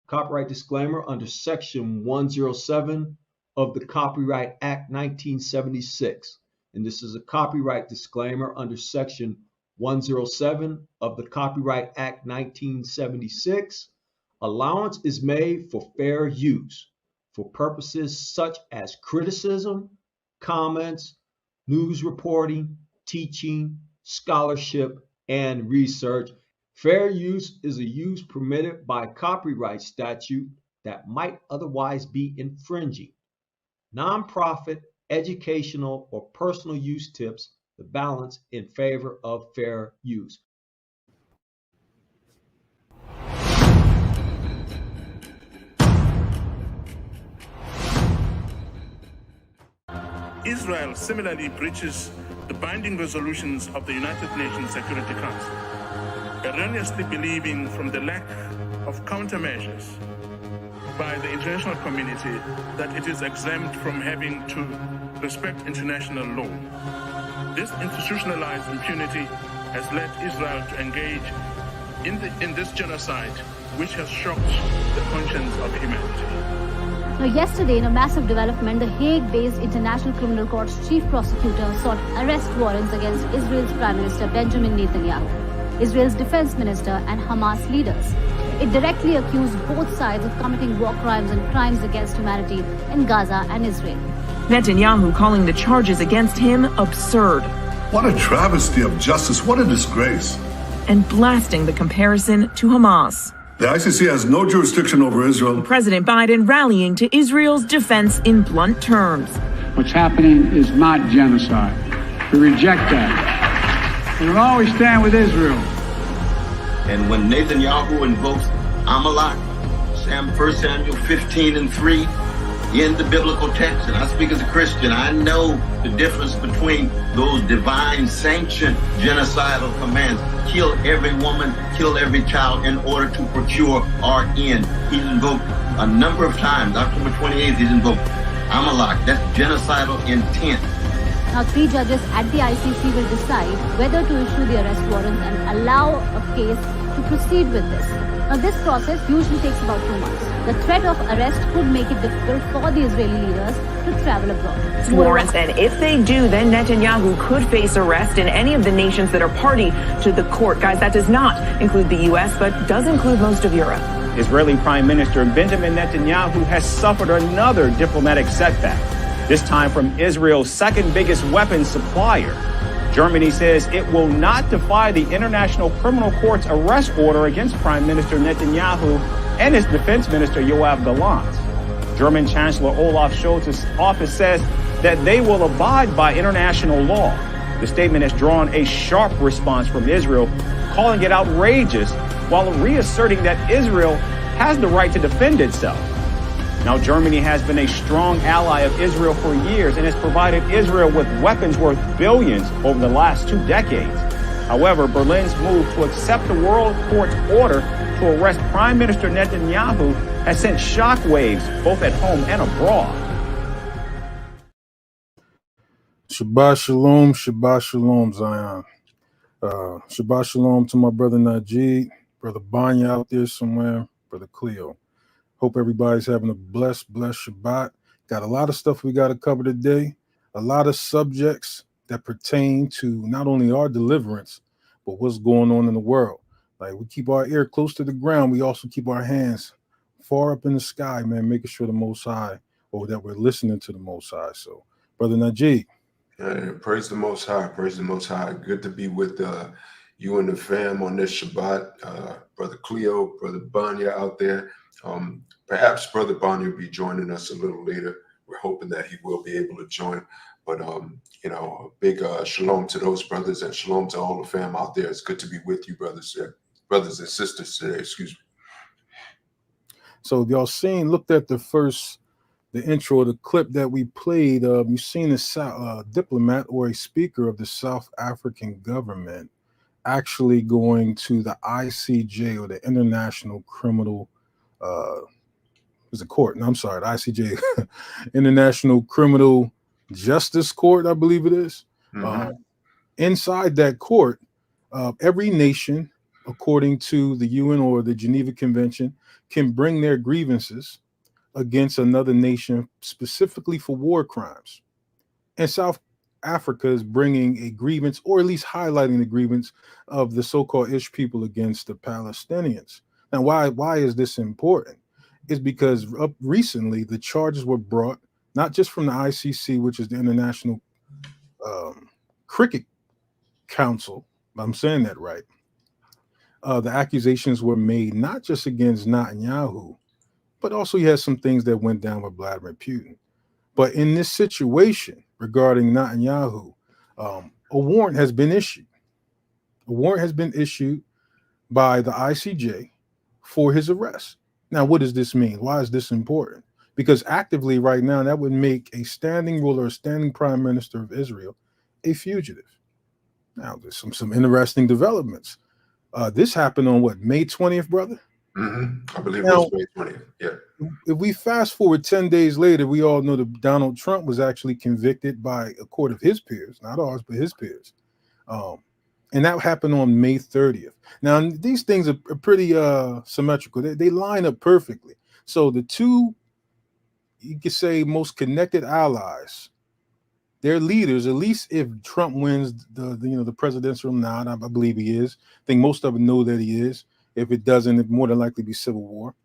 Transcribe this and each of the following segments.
Copyright disclaimer under Section 107 of the Copyright Act 1976. And this is a copyright disclaimer under Section 107 of the Copyright Act 1976. Allowance is made for fair use for purposes such as criticism, comments, news reporting, teaching, scholarship, and research. Fair use is a use permitted by copyright statute that might otherwise be infringing. Nonprofit, educational, or personal use tips the balance in favor of fair use. Israel similarly breaches the binding resolutions of the United Nations Security Council, erroneously believing from the lack of countermeasures by the international community that it is exempt from having to respect international law. This institutionalized impunity has led Israel to engage in this genocide, which has shocked the conscience of humanity. Now, yesterday, in a massive development, the Hague-based International Criminal Court's chief prosecutor sought arrest warrants against Israel's Prime Minister Benjamin Netanyahu, Israel's defense minister, and Hamas leaders. It directly accused both sides of committing war crimes and crimes against humanity in Gaza and Israel. Netanyahu calling the charges against him absurd. What a travesty of justice. What a disgrace. And blasting the comparison to Hamas. The ICC has no jurisdiction over Israel. President Biden rallying to Israel's defense in blunt terms. What's happening is not genocide. We reject that. We will always stand with Israel. And when Netanyahu invokes Amalek, 1 Samuel 15:3, in the biblical text, and I speak as a Christian, I know the difference between those divine sanctioned genocidal commands. Kill every woman, kill every child in order to procure our end. He's invoked a number of times. October 28th, he's invoked Amalek. That's genocidal intent. Now, 3 judges at the ICC will decide whether to issue the arrest warrants and allow a case to proceed with this. Now, this process usually takes about 2 months. The threat of arrest could make it difficult for the Israeli leaders to travel abroad. Warrants, and if they do, then Netanyahu could face arrest in any of the nations that are party to the court. Guys, that does not include the U.S., but does include most of Europe. Israeli Prime Minister Benjamin Netanyahu has suffered another diplomatic setback, this time from Israel's second biggest weapons supplier. Germany says it will not defy the International Criminal Court's arrest order against Prime Minister Netanyahu and his defense minister Yoav Gallant. German Chancellor Olaf Scholz's office says that they will abide by international law. The statement has drawn a sharp response from Israel, calling it outrageous, while reasserting that Israel has the right to defend itself. Now, Germany has been a strong ally of Israel for years and has provided Israel with weapons worth billions over the last 2 decades. However, Berlin's move to accept the World Court's order to arrest Prime Minister Netanyahu has sent shockwaves both at home and abroad. Shabbat shalom, Zion. Shabbat shalom to my brother Najee, brother Banya out there somewhere, brother Cleo. Hope everybody's having a blessed Shabbat. Got a lot of stuff we got to cover today. A lot of subjects that pertain to not only our deliverance, but what's going on in the world. Like, we keep our ear close to the ground. We also keep our hands far up in the sky, man, making sure the Most High, or that we're listening to the Most High. So, brother Najee. Praise the Most High. Praise the Most High. Good to be with you and the fam on this Shabbat. Brother Cleo, Brother Banya out there. Perhaps Brother Banya will be joining us a little later. We're hoping that he will be able to join. But, you know, a big shalom to those brothers and shalom to all the fam out there. It's good to be with you, brothers and sisters today. Excuse me. So y'all looked at the intro, the clip that we played. You've seen a diplomat or a speaker of the South African government actually going to the ICJ, or the International Criminal was a court. No, I'm sorry, the ICJ, International Criminal Justice Court, I believe it is. Inside that court, every nation, according to the UN or the Geneva Convention, can bring their grievances against another nation specifically for war crimes. And South Africa is bringing a grievance, or at least highlighting the grievance of the so-called Ish people against the Palestinians. Now, why is this important? It's because recently the charges were brought not just from the ICC, which is the International Cricket Council, if I'm saying that right. The accusations were made not just against Netanyahu, but also he has some things that went down with Vladimir Putin. But in this situation regarding Netanyahu, a warrant has been issued. A warrant has been issued by the ICJ for his arrest. Now, what does this mean? Why is this important? Because actively right now, that would make a standing ruler, a standing prime minister of Israel, a fugitive. Now, there's some interesting developments. This happened on what, May 20th, brother? I believe it was May 20th. Yeah. If we fast forward 10 days later, we all know that Donald Trump was actually convicted by a court of his peers, not ours, but his peers. And that happened on May 30th. Now, these things are pretty symmetrical. They line up perfectly. So the two, you could say, most connected allies, their leaders, at least if Trump wins the presidential nod, I believe he is. I think most of them know that he is. If it doesn't, it more than likely be civil war.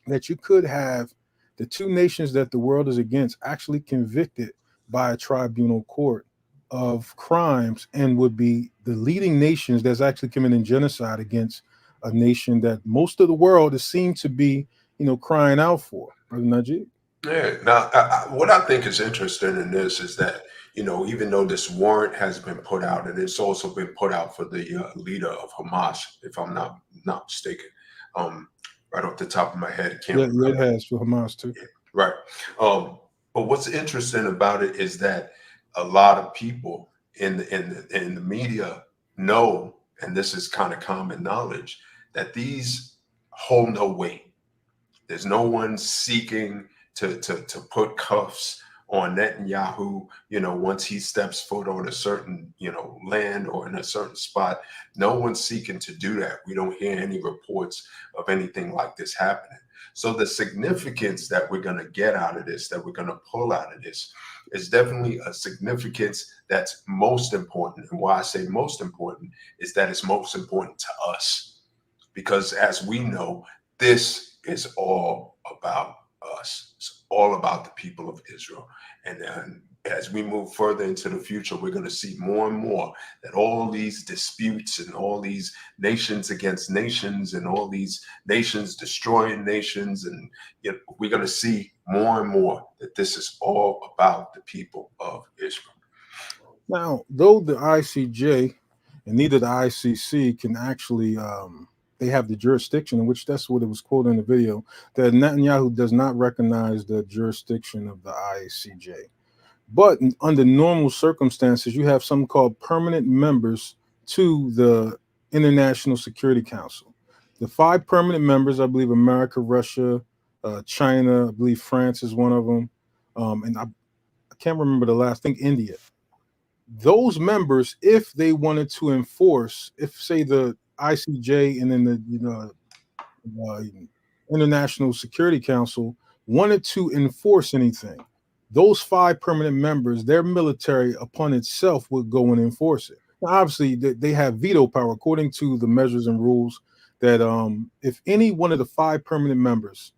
That you could have the two nations that the world is against actually convicted by a tribunal court of crimes, and would be the leading nations that's actually committing genocide against a nation that most of the world is seen to be, crying out for. Brother Najib? Yeah. Now, what I think is interesting in this is that, even though this warrant has been put out, and it's also been put out for the leader of Hamas, if I'm not mistaken, right off the top of my head, it has for Hamas too. Yeah, right. But what's interesting about it is that a lot of people in the media know, and this is kind of common knowledge, that these hold no weight. There's no one seeking to put cuffs on Netanyahu, once he steps foot on a certain, land or in a certain spot. No one's seeking to do that. We don't hear any reports of anything like this happening. So the significance that we're going to get out of this, that we're going to pull out of this, is definitely a significance that's most important. And why I say most important is that it's most important to us. Because as we know, this is all about us. It's all about the people of Israel. And then as we move further into the future, we're going to see more and more that all these disputes and all these nations against nations and all these nations destroying nations, and we're going to see more and more that this is all about the people of Israel. Now, though the ICJ and neither the ICC can actually they have the jurisdiction, in which that's what it was quoted in the video, that Netanyahu does not recognize the jurisdiction of the ICJ. But under normal circumstances, you have something called permanent members to the International Security Council. The 5 permanent members, I believe America, Russia, China, I believe France is one of them. And I can't remember the last, I think India. Those members, if they wanted to enforce, if say the ICJ and then the International Security Council wanted to enforce anything, those 5 permanent members, their military upon itself would go and enforce it. Now, obviously, they have veto power according to the measures and rules that if any one of the 5 permanent members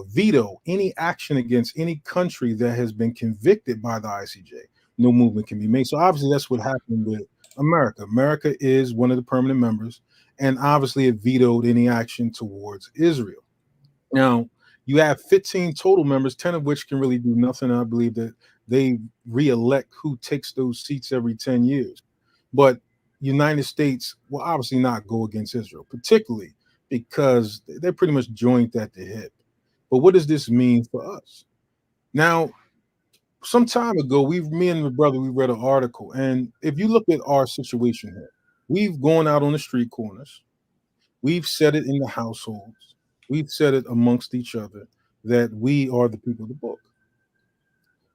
veto any action against any country that has been convicted by the ICJ, no movement can be made. So obviously that's what happened with America. America is one of the permanent members, and obviously it vetoed any action towards Israel. Now, you have 15 total members, 10 of which can really do nothing. I believe that they re-elect who takes those seats every 10 years. But United States will obviously not go against Israel, particularly because they're pretty much joined at the hip. But what does this mean for us? Now, some time ago, me and my brother, we read an article. And if you look at our situation here, we've gone out on the street corners. We've said it in the households. We've said it amongst each other that we are the people of the book.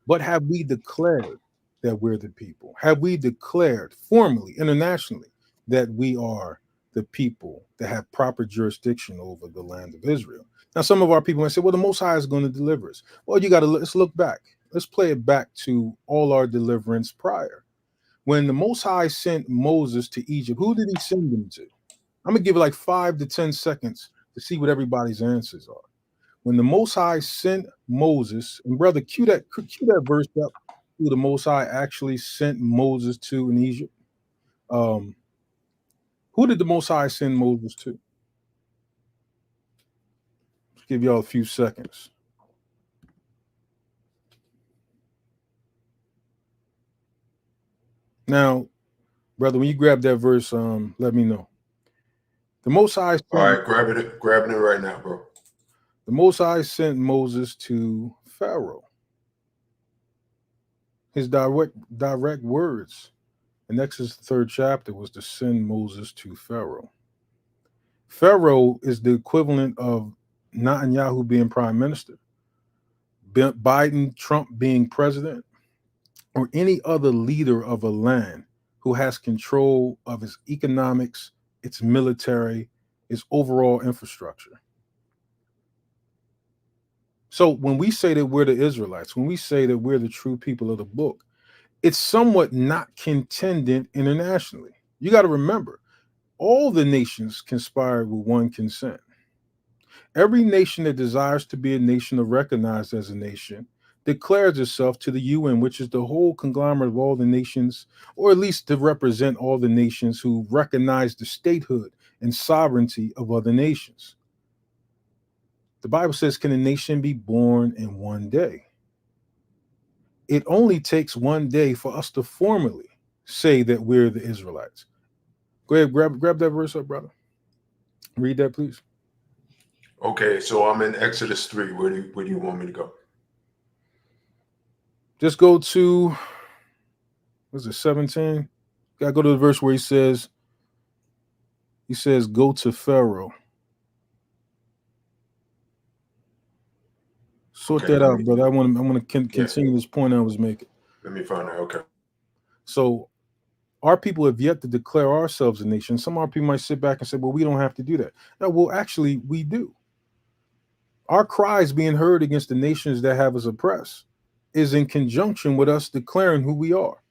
But have we declared that we're the people? Have we declared formally, internationally, that we are the people that have proper jurisdiction over the land of Israel? Now, some of our people might say, well, the Most High is going to deliver us. Well, let's look back. Let's play it back to all our deliverance prior. When the Most High sent Moses to Egypt, who did he send him to? I'm going to give it like 5 to 10 seconds to see what everybody's answers are. When the Most High sent Moses, and brother, cue that verse up, who the Most High actually sent Moses to in Egypt. Who did the Most High send Moses to? Let's give y'all a few seconds. Now, brother, when you grab that verse, let me know. The Most High. All right, grabbing it right now, bro. The Most High sent Moses to Pharaoh. His direct words in Exodus 3rd chapter was to send Moses to Pharaoh. Pharaoh is the equivalent of Netanyahu being prime minister, Biden, Trump being president, or any other leader of a land who has control of its economics, its military, its overall infrastructure. So when we say that we're the Israelites, when we say that we're the true people of the book, it's somewhat not contendent internationally. You got to remember, all the nations conspired with one consent. Every nation that desires to be a nation or recognized as a nation declares itself to the UN, which is the whole conglomerate of all the nations, or at least to represent all the nations who recognize the statehood and sovereignty of other nations. The Bible says, can a nation be born in one day? It only takes one day for us to formally say that we're the Israelites. Go ahead, grab that verse up, brother. Read that, please. Okay, so I'm in Exodus 3. Where do you want me to go? Just go to, what's it, 17? Gotta go to the verse where he says, go to Pharaoh. Sort that out, brother. I want to continue this point I was making. Let me find out. Okay. So our people have yet to declare ourselves a nation. Some of our people might sit back and say, well, we don't have to do that. No, well, actually, we do. Our cries being heard against the nations that have us oppressed is in conjunction with us declaring who we are,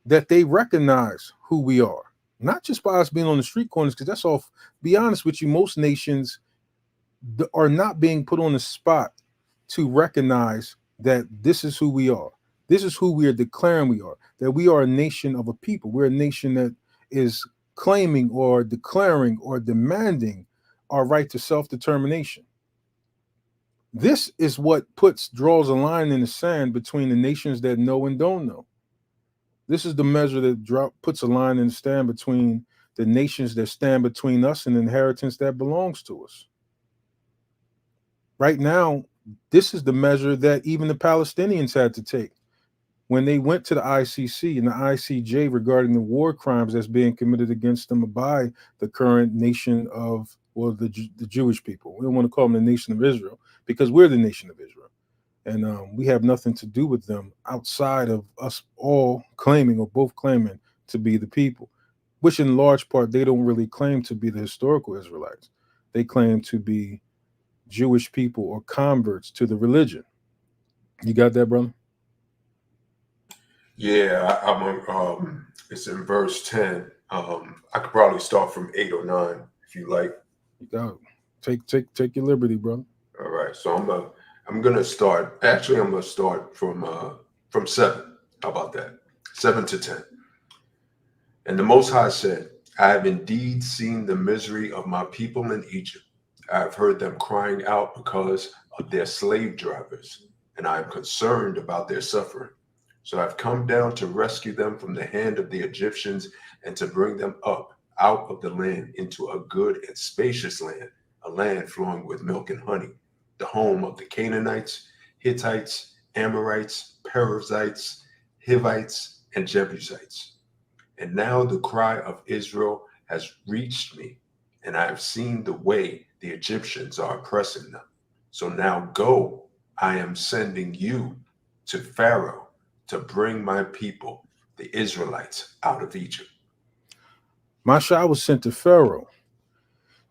that they recognize who we are, not just by us being on the street corners, because that's all, be honest with you, most nations are not being put on the spot to recognize that this is who we are. This is who we are declaring we are, that we are a nation of a people. We're a nation that is claiming or declaring or demanding our right to self-determination. This is what draws a line in the sand between the nations that know and don't know. This is the measure that puts a line in the sand between the nations that stand between us and the inheritance that belongs to us. Right now, this is the measure that even the Palestinians had to take when they went to the ICC and the ICJ regarding the war crimes that's being committed against them by the current nation of, well, the Jewish people. We don't want to call them the nation of Israel because we're the nation of Israel. And we have nothing to do with them outside of us all claiming or both claiming to be the people, which in large part, they don't really claim to be the historical Israelites. They claim to be Jewish people or converts to the religion. You got that, brother? Yeah, I'm it's in verse 10. I could probably start from 8 or 9 if you like. You got it. Take your liberty, brother. All right. So I'm gonna start. Actually, I'm gonna start from 7. How about that? 7 to 10. And the Most High said, I have indeed seen the misery of my people in Egypt. I have heard them crying out because of their slave drivers, and I am concerned about their suffering. So I've come down to rescue them from the hand of the Egyptians and to bring them up out of the land into a good and spacious land, a land flowing with milk and honey, the home of the Canaanites, Hittites, Amorites, Perizzites, Hivites, and Jebusites. And now the cry of Israel has reached me, and I have seen the way the Egyptians are oppressing them. So now go, I am sending you to Pharaoh to bring my people, the Israelites, out of Egypt. Masha was sent to Pharaoh.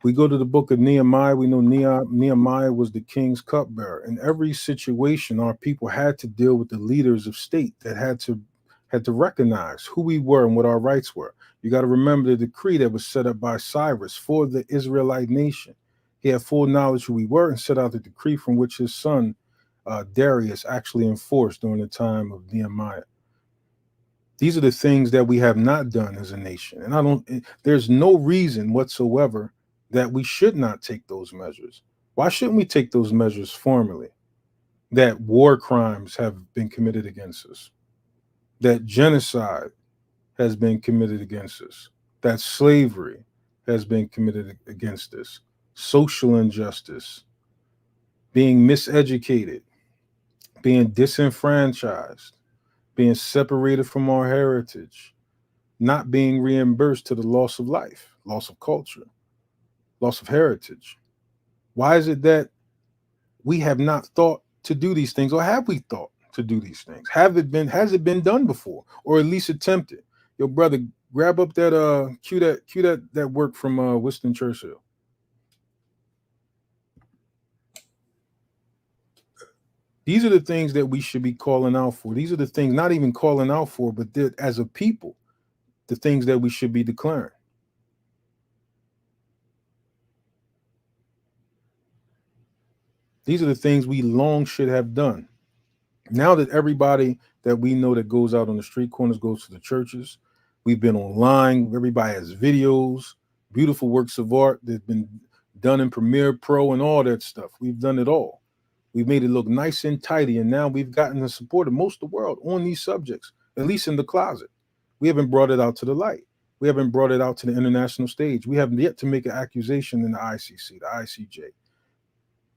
We go to the book of Nehemiah. We know Nehemiah was the king's cupbearer. In every situation, our people had to deal with the leaders of state that had to recognize who we were and what our rights were. You got to remember the decree that was set up by Cyrus for the Israelite nation. He had full knowledge who we were and set out the decree from which his son Darius actually enforced during the time of Nehemiah. These are the things that we have not done as a nation. And there's no reason whatsoever that we should not take those measures. Why shouldn't we take those measures formally? That war crimes have been committed against us, that genocide has been committed against us, that slavery has been committed against us, social injustice, being miseducated, being disenfranchised, being separated from our heritage, not being reimbursed to the loss of life, loss of culture, loss of heritage. Why is it that we have not thought to do these things, or have we thought to do these things? Has it been done before, or at least attempted? Yo, brother, grab up that cue that work from Winston Churchill. These are the things that we should be calling out for. These are the things, not even calling out for, but as a people, the things that we should be declaring. These are the things we long should have done. Now that everybody that we know that goes out on the street corners goes to the churches, we've been online, everybody has videos, beautiful works of art that have been done in Premiere Pro and all that stuff. We've done it all. We've made it look nice and tidy, and now we've gotten the support of most of the world on these subjects, at least in the closet. We haven't brought it out to the light. We haven't brought it out to the international stage. We haven't yet to make an accusation in the ICC, the ICJ.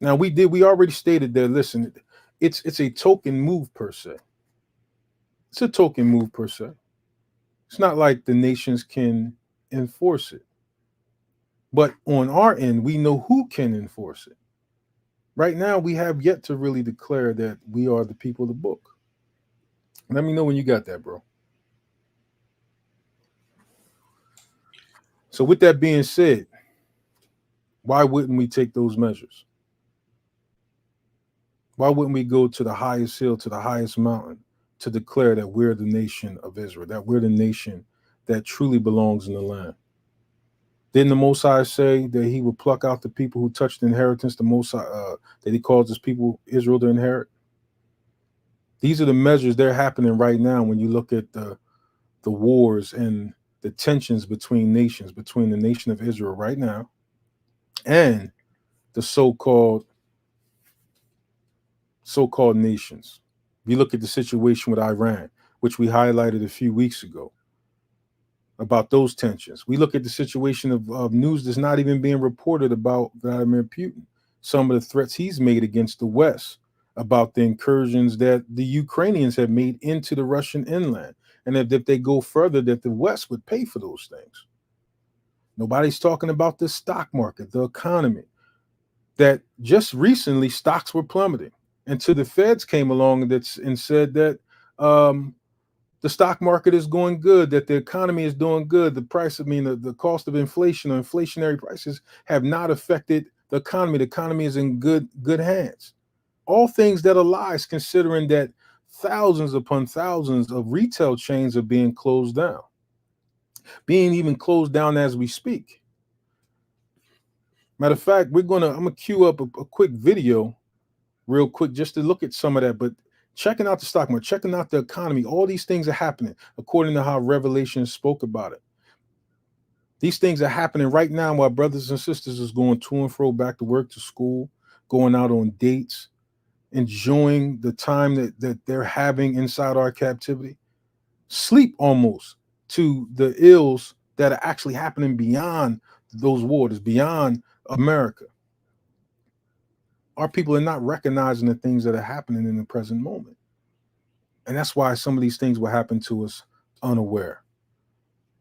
Now, we already stated that, listen, it's a token move per se. It's a token move per se. It's not like the nations can enforce it. But on our end, we know who can enforce it. Right now, we have yet to really declare that we are the people of the book. Let me know when you got that, bro. So with that being said, why wouldn't we take those measures? Why wouldn't we go to the highest hill, to the highest mountain, to declare that we're the nation of Israel, that we're the nation that truly belongs in the land? Didn't the Most High say that he would pluck out the people who touched the inheritance, the Most High, that he calls his people Israel to inherit? These are the measures that are happening right now when you look at the wars and the tensions between nations, between the nation of Israel right now and the so-called nations. You look at the situation with Iran, which we highlighted a few weeks ago, about those tensions. We look at the situation of news that's not even being reported about Vladimir Putin, some of the threats he's made against the West, about the incursions that the Ukrainians have made into the Russian inland, and if they go further, that the West would pay for those things. Nobody's talking about the stock market, the economy, that just recently stocks were plummeting until the feds came along and said that the stock market is going good, that the economy is doing good. The cost of inflation or inflationary prices have not affected the economy. The economy is in good hands. All things that are lies, considering that thousands upon thousands of retail chains are being closed down, being even closed down as we speak. Matter of fact, I'm gonna queue up a quick video real quick just to look at some of that, but checking out the stock market, checking out the economy, all these things are happening according to how Revelation spoke about it. These things are happening right now while brothers and sisters is going to and fro, back to work, to school, going out on dates, enjoying the time that they're having inside our captivity. Sleep almost to the ills that are actually happening beyond those waters, beyond America. Our people are not recognizing the things that are happening in the present moment. And that's why some of these things will happen to us unaware.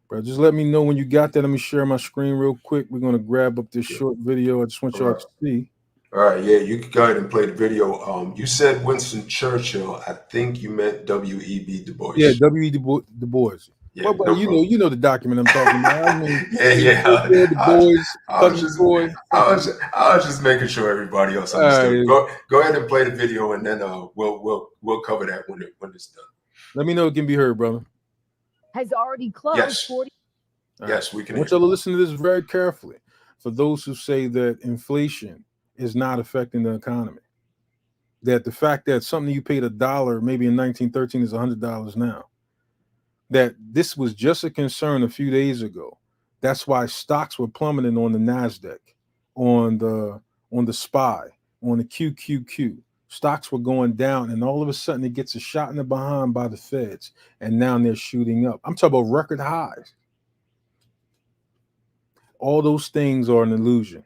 Bro, just let me know when you got that. Let me share my screen real quick. We're going to grab up this short video. I just want y'all to see. All right, yeah, you can go ahead and play the video. You said Winston Churchill. I think you meant W.E.B. Du Bois. Yeah, W.E. Du Bois. Yeah, well, no you know the document I'm talking about. I mean, yeah. Du Bois, I was just making sure everybody else understood. Go ahead and play the video, and then we'll cover that when it's done. Let me know it can be heard, brother. Has already closed. Yes. 40. Yes, we can. I want y'all to listen to this very carefully. For those who say that inflation is not affecting the economy, that the fact that something you paid $1 maybe in 1913 is $100 now, that this was just a concern a few days ago. That's why stocks were plummeting on the NASDAQ, on the SPY, on the QQQ. Stocks were going down, and all of a sudden it gets a shot in the behind by the feds, and now they're shooting up. I'm talking about record highs. All those things are an illusion.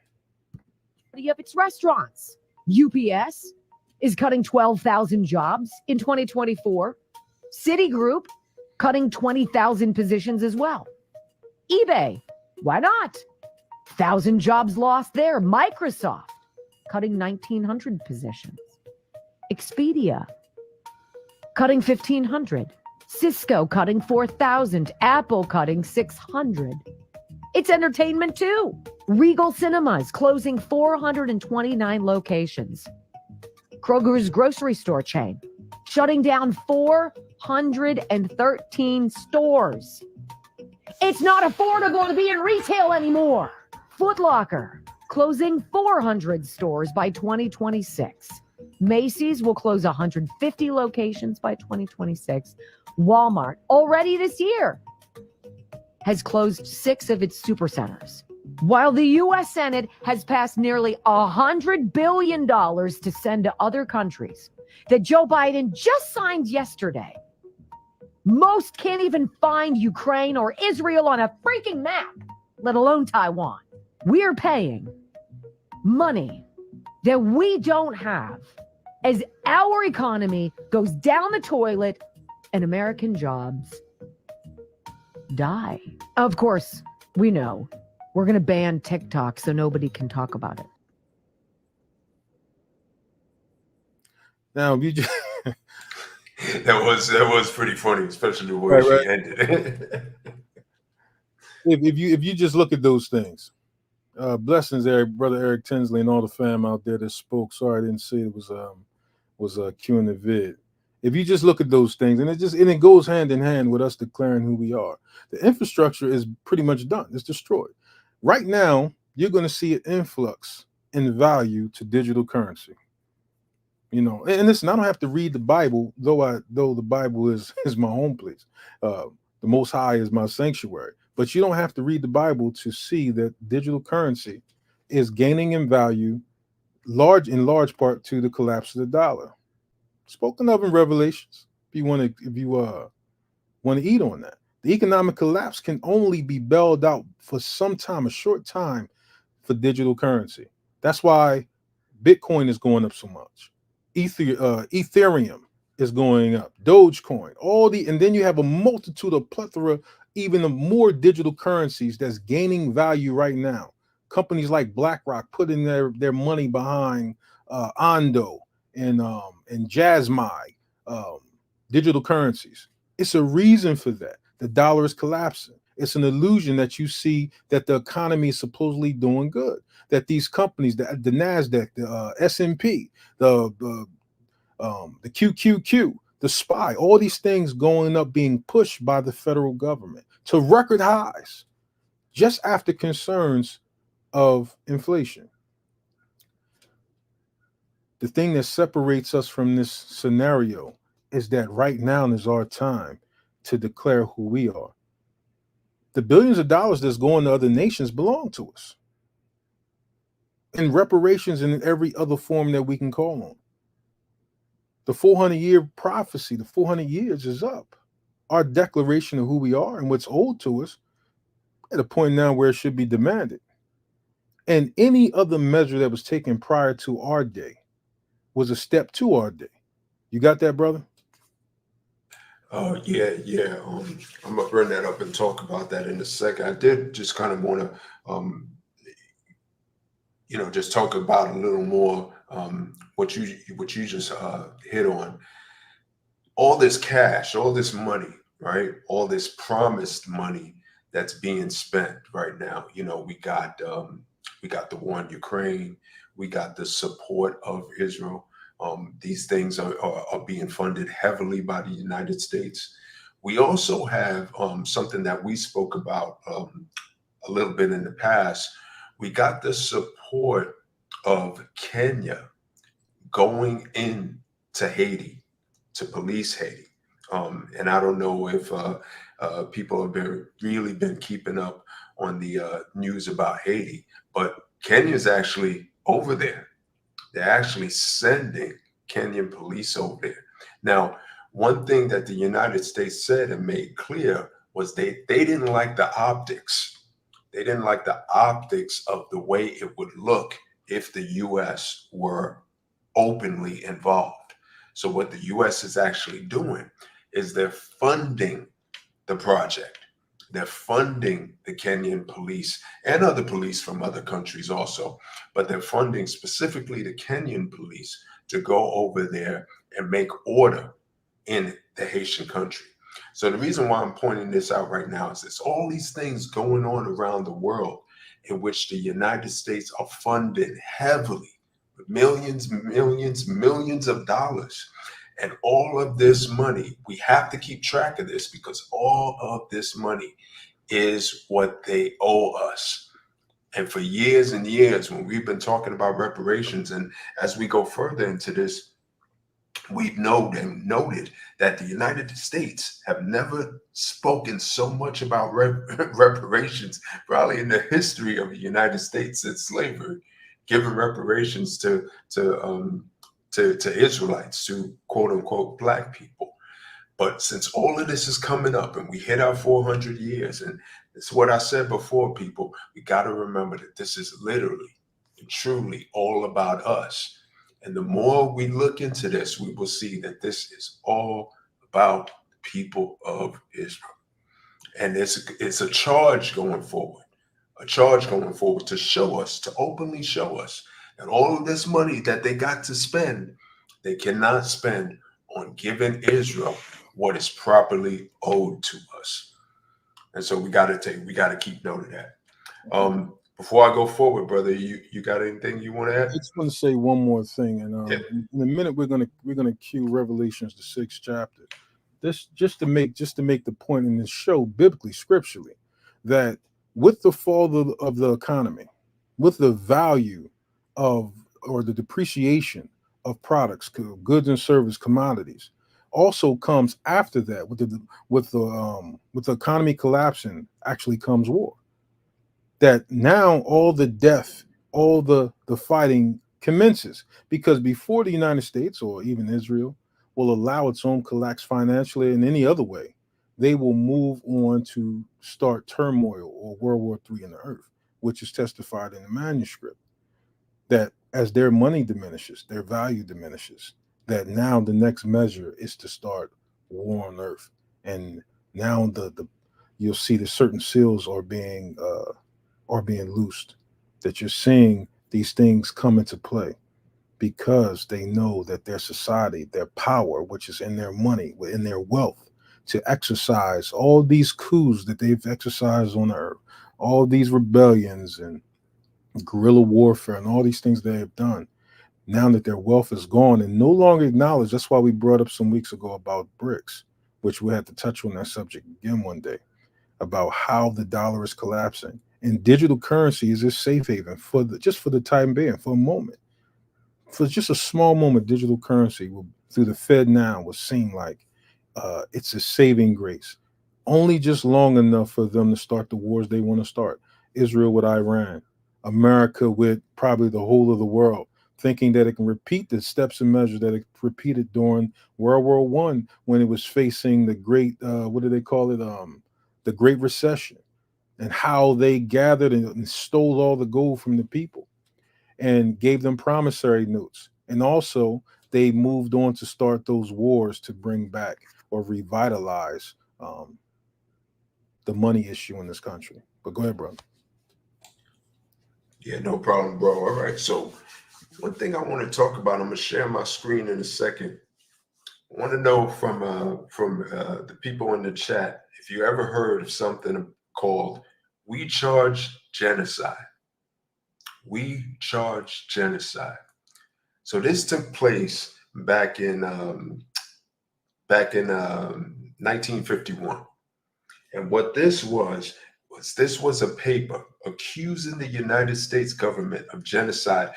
Of its restaurants. UPS is cutting 12,000 jobs in 2024. Citigroup cutting 20,000 positions as well. eBay, why not? 1,000 jobs lost there. Microsoft cutting 1,900 positions. Expedia cutting 1,500. Cisco cutting 4,000. Apple cutting 600. It's entertainment too. Regal Cinemas closing 429 locations. Kroger's grocery store chain shutting down 413 stores. It's not affordable to be in retail anymore. Foot Locker closing 400 stores by 2026. Macy's will close 150 locations by 2026. Walmart already this year has closed 6 of its supercenters, while the U.S. Senate has passed nearly $100 billion to send to other countries that Joe Biden just signed yesterday. Most can't even find Ukraine or Israel on a freaking map, let alone Taiwan. We're paying money that we don't have as our economy goes down the toilet and American jobs die. Of course, we know we're going to ban TikTok so nobody can talk about it. Now, you just that was pretty funny, especially the way she ended. if you just look at those things, blessings, Eric, brother Eric Tinsley, and all the fam out there that spoke. Sorry, I didn't see it was queuing the vid. If you just look at those things, and it goes hand in hand with us declaring who we are. The infrastructure is pretty much done. It's destroyed. Right now, you're going to see an influx in value to digital currency. You know, and listen, I don't have to read the Bible, though the Bible is my home place. The Most High is my sanctuary. But you don't have to read the Bible to see that digital currency is gaining in value, in large part to the collapse of the dollar. Spoken of in Revelations. If you want to eat on that, the economic collapse can only be bailed out for some time, a short time, for digital currency. That's why Bitcoin is going up so much. Ethereum is going up. Dogecoin, and then you have a multitude of plethora, even of more digital currencies that's gaining value right now. Companies like BlackRock putting their money behind Ondo and Jasmine, digital currencies. It's a reason for that. The dollar is collapsing. It's an illusion that you see that the economy is supposedly doing good. That these companies, the NASDAQ, the S&P, the QQQ, the SPY, all these things going up, being pushed by the federal government to record highs, just after concerns of inflation. The thing that separates us from this scenario is that right now is our time to declare who we are. The billions of dollars that's going to other nations belong to us. And reparations in every other form that we can call on. The 400-year prophecy, the 400 years is up. Our declaration of who we are and what's owed to us at a point now where it should be demanded. And any other measure that was taken prior to our day was a step to our day. You got that, brother? Yeah. I'm gonna bring that up and talk about that in a second. I did just kind of want to, just talk about a little more what you just hit on. All this cash, all this money, right? All this promised money that's being spent right now. We got the war in Ukraine. We got the support of Israel. These things are being funded heavily by the United States. We also have something that we spoke about a little bit in the past. We got the support of Kenya going into Haiti to police Haiti. And I don't know if people have really been keeping up on the news about Haiti, but Kenya's actually over there. They're actually sending Kenyan police over there. Now, one thing that the United States said and made clear was they didn't like the optics. They didn't like the optics of the way it would look if the U.S. were openly involved. So what the U.S. is actually doing is they're funding the project. They're funding the Kenyan police and other police from other countries also, but they're funding specifically the Kenyan police to go over there and make order in the Haitian country. So the reason why I'm pointing this out right now is there's all these things going on around the world in which the United States are funded heavily with millions of dollars. And all of this money, we have to keep track of this because all of this money is what they owe us. And for years and years, when we've been talking about reparations, and as we go further into this, we've noted that the United States have never spoken so much about reparations, probably in the history of the United States since slavery, giving reparations to Israelites, to quote unquote black people. But since all of this is coming up and we hit our 400 years, and it's what I said before, people, we got to remember that this is literally and truly all about us. And the more we look into this, we will see that this is all about the people of Israel. And it's a charge going forward, to show us, to openly show us that all of this money that they got to spend, they cannot spend on giving Israel what is properly owed to us. And so we got to keep note of that. Before I go forward, brother, you got anything you want to add? I just want to say one more thing, and in a minute we're gonna cue Revelations, the 6th chapter. This just to make the point in this show, biblically, scripturally, that with the fall of the economy, with the value of or the depreciation of products, goods and service, commodities, also comes after that with the economy collapsing actually comes war. That now all the death, all the fighting commences, because before the United States or even Israel will allow its own collapse financially in any other way, they will move on to start turmoil or World War III in the earth, which is testified in the manuscript. That as their money diminishes, their value diminishes, that now the next measure is to start war on earth. And now you'll see that certain seals are being loosed, that you're seeing these things come into play because they know that their society, their power, which is in their money, in their wealth, to exercise all these coups that they've exercised on the earth, all these rebellions and guerrilla warfare and all these things they have done, now that their wealth is gone and no longer acknowledged. That's why we brought up some weeks ago about BRICS, which we had to touch on that subject again one day, about how the dollar is collapsing. And digital currency is a safe haven for the time being, for a moment. For just a small moment, digital currency through the Fed now will seem like it's a saving grace. only just long enough for them to start the wars they want to start. Israel with Iran, America with probably the whole of the world, thinking that it can repeat the steps and measures that it repeated during World War I when it was facing the great, what do they call it? The Great Recession, and how they gathered and stole all the gold from the people and gave them promissory notes. And also they moved on to start those wars to bring back or revitalize the money issue in this country. But go ahead, brother. Yeah, no problem, bro. All right. So one thing I want to talk about, I'm going to share my screen in a second. I want to know from the people in the chat if you ever heard of something called "We Charge Genocide." We charge genocide. So this took place back in 1951, and what this was a paper accusing the United States government of genocide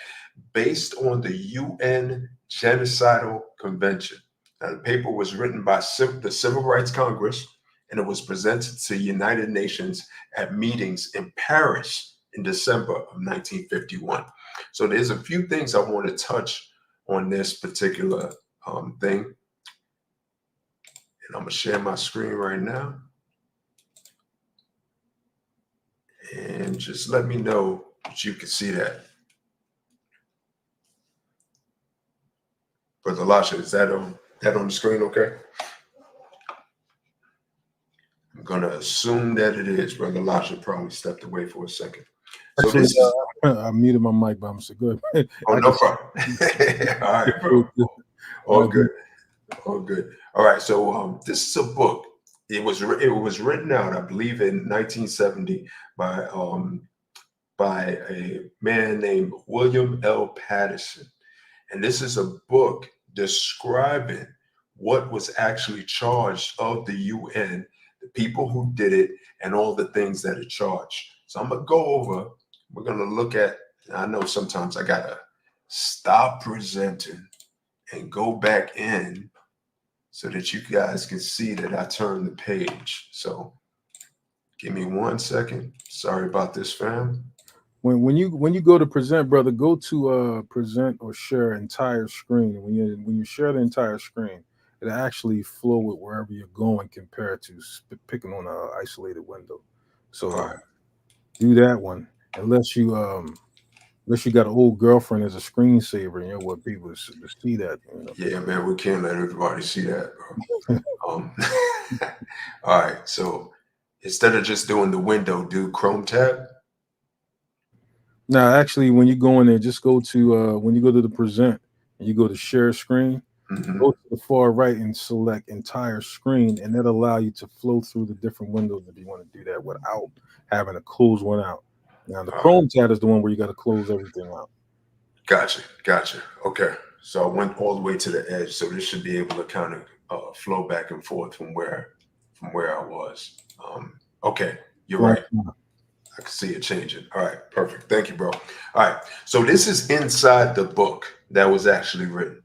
based on the UN Genocidal Convention. Now, the paper was written by the Civil Rights Congress, and it was presented to the United Nations at meetings in Paris in December of 1951. So there's a few things I want to touch on this particular thing. And I'm going to share my screen right now. And just let me know that you can see that. Brother Lasha, is that on the screen okay? I'm going to assume that it is. Brother Lasha probably stepped away for a second. So Actually, this is, I muted my mic, but I'm so good. oh, no problem. All right, bro. All good. All good. All right. So this is a book. It was written out, I believe, in 1970 by a man named William L. Patterson. And this is a book describing what was actually charged of the UN, the people who did it, and all the things that it charged. So I'm going to go over, we're going to look at, I know sometimes I got to stop presenting and go back in so that you guys can see that I turned the page. So give me 1 second. Sorry about this, fam. When you go to present, brother, go to present or share entire screen. And when you share the entire screen, it'll actually flow with wherever you're going compared to picking on an isolated window. So do that one, unless you got an old girlfriend as a screensaver, you know what people see that. You know? Yeah, man, we can't let everybody see that, bro. All right, so instead of just doing the window, do Chrome tab. Now, actually, when you go in there, just go to when you go to the present and you go to share screen, go to the far right and select entire screen, and that'll allow you to flow through the different windows if you want to do that without having to close one out. Now, the Chrome tab is the one where you got to close everything out. Gotcha. Okay, so I went all the way to the edge, so this should be able to kind of flow back and forth from where I was. Okay, you're right. I can see it changing. All right, perfect. Thank you, bro. All right, so this is inside the book that was actually written.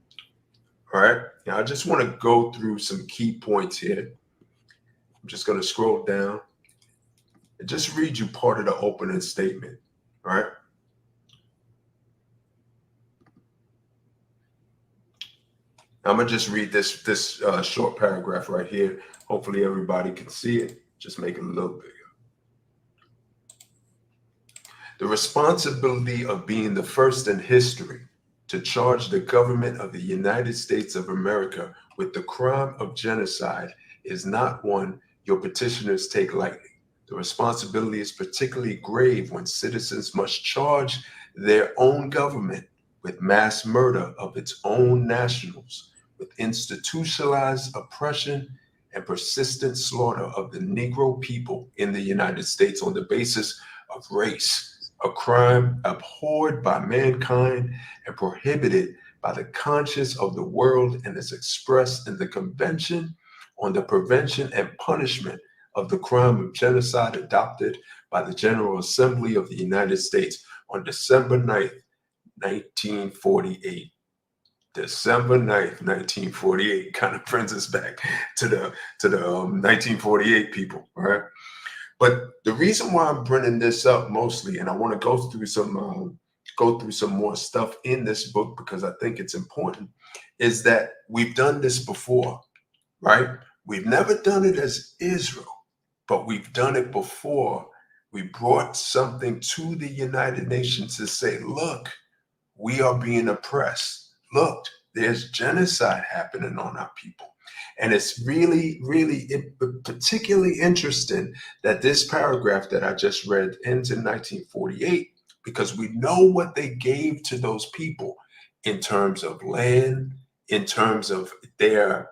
All right, now I just want to go through some key points here. I'm just going to scroll down and just read you part of the opening statement. All right. I'm going to just read this short paragraph right here. Hopefully everybody can see it. Just make it a little bigger. The responsibility of being the first in history to charge the government of the United States of America with the crime of genocide is not one your petitioners take lightly. The responsibility is particularly grave when citizens must charge their own government with mass murder of its own nationals, with institutionalized oppression and persistent slaughter of the Negro people in the United States on the basis of race, a crime abhorred by mankind and prohibited by the conscience of the world, and is expressed in the Convention on the Prevention and Punishment of the Crime of Genocide adopted by the General Assembly of the United States on December 9th, 1948. December 9th, 1948, kind of brings us back to the 1948 people, right? But the reason why I'm bringing this up mostly, and I want to go through some more stuff in this book because I think it's important, is that we've done this before, right? We've never done it as Israel, but we've done it before. We brought something to the United Nations to say, look, we are being oppressed. Look, there's genocide happening on our people. And it's really, really particularly interesting that this paragraph that I just read ends in 1948, because we know what they gave to those people in terms of land, in terms of their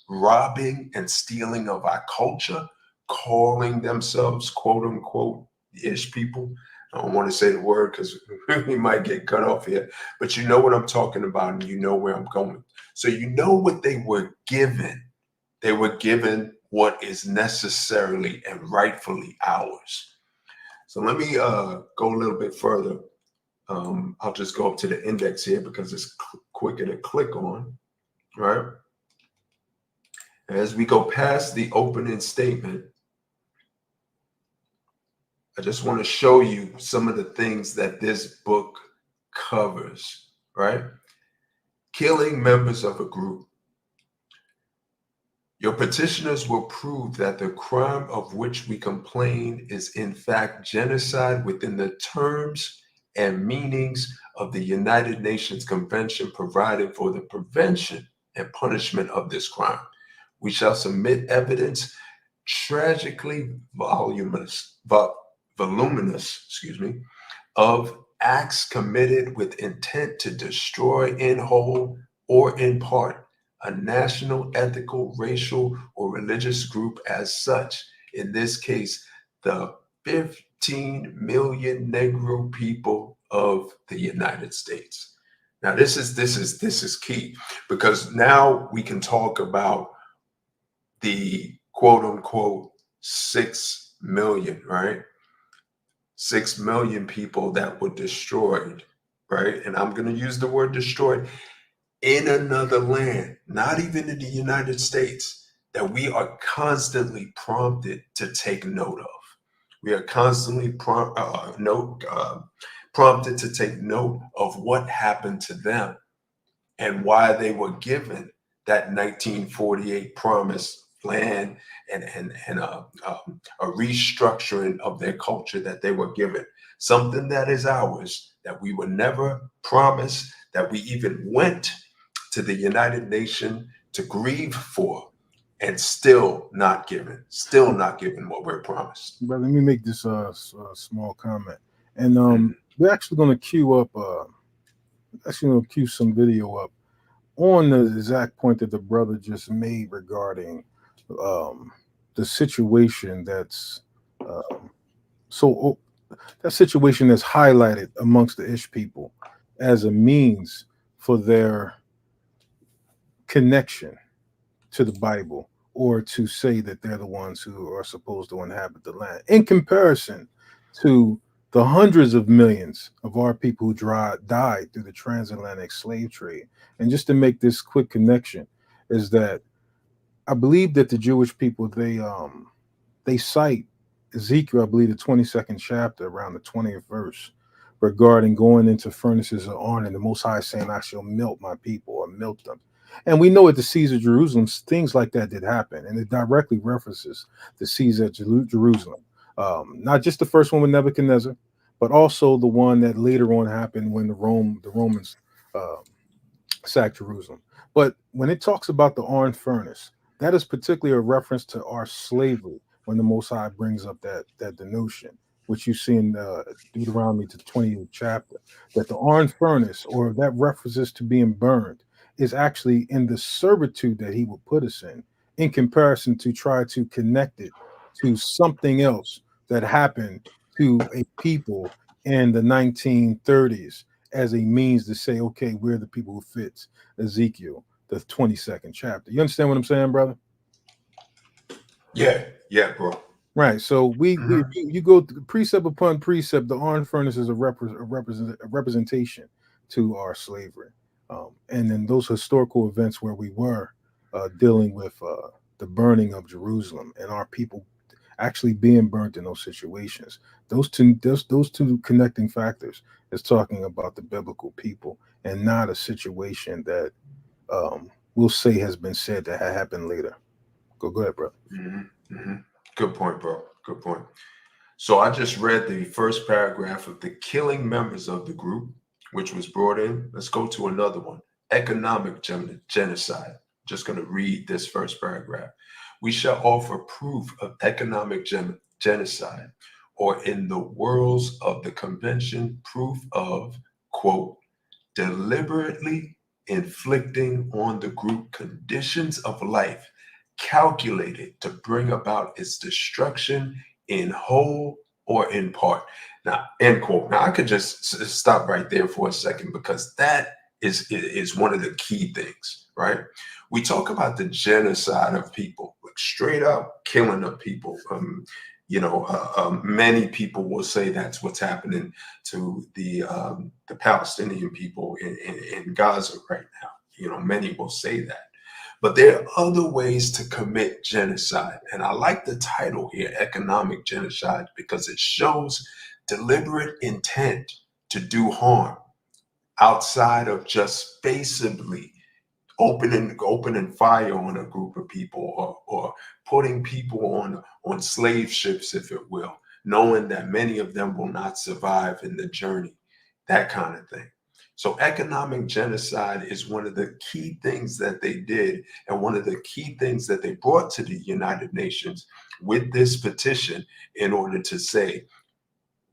robbing and stealing of our culture, calling themselves, quote unquote, ish people. I don't want to say the word because we might get cut off here, but you know what I'm talking about and you know where I'm going. So you know what they were given. They were given what is necessarily and rightfully ours. So let me go a little bit further. I'll just go up to the index here because it's quicker to click on, right? As we go past the opening statement, I just want to show you some of the things that this book covers, right? Killing members of a group. Your petitioners will prove that the crime of which we complain is in fact genocide within the terms and meanings of the United Nations Convention providing for the prevention and punishment of this crime. We shall submit evidence tragically voluminous, of acts committed with intent to destroy in whole or in part a national, ethical, racial, or religious group as such. In this case, the 15 million Negro people of the United States. Now, this is key, because now we can talk about the quote unquote 6 million, right? 6 million people that were destroyed, right? And I'm going to use the word destroyed in another land, not even in the United States, that we are constantly prompted to take note of. We are constantly prompted to take note of what happened to them and why they were given that 1948 promised land and a restructuring of their culture that they were given. Something that is ours, that we were never promised, that we even went to the United Nations to grieve for, and still not given what we're promised. But let me make this small comment. And we're actually going to queue some video up on the exact point that the brother just made regarding the situation that's that situation that's highlighted amongst the Ish people as a means for their connection to the Bible, or to say that they're the ones who are supposed to inhabit the land, in comparison to the hundreds of millions of our people who died through the transatlantic slave trade. And just to make this quick connection is that I believe that the Jewish people, they cite Ezekiel, I believe the 22nd chapter, around the 20th verse, regarding going into furnaces of iron, and the Most High saying, I shall melt my people, or melt them. And we know at the Siege of Jerusalem, things like that did happen. And it directly references the Siege at Jerusalem. Not just the first one with Nebuchadnezzar, but also the one that later on happened when the Romans sacked Jerusalem. But when it talks about the iron furnace, that is particularly a reference to our slavery, when the Most High brings up that notion, which you see in Deuteronomy to the 20th chapter, that the iron furnace, or that references to being burned, is actually in the servitude that he will put us in comparison to try to connect it to something else that happened to a people in the 1930s as a means to say, okay, we're the people who fits Ezekiel, the 22nd chapter. You understand what I'm saying, brother? Yeah, bro. Right. So you go precept upon precept. The iron furnace is a representation to our slavery. And in those historical events where we were dealing with the burning of Jerusalem and our people actually being burnt in those situations, those two connecting factors is talking about the biblical people and not a situation that we'll say has been said to have happened later. Go ahead, bro. Good point, bro. Good point. So I just read the first paragraph of the killing members of the group, which was brought in. Let's go to another one. Economic genocide. Just going to read this first paragraph. We shall offer proof of economic genocide, or in the words of the convention, proof of, quote, deliberately inflicting on the group conditions of life calculated to bring about its destruction in whole or in part. Now, end quote. Now, I could just stop right there for a second, because that is one of the key things, right? We talk about the genocide of people, like straight up killing of people. Many people will say that's what's happening to the Palestinian people in Gaza right now. Many will say that. But there are other ways to commit genocide. And I like the title here, economic genocide, because it shows deliberate intent to do harm outside of just basically opening fire on a group of people, or putting people on slave ships, if it will, knowing that many of them will not survive in the journey, that kind of thing. So economic genocide is one of the key things that they did, and one of the key things that they brought to the United Nations with this petition, in order to say,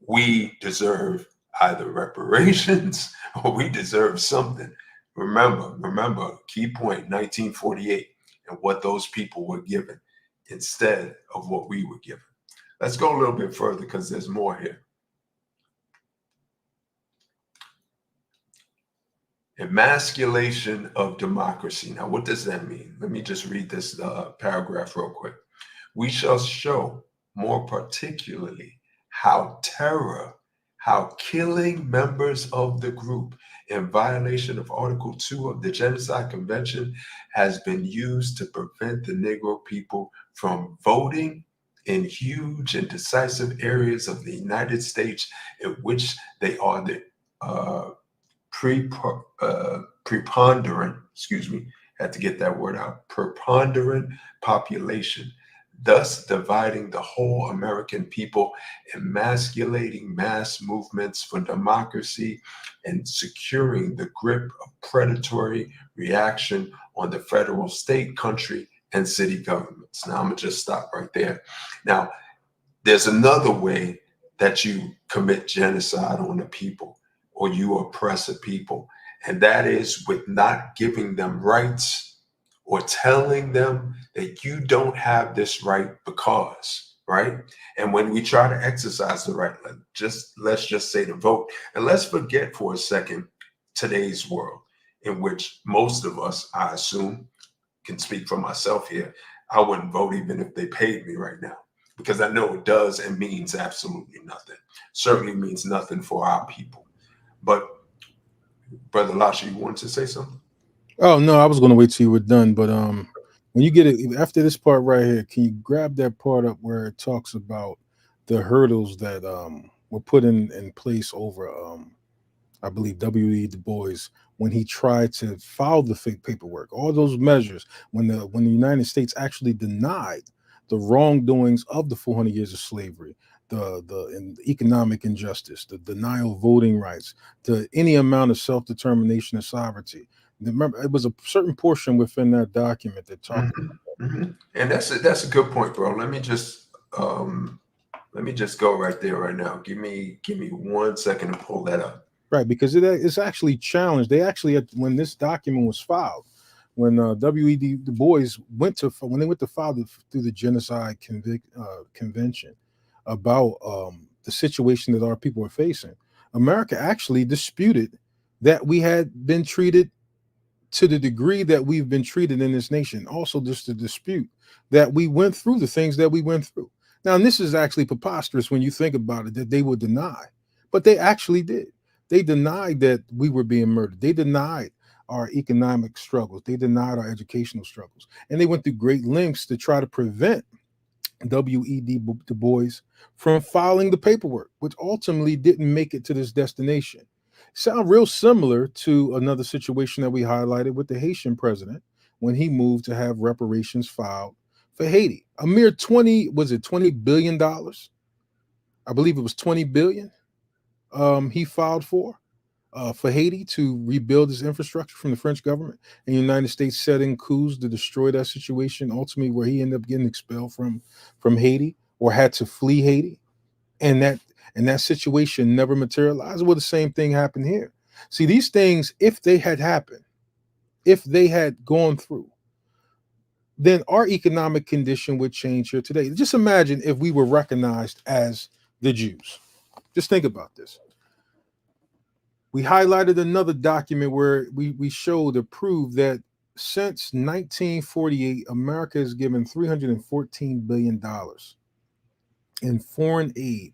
we deserve either reparations or we deserve something. Remember, key point, 1948, and what those people were given instead of what we were given. Let's go a little bit further, because there's more here. Emasculation of democracy. Now, what does that mean? Let me just read this paragraph real quick. We shall show more particularly how killing members of the group in violation of Article 2 of the Genocide Convention has been used to prevent the Negro people from voting in huge and decisive areas of the United States in which they are the preponderant, had to get that word out, preponderant population, thus dividing the whole American people, emasculating mass movements for democracy, and securing the grip of predatory reaction on the federal, state, country, and city governments. Now, I'm gonna just stop right there. Now, there's another way that you commit genocide on the people, or you oppress a people, and that is with not giving them rights, or telling them that you don't have this right because, right? And when we try to exercise the right, let's just say to vote, and let's forget for a second today's world, in which most of us, I assume, can speak for myself here, I wouldn't vote even if they paid me right now, because I know it does and means absolutely nothing. Certainly means nothing for our people. But Brother Lasha, you wanted to say something? Oh no, I was going to wait till you were done. But when you get it after this part right here, can you grab that part up where it talks about the hurdles that were put in place over I believe W.E. Du Bois, when he tried to file the fake paperwork, all those measures, when the United States actually denied the wrongdoings of the 400 years of slavery, the economic injustice, the denial of voting rights, to any amount of self-determination and sovereignty. Remember, it was a certain portion within that document that talked about that. And that's a good point, bro. Let me just go right there right now. Give me 1 second to pull that up. Right, because it's actually challenged. They actually, when this document was filed, when W.E. Du Bois went to file through the Genocide Convention about the situation that our people are facing, America actually disputed that we had been treated to the degree that we've been treated in this nation. Also, just to dispute that we went through the things that we went through. Now, and this is actually preposterous when you think about it, that they would deny, but they actually did. They denied that we were being murdered. They denied our economic struggles. They denied our educational struggles. And they went through great lengths to try to prevent W.E.B. Du Bois from filing the paperwork, which ultimately didn't make it to this destination. Sound real similar to another situation that we highlighted with the Haitian president when he moved to have reparations filed for Haiti. A mere $20 billion? I believe it was 20 billion he filed for Haiti to rebuild its infrastructure from the French government, and the United States set in coups to destroy that situation, ultimately where he ended up getting expelled from Haiti or had to flee Haiti. And that situation never materialized. Well, the same thing happened here. See, these things, if they had happened, if they had gone through, then our economic condition would change here today. Just imagine if we were recognized as the Jews. Just think about this. We highlighted another document where we showed to prove that since 1948, America has given $314 billion in foreign aid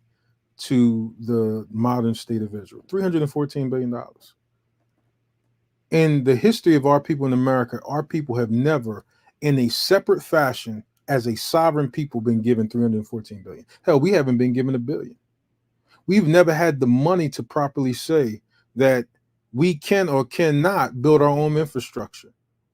to the modern state of Israel. $314 billion. In the history of our people in America, our people have never, in a separate fashion, as a sovereign people, been given $314 billion. Hell, we haven't been given $1 billion. We've never had the money to properly say that we can or cannot build our own infrastructure.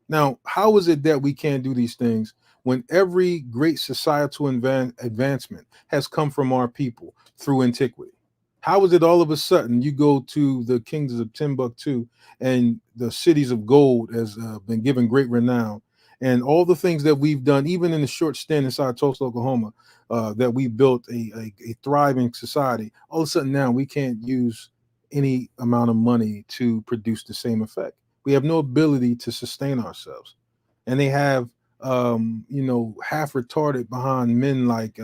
Now, how is it that we can't do these things when every great societal advancement has come from our people through antiquity? How is it all of a sudden you go to the kingdoms of Timbuktu and the cities of gold has been given great renown, and all the things that we've done, even in the short stint inside Tulsa, Oklahoma, that we built a thriving society, all of a sudden now we can't use any amount of money to produce the same effect. We have no ability to sustain ourselves. And they have, half retarded behind men like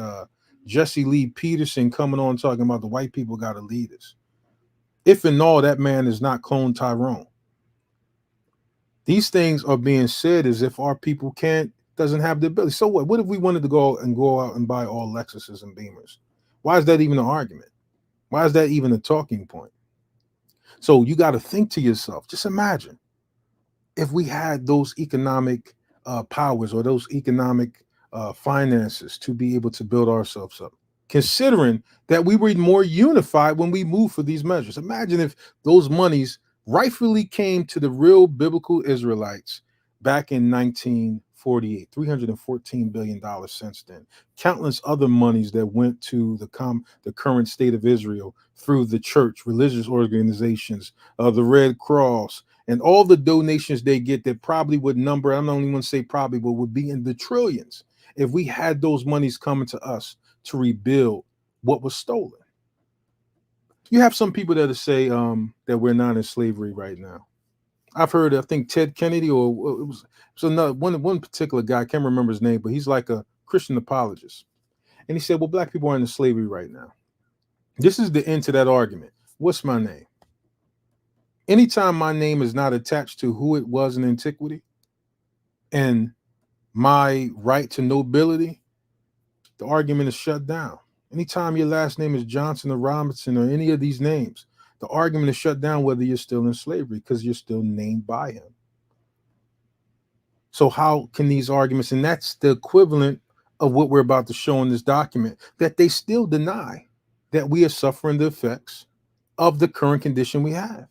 Jesse Lee Peterson coming on talking about the white people got to lead us. If and all, that man is not Clone Tyrone. These things are being said as if our people doesn't have the ability. So what? What if we wanted to go out and buy all Lexuses and Beamers? Why is that even an argument? Why is that even a talking point? So you got to think to yourself, just imagine if we had those economic powers or those economic finances to be able to build ourselves up, considering that we were more unified when we moved for these measures. Imagine if those monies rightfully came to the real biblical Israelites back in 1948, $314 billion since then. Countless other monies that went to the current state of Israel through the church, religious organizations, the Red Cross, and all the donations they get that probably would number, I'm not only going to say probably, but would be in the trillions if we had those monies coming to us to rebuild what was stolen. You have some people that say that we're not in slavery right now. I've heard, I think Ted Kennedy, or it was another one particular guy, I can't remember his name, but he's like a Christian apologist. And he said, well, black people aren't in slavery right now. This is the end to that argument. What's my name? Anytime my name is not attached to who it was in antiquity and my right to nobility, the argument is shut down. Anytime your last name is Johnson or Robinson or any of these names, the argument is shut down whether you're still in slavery because you're still named by him. So how can these arguments, and that's the equivalent of what we're about to show in this document, that they still deny that we are suffering the effects of the current condition we have.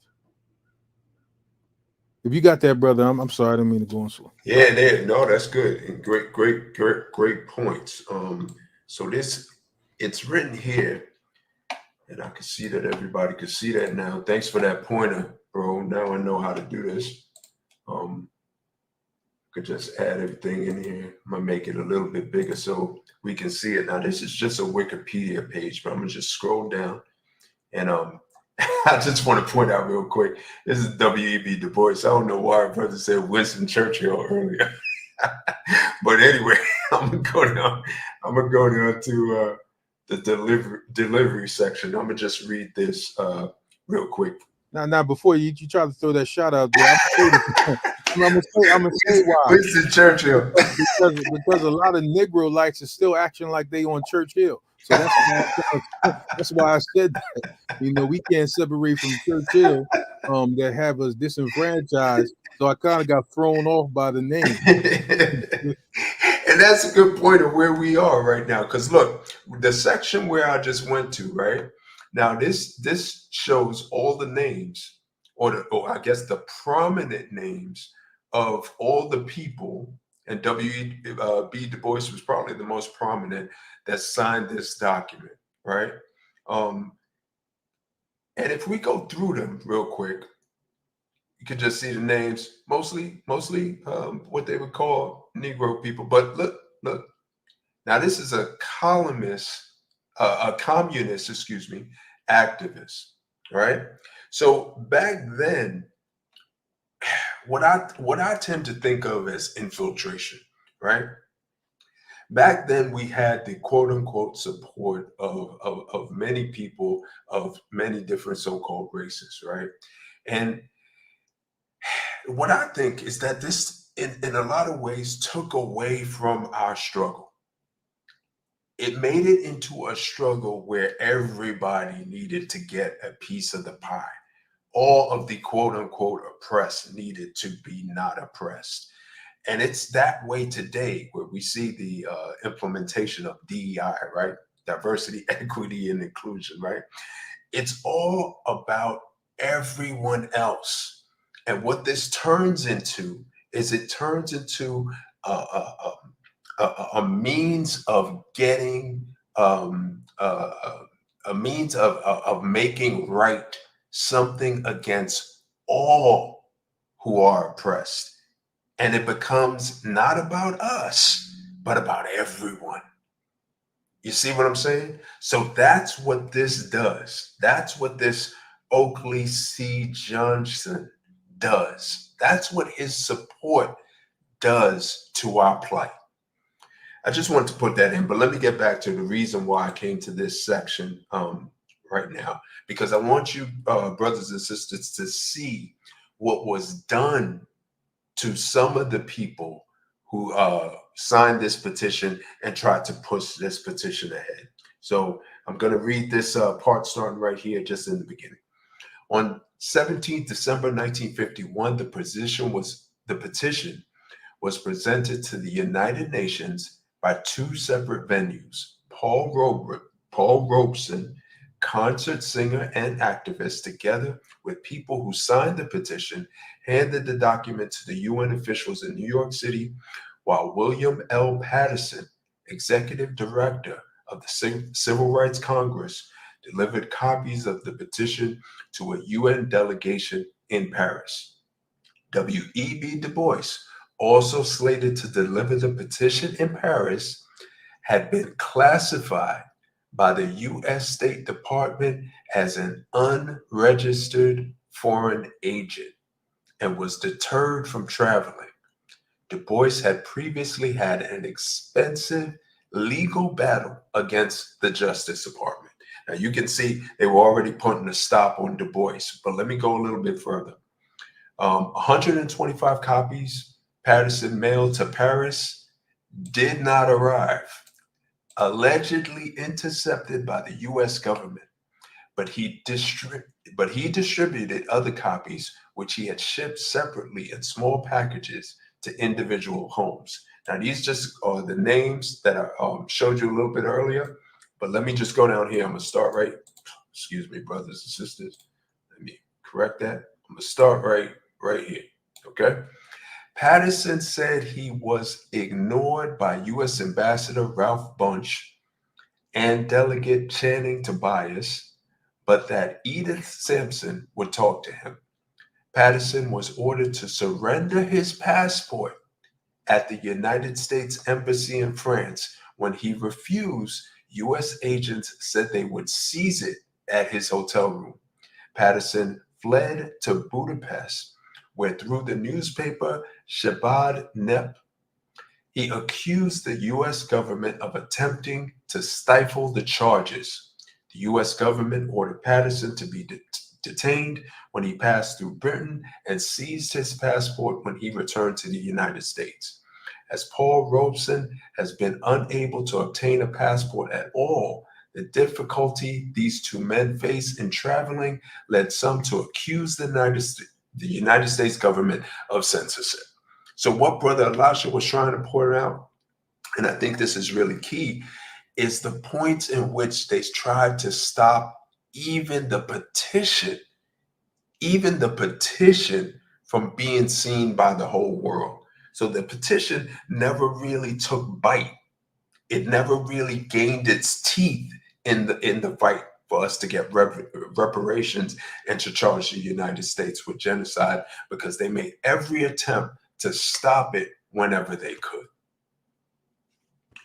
If you got that, brother, I'm sorry, I didn't mean to go on slow. Yeah, no, that's good. And great points. So it's written here, and I can see that everybody can see that now. Thanks for that pointer, bro. Now I know how to do this. Could just add everything in here. I'm gonna make it a little bit bigger so we can see it. Now, this is just a Wikipedia page, but I'm gonna just scroll down. And I just want to point out real quick, this is W.E.B. Du Bois. I don't know why our brother said Winston Churchill earlier. But anyway, I'm gonna go down to the delivery section. I'm gonna just read this real quick. Now, before you try to throw that shot out there, I'm gonna say why. Winston Churchill. because a lot of Negroites are still acting like they on Churchill. So that's why I said that. You know, we can't separate from Churchill that have us disenfranchised. So I kind of got thrown off by the name. And that's a good point of where we are right now. Because look, the section where I just went to, right now, this shows all the names, or I guess the prominent names of all the people, and W.B. Du Bois was probably the most prominent that signed this document, right? And if we go through them real quick, you can just see the names, mostly what they would call Negro people. But look. Now this is a communist, activist, right? So back then, what I tend to think of as infiltration, right? Back then, we had the quote unquote support of many people of many different so-called races, right? And what I think is that this, in a lot of ways, took away from our struggle. It made it into a struggle where everybody needed to get a piece of the pie. All of the quote unquote oppressed needed to be not oppressed. And it's that way today, where we see the implementation of DEI, right? Diversity, equity, and inclusion, right? It's all about everyone else. And what this turns into is it turns into a means of getting, a means of making right something against all who are oppressed. And it becomes not about us, but about everyone. You see what I'm saying? So that's what this does. That's what this Oakley C. Johnson does. That's what his support does to our plight. I just wanted to put that in, but let me get back to the reason why I came to this section right now, because I want you, brothers and sisters, to see what was done to some of the people who signed this petition and tried to push this petition ahead. So I'm going to read this part starting right here, just in the beginning. On 17th December 1951, the petition was presented to the United Nations by two separate venues. Paul Robeson, concert singer and activist, together with people who signed the petition, handed the document to the UN officials in New York City, while William L. Patterson, executive director of the Civil Rights Congress, delivered copies of the petition to a UN delegation in Paris. W.E.B. Du Bois, also slated to deliver the petition in Paris, had been classified by the U.S. State Department as an unregistered foreign agent and was deterred from traveling. Du Bois had previously had an expensive legal battle against the Justice Department. Now you can see they were already putting a stop on Du Bois, but let me go a little bit further. 125 copies Patterson mailed to Paris did not arrive, allegedly intercepted by the U.S. government, but he distributed other copies, which he had shipped separately in small packages to individual homes. Now, these just are the names that I showed you a little bit earlier, but let me just go down here. I'm going to start right, excuse me, brothers and sisters. Let me correct that. I'm going to start right here, okay? Patterson said he was ignored by U.S. Ambassador Ralph Bunche and Delegate Channing Tobias, but that Edith Sampson would talk to him. Patterson was ordered to surrender his passport at the United States Embassy in France. When he refused, U.S. agents said they would seize it at his hotel room. Patterson fled to Budapest, where through the newspaper Shabbat Nep, he accused the U.S. government of attempting to stifle the charges. The U.S. government ordered Patterson to be detained when he passed through Britain and seized his passport when he returned to the United States. As Paul Robeson has been unable to obtain a passport at all The difficulty these two men face in traveling led some to accuse the United States government of censorship. So what Brother Elisha was trying to point out, and I think this is really key, is the points in which they tried to stop even the petition from being seen by the whole world. So the petition never really took bite. It never really gained its teeth in the fight for us to get reparations and to charge the United States with genocide, because they made every attempt to stop it whenever they could.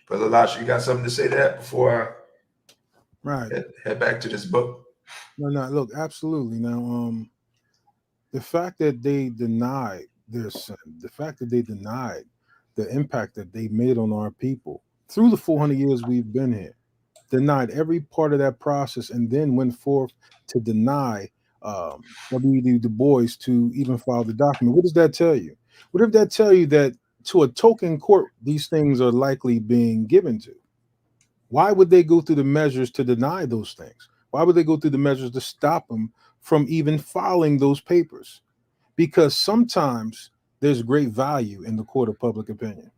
Brother Elisha, you got something to say to that before I head back to this book? No, look, absolutely. Now, the fact that they denied their sin, the fact that they denied the impact that they made on our people through the 400 years we've been here, denied every part of that process, and then went forth to deny W.E.B. Du Bois to even file the document. What does that tell you? What if that tell you that to a token court, these things are likely being given to? Why would they go through the measures to deny those things? Why would they go through the measures to stop them from even filing those papers? Because sometimes there's great value in the court of public opinion.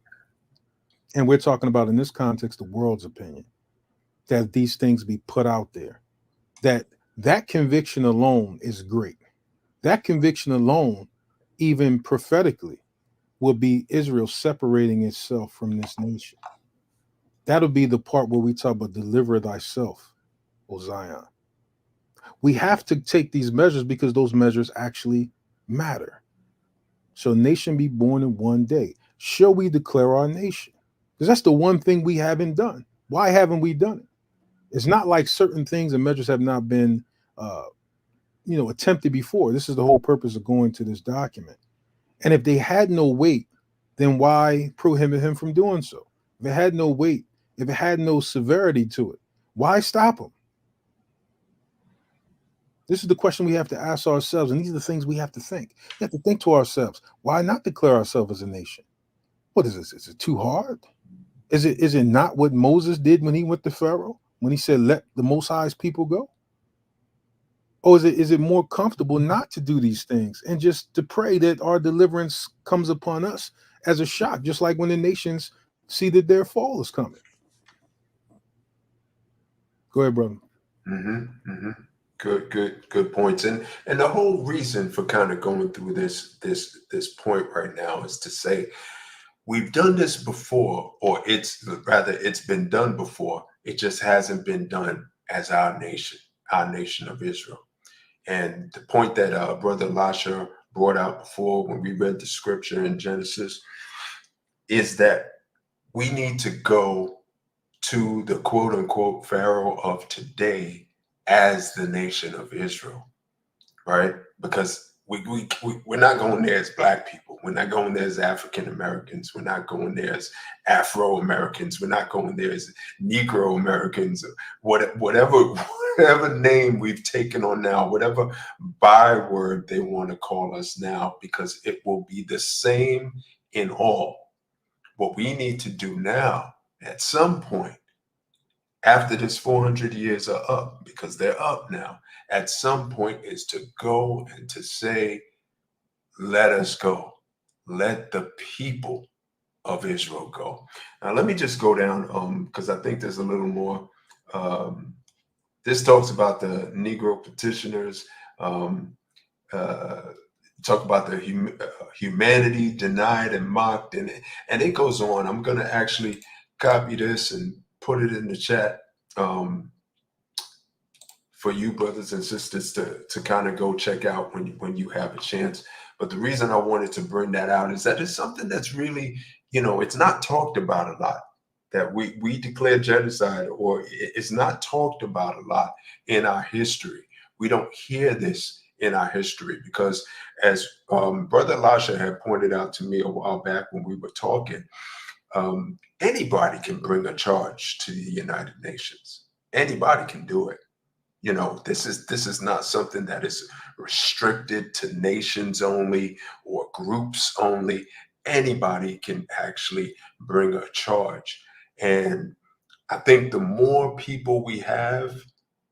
And we're talking about, in this context, the world's opinion, that these things be put out there. That conviction alone is great. That conviction alone, even prophetically, will be Israel separating itself from this nation. That'll be the part where we talk about deliver thyself, O Zion. We have to take these measures because those measures actually matter. So nation be born in one day. Shall we declare our nation? Because that's the one thing we haven't done. Why haven't we done it? It's not like certain things and measures have not been attempted before. This is the whole purpose of going to this document. And if they had no weight, then why prohibit him from doing so? If it had no weight, if it had no severity to it, why stop him? This is the question we have to ask ourselves, and these are the things we have to think. We have to think to ourselves, why not declare ourselves as a nation? What is this? Is it too hard? Is it not what Moses did when he went to Pharaoh, when he said, let the Most High's people go? Or is it more comfortable not to do these things and just to pray that our deliverance comes upon us as a shock, just like when the nations see that their fall is coming? Go ahead, brother. Good points. And the whole reason for kind of going through this point right now is to say we've done this before, or it's been done before. It just hasn't been done as our nation of Israel. And the point that Brother Elisha brought out before when we read the scripture in Genesis is that we need to go to the quote unquote Pharaoh of today as the nation of Israel, right? Because we're not going there as Black people. We're not going there as African Americans. We're not going there as Afro Americans. We're not going there as Negro Americans. Whatever name we've taken on now, whatever byword they want to call us now, because it will be the same in all. What we need to do now, at some point, after this 400 years are up, because they're up now, at some point is to go and to say, let us go. Let the people of Israel go. Now, let me just go down, because I think there's a little more. This talks about the Negro petitioners, talk about the humanity denied and mocked, and it goes on. I'm going to actually copy this and put it in the chat for you brothers and sisters to kind of go check out when you have a chance. But the reason I wanted to bring that out is that it's something that's really, it's not talked about a lot, that we declare genocide, or it's not talked about a lot in our history. We don't hear this in our history because, as Brother Elisha had pointed out to me a while back when we were talking, anybody can bring a charge to the United Nations. Anybody can do it. This is not something that is restricted to nations only or groups only. Anybody can actually bring a charge. And I think the more people we have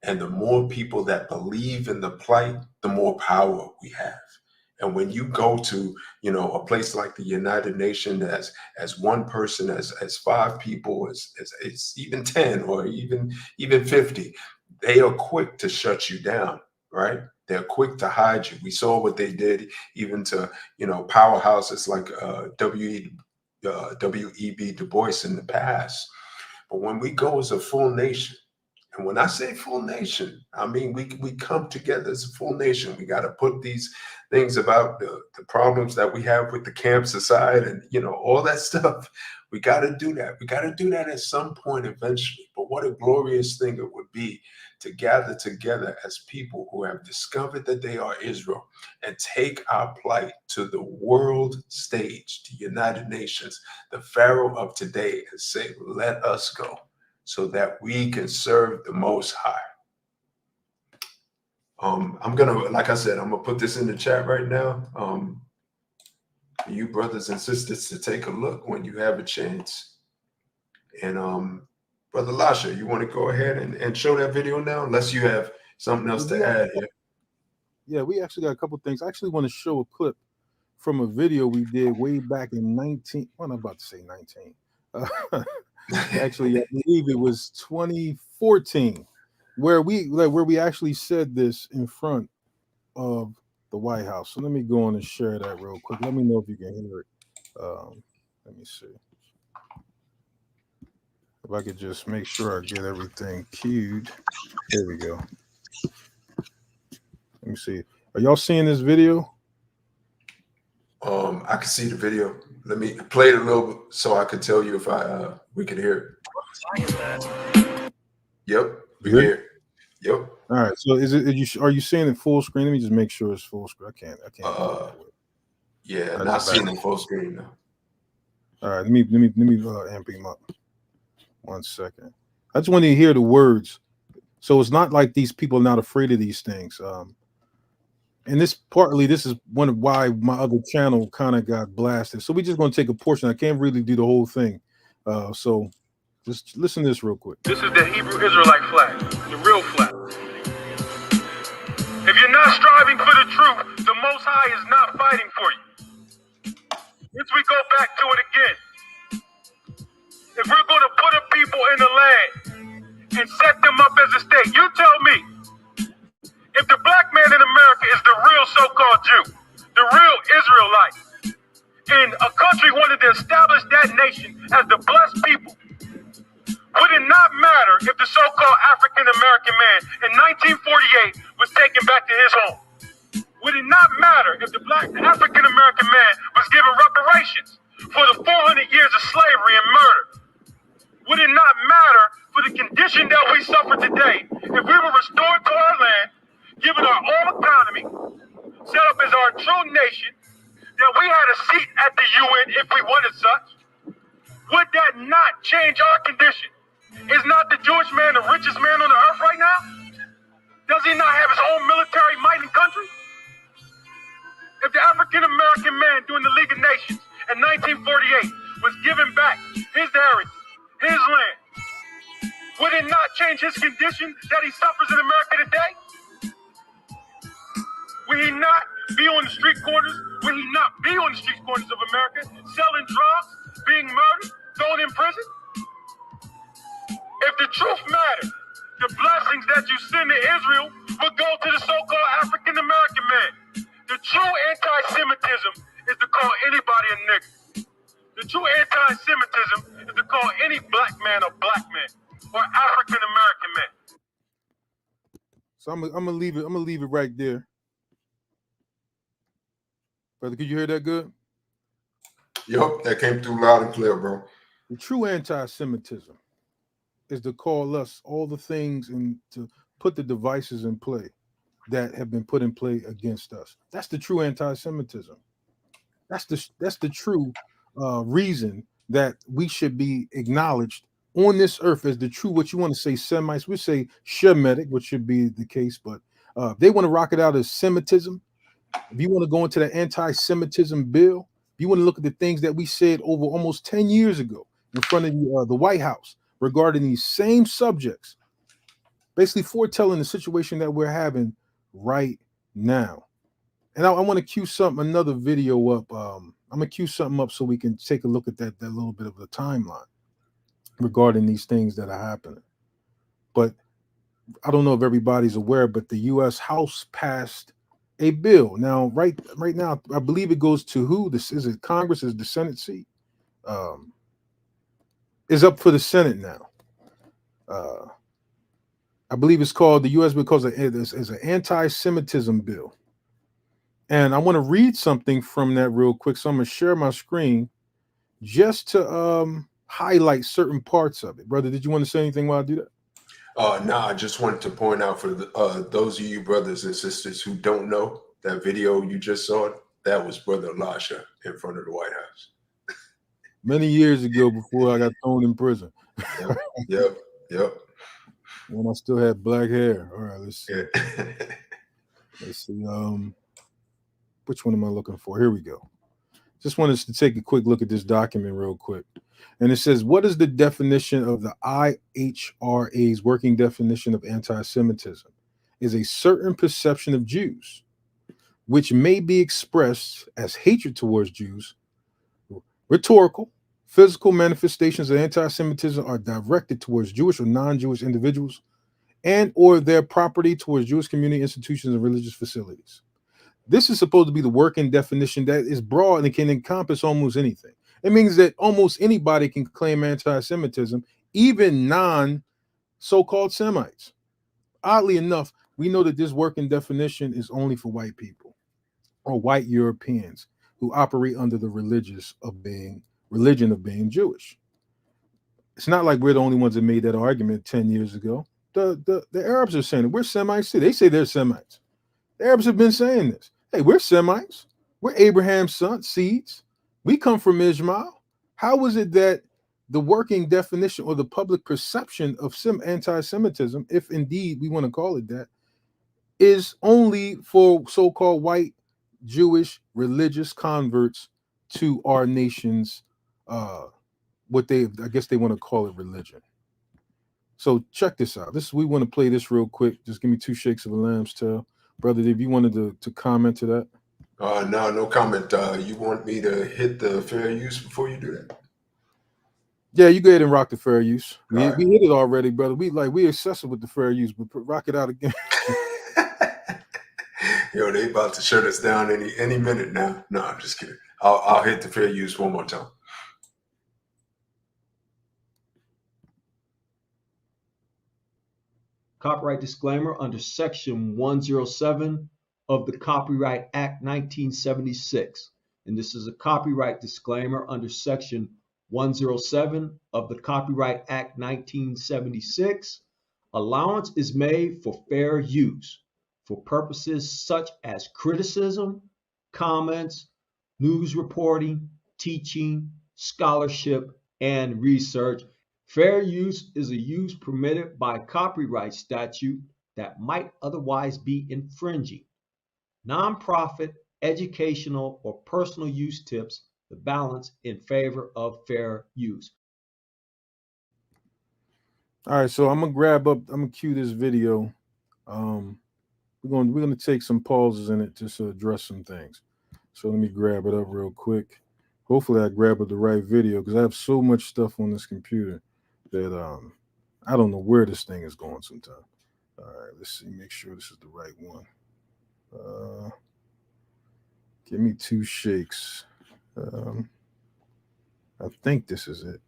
and the more people that believe in the plight, the more power we have. And when you go to, a place like the United Nations as one person, as 5 people, as even 10 or even 50, they are quick to shut you down, right? They're quick to hide you. We saw what they did even to, powerhouses like W.E.B. Du Bois in the past. But when we go as a full nation, and when I say full nation, I mean we come together as a full nation. We got to put these things about the problems that we have with the camps aside, and all that stuff. We got to do that. We got to do that at some point eventually. But what a glorious thing it would be to gather together as people who have discovered that they are Israel and take our plight to the world stage, the United Nations, the Pharaoh of today, and say, let us go, so that we can serve the Most High. I'm gonna, like I said, I'm gonna put this in the chat right now. For you brothers and sisters to take a look when you have a chance. And Brother Lasha, you want to go ahead and show that video now, unless you have something else to add here? Yeah, we actually got a couple things. I actually want to show a clip from a video we did way back in 19. Well, I'm about to say 19. Actually, I believe it was 2014, where we actually said this in front of the White House. So let me go on and share that real quick. Let me know if you can hear it. Let me see if I could just make sure I get everything queued. There we go. Let me see. Are y'all seeing this video? I can see the video. Let me play it a little bit so I can tell you if we can hear it. Yep, we hear it. Yep. All right. So are you seeing it full screen? Let me just make sure it's full screen. I can't. Yeah, not seeing it full screen now. All right. Let me amp him up. 1 second. I just want you to hear the words. So it's not like these people are not afraid of these things. And this is one of why my other channel kind of got blasted. So we're just going to take a portion. I can't really do the whole thing. So just listen to this real quick. This is the Hebrew Israelite flag, the real flag. If you're not striving for the truth, the Most High is not fighting for you. Once we go back to it again, if we're going to put a people in the land and set them up as a state, you tell me, if the black man in America is the real so-called Jew, the real Israelite, and a country wanted to establish that nation as the blessed people, would it not matter if the so-called African-American man in 1948 was taken back to his home? Would it not matter if the black African-American man was given reparations for the 400 years of slavery and murder? Would it not matter for the condition that we suffer today if we were restored to our land, given our own economy, set up as our true nation, that we had a seat at the UN if we wanted such? Would that not change our condition? Is not the Jewish man the richest man on the earth right now? Does he not have his own military might and country? If the African-American man during the League of Nations in 1948 was given back his heritage, his land, would it not change his condition that he suffers in America today? Will he not be on the street corners? Will he not be on the street corners of America, selling drugs, being murdered, thrown in prison? If the truth mattered, the blessings that you send to Israel would go to the so-called African-American man. The true anti-Semitism is to call anybody a nigger. The true anti-Semitism is to call any black man a black man or African-American man. So I'm gonna leave it. I'm gonna leave it right there. Brother, could you hear that good? Yep, that came through loud and clear, bro. The true anti-Semitism is to call us all the things and to put the devices in play that have been put in play against us. That's the true anti-Semitism. That's the true reason that we should be acknowledged on this earth as the true, what you want to say, Semites. We say Shemitic, which should be the case, but they want to rock it out as Semitism. If you want to go into the anti-Semitism bill, if you want to look at the things that we said over almost 10 years ago in front of the White House, regarding these same subjects, basically foretelling the situation that we're having right now. And I want to cue another video up. I'm gonna cue something up so we can take a look at that little bit of the timeline regarding these things that are happening. But I don't know if everybody's aware, but the U.S. House passed a bill. Now, right now, I believe it goes to who? This is it. Congress is the Senate seat. Is up for the Senate now. I believe it's called the U.S. because it is an anti-Semitism bill. And I want to read something from that real quick. So I'm going to share my screen just to highlight certain parts of it. Brother, did you want to say anything while I do that? No, I just wanted to point out for those of you brothers and sisters who don't know, that video you just saw, that was Brother Elisha in front of the White House. Many years ago, before I got thrown in prison. Yep. When I still had black hair. All right, let's see. Yeah. Let's see. Which one am I looking for? Here we go. Just wanted us to take a quick look at this document real quick. And it says, what is the definition of the IHRA's working definition of anti-Semitism? Is a certain perception of Jews, which may be expressed as hatred towards Jews. Rhetorical, physical manifestations of anti-Semitism are directed towards Jewish or non-Jewish individuals and or their property, towards Jewish community institutions and religious facilities. This is supposed to be the working definition that is broad and it can encompass almost anything. It means that almost anybody can claim anti-Semitism, even non-so-called Semites. Oddly enough, we know that this working definition is only for white people or white Europeans who operate under the religion of being Jewish. It's not like we're the only ones that made that argument 10 years ago. The Arabs are saying it. We're Semites too. They say they're Semites. The Arabs have been saying this. Hey, we're Semites. We're Abraham's sons, seeds. We come from Ishmael. How is it that the working definition or the public perception of anti-Semitism, if indeed we want to call it that, is only for so-called white Jewish religious converts to our nation's what I guess they want to call it religion. So check this out. We want to play this real quick. Just give me 2 shakes of a lamb's tail. Brother, if you wanted to comment to that. No comment. You want me to hit the fair use before you do that? Yeah, you go ahead and rock the fair use. We Right. hit it already, brother. We excessive with the fair use, but rock it out again. Yo, they about to shut us down any minute now. No, I'm just kidding. I'll hit the fair use one more time. Copyright disclaimer under Section 107 of the Copyright Act 1976. And this is a copyright disclaimer under Section 107 of the Copyright Act 1976. Allowance is made for fair use for purposes such as criticism, comments, news reporting, teaching, scholarship, and research. Fair use is a use permitted by copyright statute that might otherwise be infringing. Nonprofit, educational, or personal use tips the balance in favor of fair use. All right, so I'm gonna cue this video. We're gonna take some pauses in it just to address some things. So let me grab it up real quick. Hopefully I grab the right video because I have so much stuff on this computer that I don't know where this thing is going sometimes. All right, let's see, make sure this is the right one. Give me 2 shakes. I think this is it.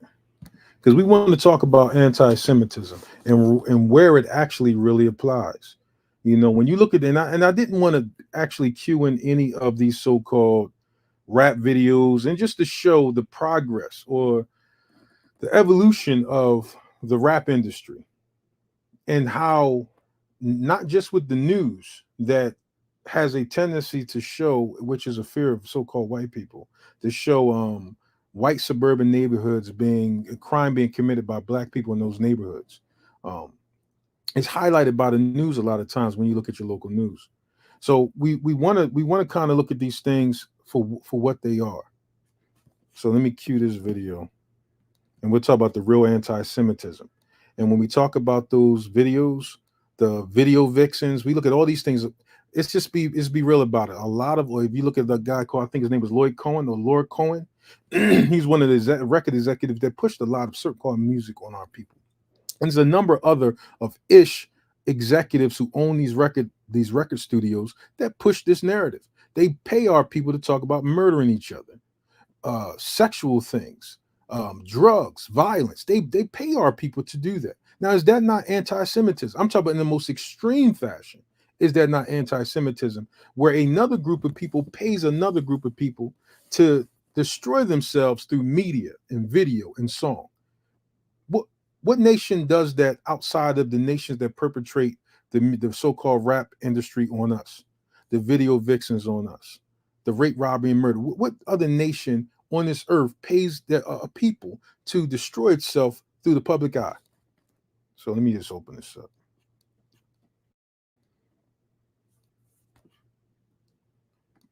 Because we want to talk about anti-Semitism and where it actually really applies. You know, when you look at it, and I didn't want to actually cue in any of these so-called rap videos and just to show the progress or the evolution of the rap industry and how not just with the news that has a tendency to show, which is a fear of so-called white people, to show white suburban neighborhoods crime being committed by black people in those neighborhoods. It's highlighted by the news a lot of times when you look at your local news. So we want to kind of look at these things for what they are. So let me cue this video. And we'll talk about the real anti-Semitism. And when we talk about those videos, the video vixens, we look at all these things. It's be real about it. A lot of, if you look at the guy called, I think his name was Lloyd Cohen or Lord Cohen, he's one of the record executives that pushed a lot of so-called music on our people. And there's a number other of executives who own these record studios that push this narrative. They pay our people to talk about murdering each other, sexual things, drugs, violence. They pay our people to do that. Now, is that not anti-Semitism? I'm talking about in the most extreme fashion. Is that not anti-Semitism, where another group of people pays another group of people to destroy themselves through media and video and song? What nation does that outside of the nations that perpetrate the so-called rap industry on us, the video vixens on us, the rape, robbery, and murder? What other nation on this earth pays their people to destroy itself through the public eye? So let me just open this up.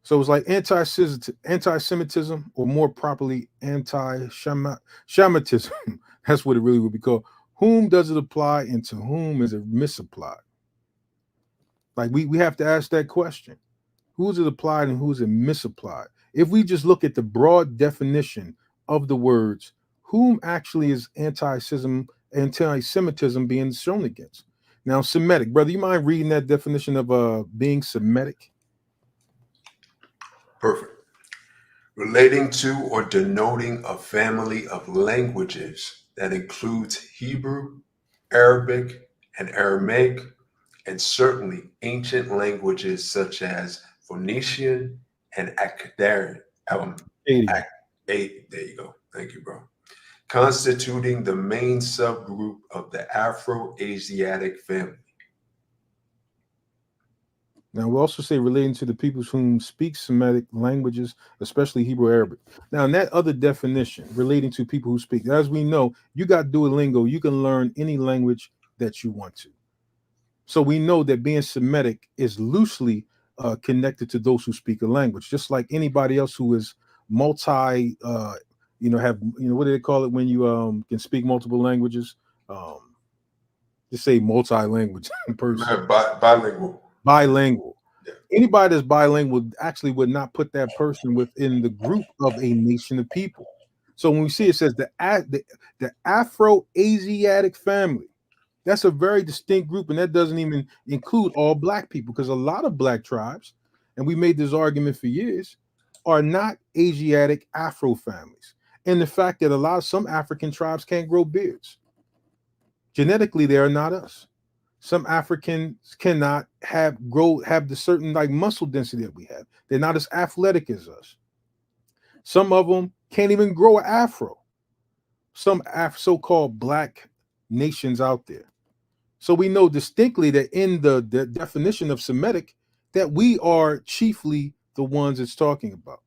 So it's like anti-Semitism, or more properly, anti-Shamitism. That's what it really would be called. Whom does it apply, and to whom is it misapplied? Like we have to ask that question. Who is it applied and who is it misapplied? If we just look at the broad definition of the words, whom actually is anti-Semitism being shown against? Now, Semitic, brother, you mind reading that definition of being Semitic? Perfect. Relating to or denoting a family of languages that includes Hebrew, Arabic, and Aramaic, and certainly ancient languages such as Phoenician and Akkadian. There you go. Thank you, bro. Constituting the main subgroup of the Afro-Asiatic family. Now, we also say relating to the peoples whom speak Semitic languages, especially Hebrew, Arabic. Now, in that other definition, relating to people who speak, as we know, you got Duolingo, you can learn any language that you want to. So we know that being Semitic is loosely connected to those who speak a language, just like anybody else who is what do they call it when you can speak multiple languages? Just say multi-language person. Bilingual. Yeah. Anybody that's bilingual actually would not put that person within the group of a nation of people. So when we see it says the Afro-Asiatic family, that's a very distinct group, and that doesn't even include all black people, because a lot of black tribes, and we made this argument for years, are not Asiatic Afro families. And the fact that some African tribes can't grow beards. Genetically, they are not us. Some Africans cannot have the certain like muscle density that we have. They're not as athletic as us. Some of them can't even grow an afro. Some so-called black nations out there. So we know distinctly that in the definition of Semitic, that we are chiefly the ones it's talking about.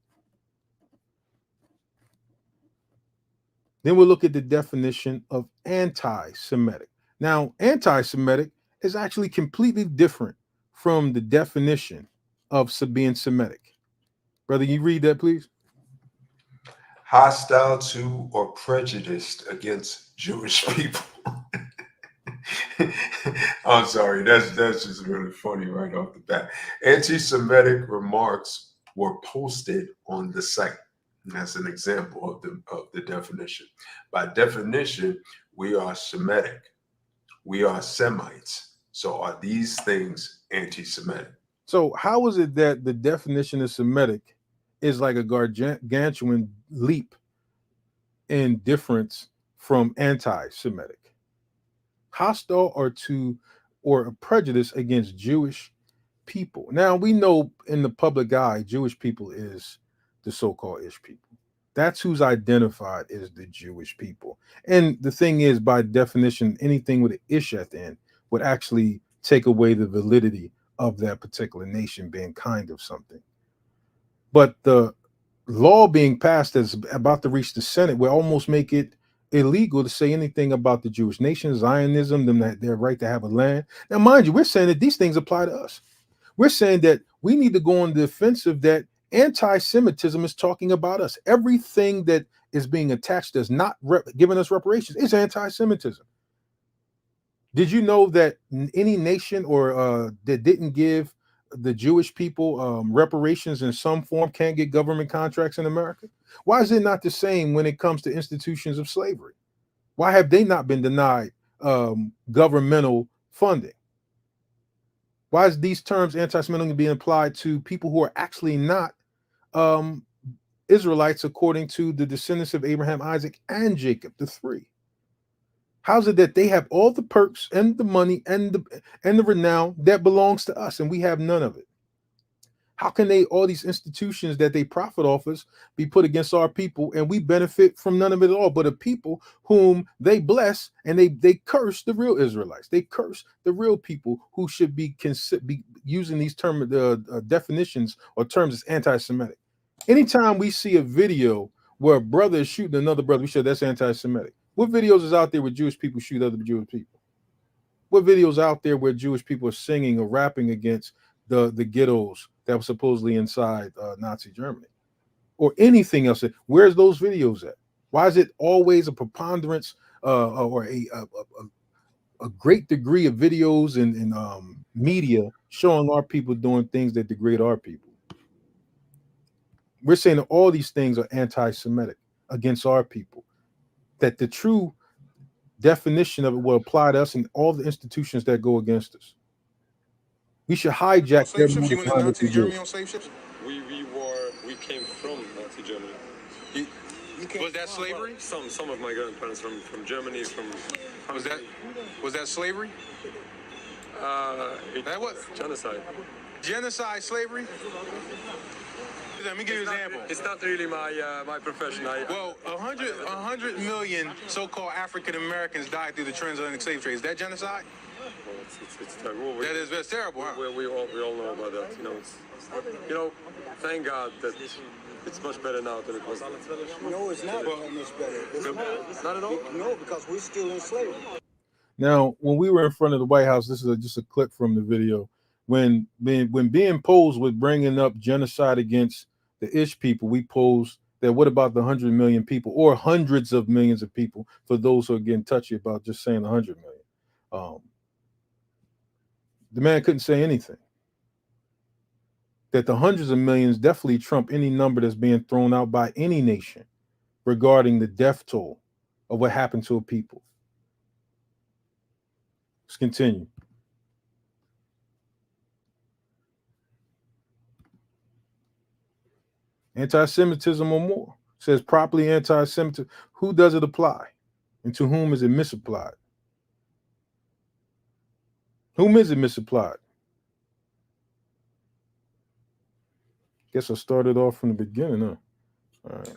Then we'll look at the definition of anti-Semitic. Now, anti-Semitic is actually completely different from the definition of being Semitic. Brother, you read that, please? Hostile to or prejudiced against Jewish people. I'm sorry, that's just really funny right off the bat. Anti-Semitic remarks were posted on the site. And that's an example of the definition. By definition, we are Semitic. We are Semites. So are these things anti-Semitic? So how is it that the definition of Semitic is like a gargantuan leap in difference from anti-Semitic? Hostile or a prejudice against Jewish people. Now, we know in the public eye, Jewish people is the so-called Ish people. That's who's identified as the Jewish people. And the thing is, by definition, anything with an Ish at the end would actually take away the validity of that particular nation being kind of something. But the law being passed that's about to reach the Senate will almost make it illegal to say anything about the Jewish nation, Zionism, their right to have a land. Now, mind you, we're saying that these things apply to us. We're saying that we need to go on the offensive that anti-Semitism is talking about us. Everything that is being attached to us, not giving us reparations, is anti-Semitism. Did you know that any nation or that didn't give the Jewish people reparations in some form can't get government contracts in America? Why is it not the same when it comes to institutions of slavery? Why have they not been denied governmental funding? Why is these terms anti-Semitic being applied to people who are actually not Israelites according to the descendants of Abraham, Isaac, and Jacob, the three? How's it that they have all the perks and the money and the renown that belongs to us, and we have none of it? How can all these institutions that they profit off us be put against our people, and we benefit from none of it at all, but a people whom they bless, and they curse the real Israelites. They curse the real people who should be using these definitions or terms as anti-Semitic. Anytime we see a video where a brother is shooting another brother, we say that's anti-Semitic. What videos is out there where Jewish people shoot other Jewish people? What videos out there where Jewish people are singing or rapping against the ghettos that were supposedly inside Nazi Germany, or anything else? Where's those videos at? Why is it always a preponderance or a great degree of videos and media showing our people doing things that degrade our people? We're saying that all these things are anti-Semitic against our people, that the true definition of it will apply to us and all the institutions that go against us. We should hijack slave ships. You went to Nazi Germany on slave ships? We came from Nazi Germany. Was that slavery? Some of my grandparents from Germany. Was that slavery? That was genocide. Genocide, slavery. Let me give you an example. It's not really my profession. Well, 100 million so-called African Americans died through the transatlantic slave trade. Is that genocide? Well, it's terrible. That's terrible. Huh? We all know about that. Thank God that it's much better now than it was. No, it's not much better. Not at all. No, because we're still in slavery. Now, when we were in front of the White House, this is just a clip from the video. When being posed with bringing up genocide against the Ish people, we posed that what about the 100 million people or hundreds of millions of people, for those who are getting touchy about just saying 100 million. The man couldn't say anything. That the hundreds of millions definitely trump any number that's being thrown out by any nation regarding the death toll of what happened to a people. Let's continue. Anti-Semitism or more. Says properly anti-Semitism. Who does it apply? And to whom is it misapplied? Whom is it misapplied? Guess I started off from the beginning, huh? All right,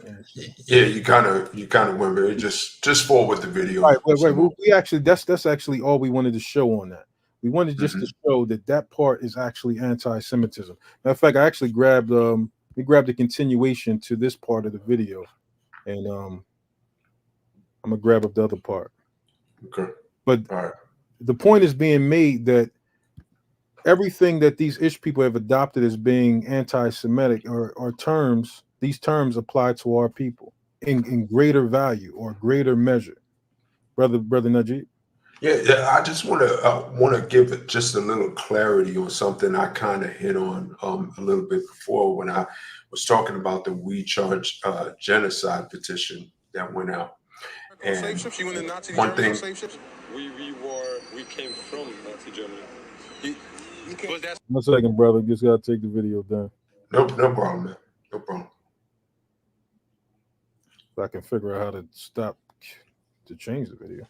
yeah, you kind of went very just forward the video. Right, we actually that's actually all we wanted to show on that. We wanted just to show that part is actually anti-Semitism. Matter of fact, I actually grabbed we grabbed a continuation to this part of the video, and I'm gonna grab up the other part. Okay. But the point is being made that everything that these Ish people have adopted as being anti-Semitic are terms. These terms apply to our people in greater value or greater measure. Brother Najib. Yeah, I just want to give it just a little clarity on something I kind of hit on a little bit before when I was talking about the We Charge Genocide petition that went out. And slave ships. You went to Nazi one Germany thing, on slave ships? We came from Nazi Germany. Was that 1 second, brother. Just gotta take the video down. No problem, man. No problem. If I can figure out how to stop to change the video.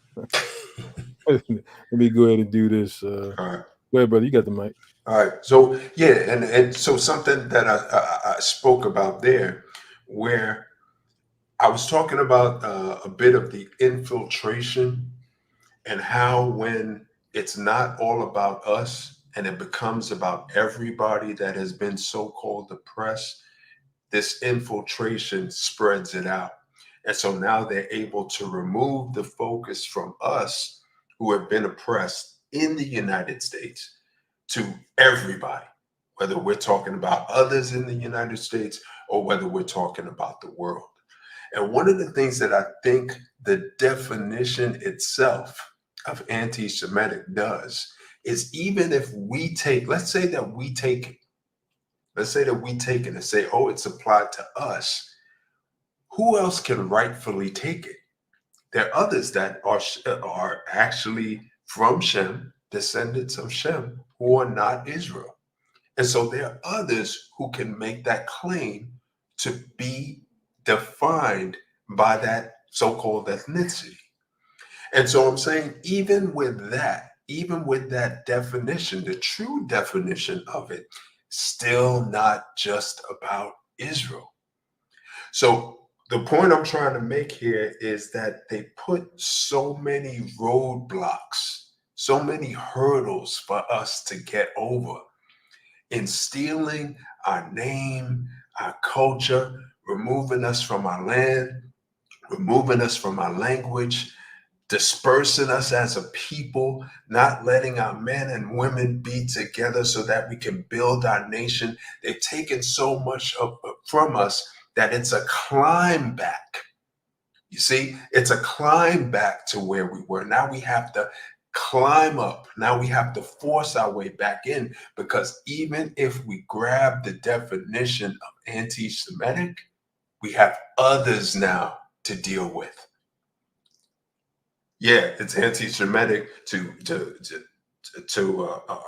Let me go ahead and do this. All right. Go ahead, brother. You got the mic. All right. So yeah, and so something that I spoke about there, where I was talking about a bit of the infiltration and how when it's not all about us and it becomes about everybody that has been so-called oppressed, this infiltration spreads it out. And so now they're able to remove the focus from us who have been oppressed in the United States to everybody, whether we're talking about others in the United States or whether we're talking about the world. And one of the things that I think the definition itself of anti-Semitic does is, even if we take, let's say that we take it and say, oh, it's applied to us, who else can rightfully take it? There are others that are actually from Shem, descendants of Shem, who are not Israel. And so there are others who can make that claim to be defined by that so-called ethnicity. And so I'm saying, even with that definition, the true definition of it, still not just about Israel. So the point I'm trying to make here is that they put so many roadblocks, so many hurdles for us to get over in stealing our name, our culture, removing us from our land, removing us from our language, dispersing us as a people, not letting our men and women be together so that we can build our nation. They've taken so much from us that it's a climb back. You see, it's a climb back to where we were. Now we have to climb up. Now we have to force our way back in, because even if we grab the definition of anti-Semitic, we have others now to deal with. Yeah, it's anti-Semitic to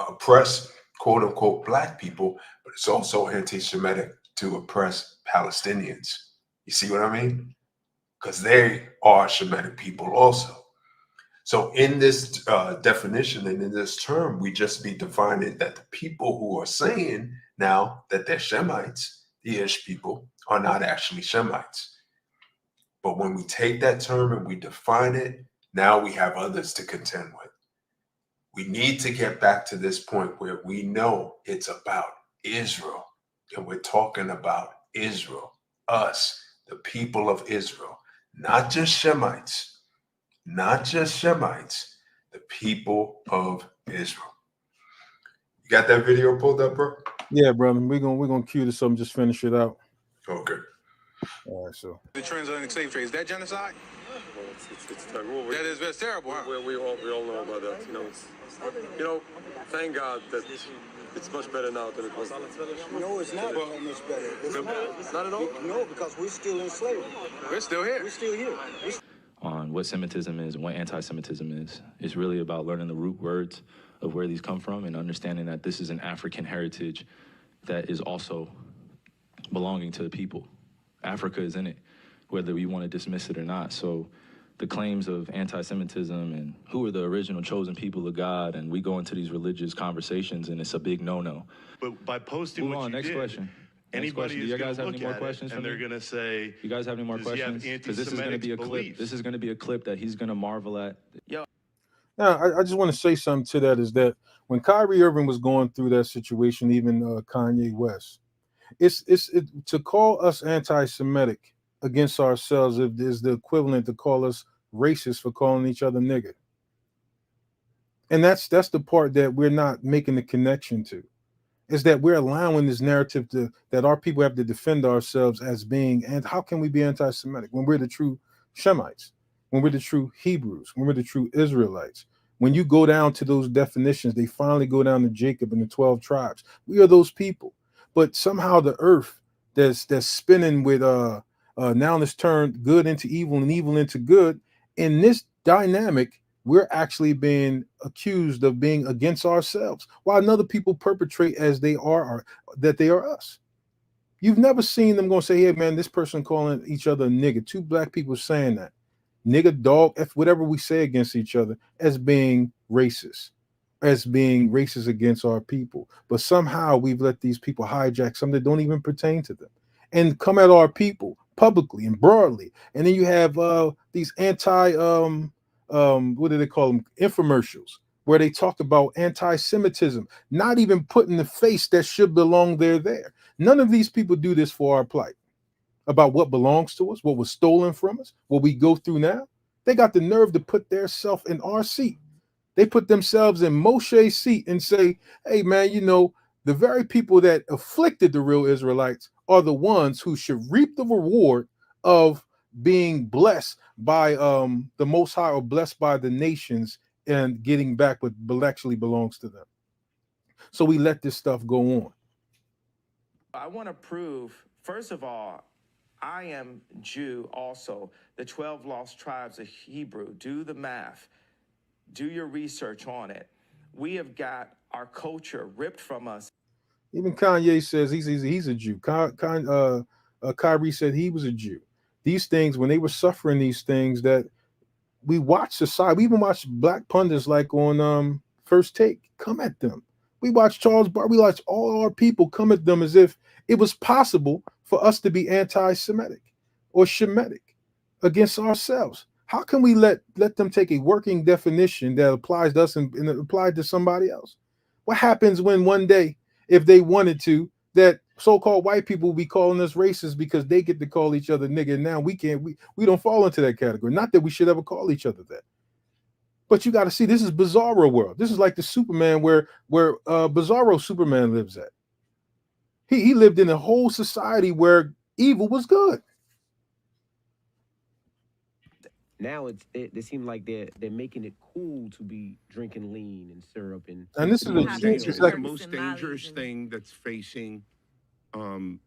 oppress quote unquote black people, but it's also anti-Semitic to oppress Palestinians. You see what I mean? Because they are Shemitic people also. So in this definition and in this term, we just be defining that the people who are saying now that they're Shemites, the Ish people, are not actually Shemites. But when we take that term and we define it, now we have others to contend with. We need to get back to this point where we know it's about Israel, and we're talking about Israel, us, the people of Israel, not just Shemites, the people of Israel. You got that video pulled up, bro? Yeah, brother. We're gonna cue this up and just finish it out. Okay. All right, so The transatlantic slave trade, is that genocide? Well, it's terrible. That's terrible, huh? We all know about that. Thank God that it's much better now than it was. No, it's not much better. Not at all? No, because we're still in slavery. We're still here. We're still here. On what Semitism is and what anti-Semitism is. It's really about learning the root words of where these come from and understanding that this is an African heritage that is also belonging to the people. Africa is in it, whether we want to dismiss it or not. So the claims of anti-Semitism and who are the original chosen people of God, and we go into these religious conversations and it's a big no-no. But by posting Move what on, you next did, question. anybody Do is you going guys to have look any more at questions it, and they're going to say, you guys have any more does he have questions? Because this is going to be a clip. beliefs? This is going to be a clip that he's going to marvel at. now I just want to say something to that, is that when Kyrie Irving was going through that situation, even Kanye West, it's to call us anti-Semitic against ourselves is the equivalent to call us racist for calling each other nigger. And that's the part that we're not making the connection to, is that we're allowing this narrative that our people have to defend ourselves as being, and how can we be anti-Semitic when we're the true Shemites, when we're the true Hebrews, when we're the true Israelites? When you go down to those definitions, they finally go down to Jacob and the 12 tribes. We are those people. But somehow the earth that's spinning with now it's turned good into evil and evil into good. In this dynamic, we're actually being accused of being against ourselves, while another people perpetrate as they are that they are us. You've never seen them go say, hey man, this person calling each other a nigga. Two black people saying that. Nigga, dog, F, whatever we say against each other, as being racist against our people. But somehow we've let these people hijack something that don't even pertain to them and come at our people publicly and broadly. And then you have these what do they call them, infomercials, where they talk about anti-Semitism, not even putting the face that should belong there. None of these people do this for our plight, about what belongs to us, what was stolen from us, what we go through now. They got the nerve to put their self in our seat. They put themselves in Moshe's seat and say, hey man, the very people that afflicted the real Israelites are the ones who should reap the reward of being blessed by the Most High, or blessed by the nations, and getting back what actually belongs to them. So we let this stuff go on. I want to prove, first of all, I am Jew also. The 12 lost tribes of Hebrew. Do the math. Do your research on it. We have got our culture ripped from us. Even Kanye says he's a Jew. Kyrie said he was a Jew. These things, when they were suffering these things, that we watch society, we even watch black pundits like on First Take come at them. We watch Charles Barkley, we watch all our people come at them as if it was possible for us to be anti-Semitic or Shemitic against ourselves. How can we let them take a working definition that applies to us and apply to somebody else? What happens when one day, if they wanted to, that so-called white people will be calling us racist because they get to call each other nigga, and now we don't fall into that category. Not that we should ever call each other that. But you got to see, this is Bizarro world. This is like the Superman where Bizarro Superman lives at. He lived in a whole society where evil was good. Now it seems like they're making it cool to be drinking lean and syrup and this is the most dangerous thing that's facing our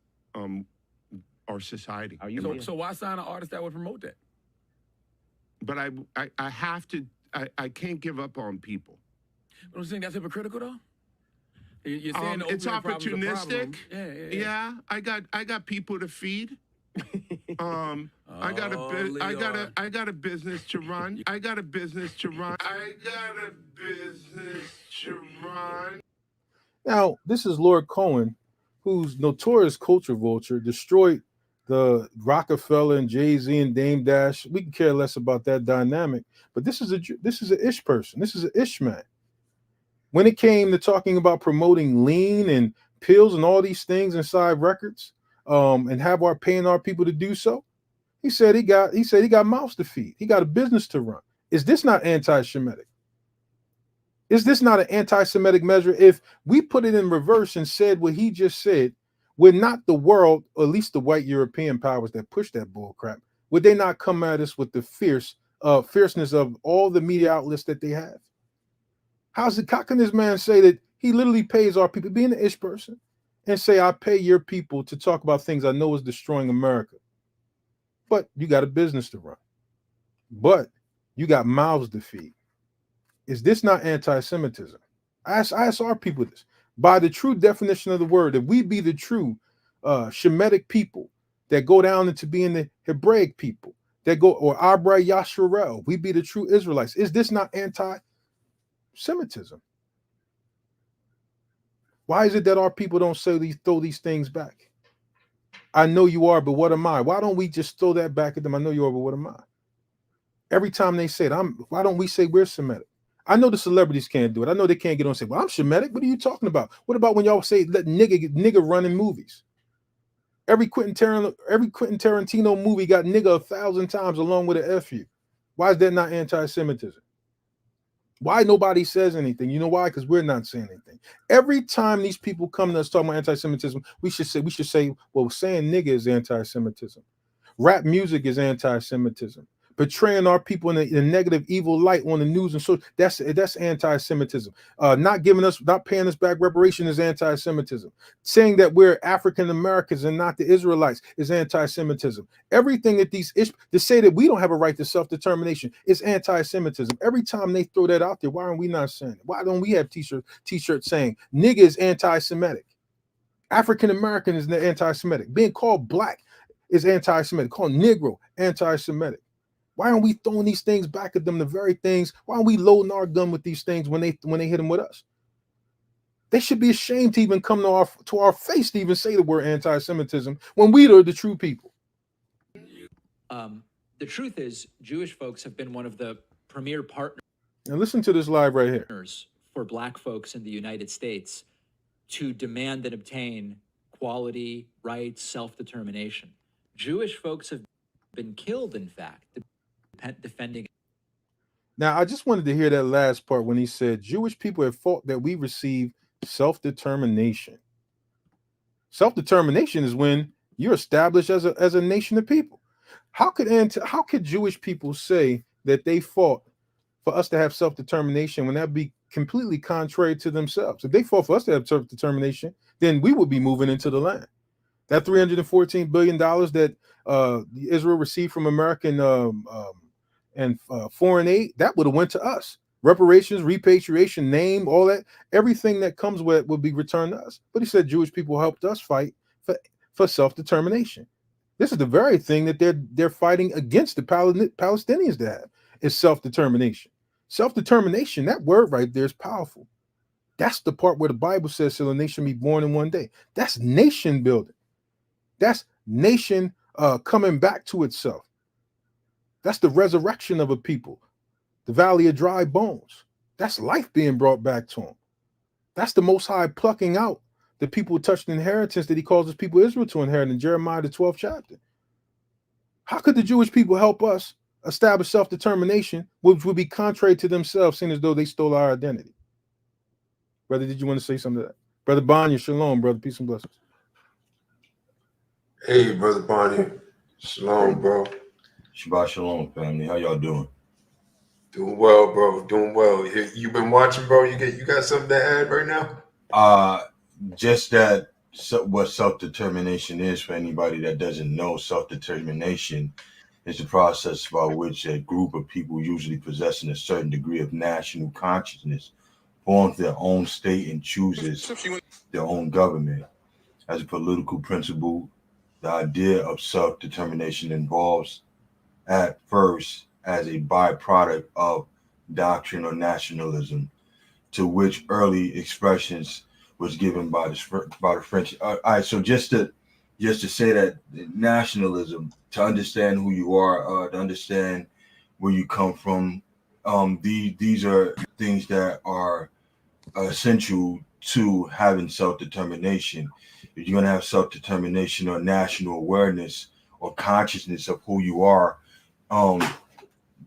society. So why sign an artist that would promote that? But I have to. I can't give up on people. But I'm saying that's hypocritical, though. You're saying it's opportunistic. Yeah. I got people to feed. I got a business to run. Now, this is Lord Cohen, who's notorious culture vulture, destroyed the Rockefeller and Jay-Z and Dame Dash. We can care less about that dynamic, but this is an ish person. This is an ish man. When it came to talking about promoting lean and pills and all these things inside records, and paying our people to do so, he said he got mouths to feed. He got a business to run. Is this not anti-Semitic? Is this not an anti-Semitic measure? If we put it in reverse and said what he just said, would not the world, or at least the white European powers that push that bull crap, would they not come at us with the fierceness of all the media outlets that they have? How can this man say that he literally pays our people, being an ish person, and say, I pay your people to talk about things I know is destroying America? But you got a business to run. But you got mouths to feed. Is this not anti-Semitism? I ask our people this. By the true definition of the word, if we be the true Shemitic people that go down into being the Hebraic people, that go, or Abra Yasharel, we be the true Israelites. Is this not anti-Semitism? Why is it that our people don't throw these things back? I know you are, but what am I? Why don't we just throw that back at them? I know you are, but what am I? Every time they say it, why don't we say we're Semitic? I know the celebrities can't do it. I know they can't get on and say, well, I'm Shemitic. What are you talking about? What about when y'all say let nigga run in movies? Every Quentin Tarantino movie got nigga 1,000 times along with an F you. Why is that not anti-Semitism? Why nobody says anything? You know why? Because we're not saying anything. Every time these people come to us talking about anti-Semitism, we should say, well, saying nigga is anti-Semitism. Rap music is anti-Semitism. Portraying our people in a negative, evil light on the news and so that's anti-Semitism. Not paying us back reparation is anti-Semitism. Saying that we're African Americans and not the Israelites is anti-Semitism. Everything that to say that we don't have a right to self-determination is anti-Semitism. Every time they throw that out there, why aren't we not saying it? Why don't we have t-shirts saying nigga is anti-Semitic? African American is anti-Semitic. Being called black is anti-Semitic. Called Negro, anti-Semitic. Why aren't we throwing these things back at them? The very things. Why aren't we loading our gun with these things when they hit them with us? They should be ashamed to even come to our face to even say the word anti-Semitism when we are the true people. The truth is, Jewish folks have been one of the premier partners. Now listen to this live right here. For Black folks in the United States to demand and obtain quality, rights, self-determination. Jewish folks have been killed, in fact, defending. Now, I just wanted to hear that last part when he said Jewish people have fought that we receive self-determination. Self-determination is when you're established as a nation of people. How could Jewish people say that they fought for us to have self-determination when that be completely contrary to themselves? If they fought for us to have self-determination, then we would be moving into the land. That $314 billion that Israel received from American and foreign aid, that would have went to us. Reparations, repatriation, name, all that, everything that comes with it would be returned to us. But he said Jewish people helped us fight for self-determination. This is the very thing that they're fighting against the Palestinians to have, is self-determination. Self-determination, that word right there is powerful. That's the part where the Bible says, shall a nation be born in one day. That's nation building. That's nation coming back to itself. That's the resurrection of a people. The valley of dry bones. That's life being brought back to them. That's the Most High plucking out the people who touched the inheritance that he calls his people Israel to inherit in Jeremiah, the 12th chapter. How could the Jewish people help us establish self-determination, which would be contrary to themselves, seeing as though they stole our identity? Brother, did you want to say something to that? Brother Banya, shalom, brother. Peace and blessings. Hey, Brother Bonnie. Shalom, bro. Shabbat shalom, family. How y'all doing? Doing well, bro. Doing well. You been watching, bro? You got something to add right now? Just that what self-determination is, for anybody that doesn't know. Self-determination is the process by which a group of people, usually possessing a certain degree of national consciousness, forms their own state and chooses their own government. As a political principle, the idea of self-determination involves at first as a byproduct of doctrine or nationalism, to which early expressions was given by the French. All right, so just to say that nationalism, to understand who you are, to understand where you come from, these are things that are essential to having self-determination. If you're going to have self-determination or national awareness or consciousness of who you are,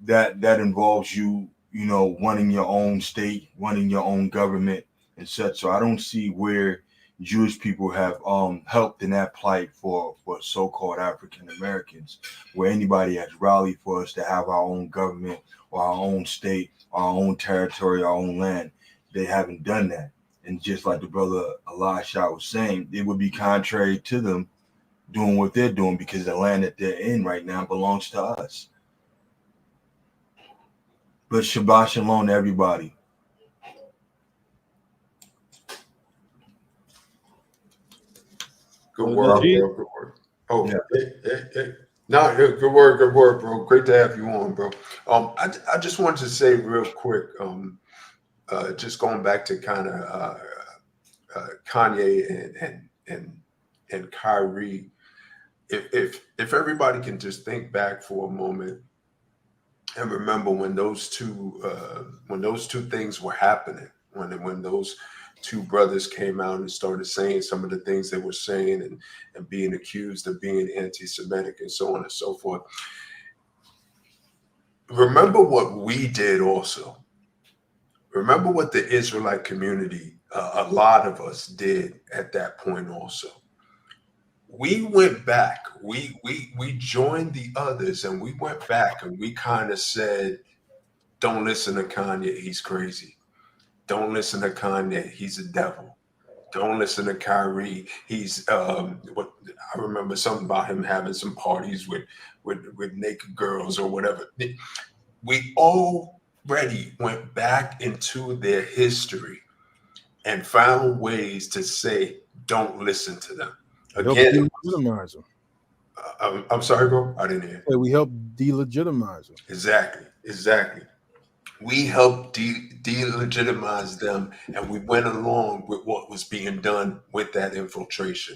that involves you wanting your own state, wanting your own government and such. So I don't see where Jewish people have helped in that plight for so-called African Americans, where anybody has rallied for us to have our own government or our own state, our own territory, our own land. They haven't done that. And just like the brother Elisha was saying, it would be contrary to them doing what they're doing, because the land that they're in right now belongs to us. But Shabbat shalom to everybody. Good work, bro. Good work. Oh, yeah. Hey. No, good work, bro. Great to have you on, bro. I just wanted to say real quick, just going back to kind of Kanye and Kyrie. If everybody can just think back for a moment and remember when those two things were happening, when those two brothers came out and started saying some of the things they were saying and being accused of being anti-Semitic and so on and so forth. Remember what we did also. Remember what the Israelite community, a lot of us did at that point also. We went back, we joined the others, and we went back and we kind of said, don't listen to Kanye, he's crazy. Don't listen to Kanye, he's a devil. Don't listen to Kyrie, he's what I remember something about him having some parties with naked girls or whatever. We already went back into their history and found ways to say, don't listen to them. Again, delegitimize them. I'm sorry, bro. I didn't hear. We helped delegitimize them. Exactly. We helped delegitimize them, and we went along with what was being done with that infiltration.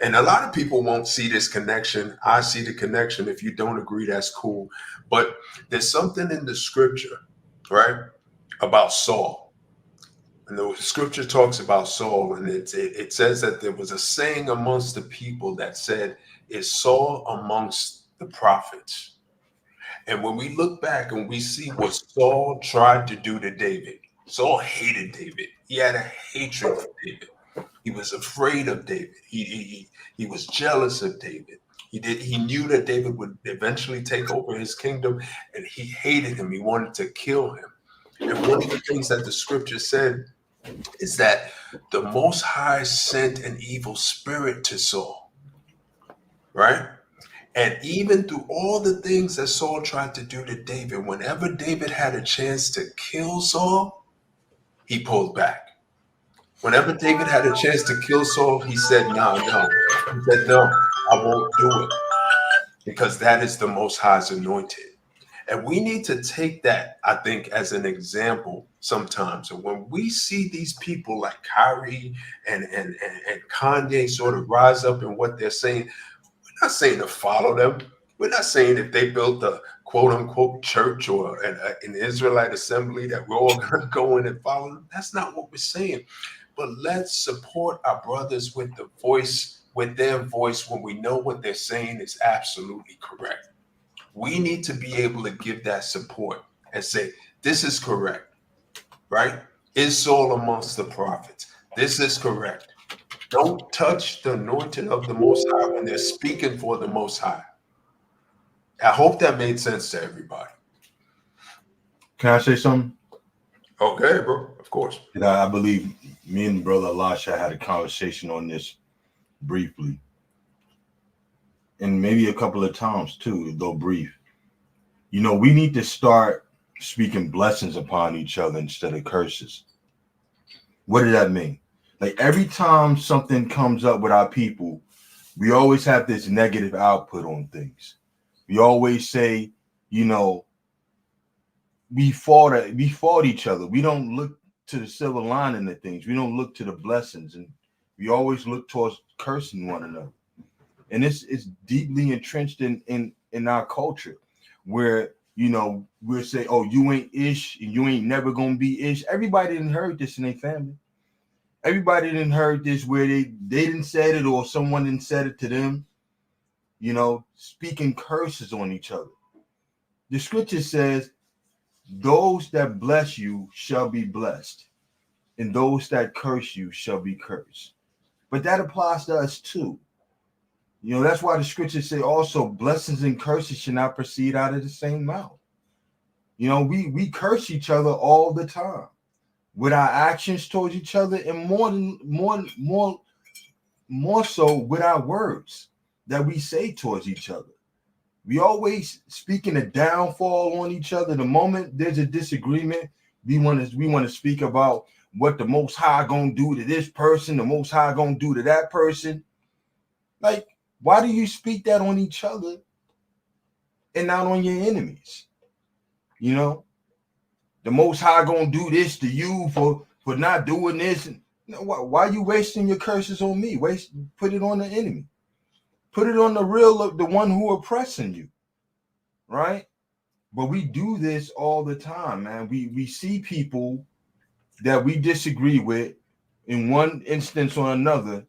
And a lot of people won't see this connection. I see the connection. If you don't agree, that's cool. But there's something in the scripture, right, about Saul. And the scripture talks about Saul, and it says that there was a saying amongst the people that said, is Saul amongst the prophets? And when we look back and we see what Saul tried to do to David, Saul hated David. He had a hatred for David. He was afraid of David. He was jealous of David. He knew that David would eventually take over his kingdom, and he hated him. He wanted to kill him. And one of the things that the scripture said is that the Most High sent an evil spirit to Saul, right? And even through all the things that Saul tried to do to David, whenever David had a chance to kill Saul, he pulled back. Whenever David had a chance to kill Saul, he said, no. He said, no, I won't do it, because that is the Most High's anointed. And we need to take that, I think, as an example sometimes. And when we see these people like Kyrie and Kanye sort of rise up in what they're saying, we're not saying to follow them. We're not saying if they built a quote unquote church or an Israelite assembly that we're all going to go in and follow them. That's not what we're saying. But let's support our brothers with their voice when we know what they're saying is absolutely correct. We need to be able to give that support and say, this is correct, right? Is Saul amongst the prophets? This is correct. Don't touch the anointing of the Most High when they're speaking for the Most High. I hope that made sense to everybody. Can I say something? Okay, bro. Of course. I believe me and Brother Elisha had a conversation on this briefly. And maybe a couple of times too, though brief. You know, we need to start speaking blessings upon each other instead of curses. What does that mean? Like every time something comes up with our people, we always have this negative output on things. We always say, you know, we fought each other. We don't look to the silver lining of things. We don't look to the blessings, and we always look towards cursing one another. And it's deeply entrenched in our culture, where, you know, we'll say, oh, you ain't ish and you ain't never gonna be ish. Everybody didn't heard this in their family. Everybody didn't heard this where they didn't said it or someone didn't said it to them, you know, speaking curses on each other. The scripture says, those that bless you shall be blessed, and those that curse you shall be cursed. But that applies to us too. You know, that's why the scriptures say also blessings and curses should not proceed out of the same mouth. You know, we curse each other all the time with our actions towards each other, and more so with our words that we say towards each other. We always speaking a downfall on each other. The moment there's a disagreement, we want to speak about what the Most High gonna do to this person, the Most High gonna do to that person. Like, why do you speak that on each other and not on your enemies? You know, the Most High gonna do this to you for not doing this. And, you know, why are you wasting your curses on me? Put it on the enemy. Put it on the one who oppressing you, right? But we do this all the time, man. We see people that we disagree with in one instance or another,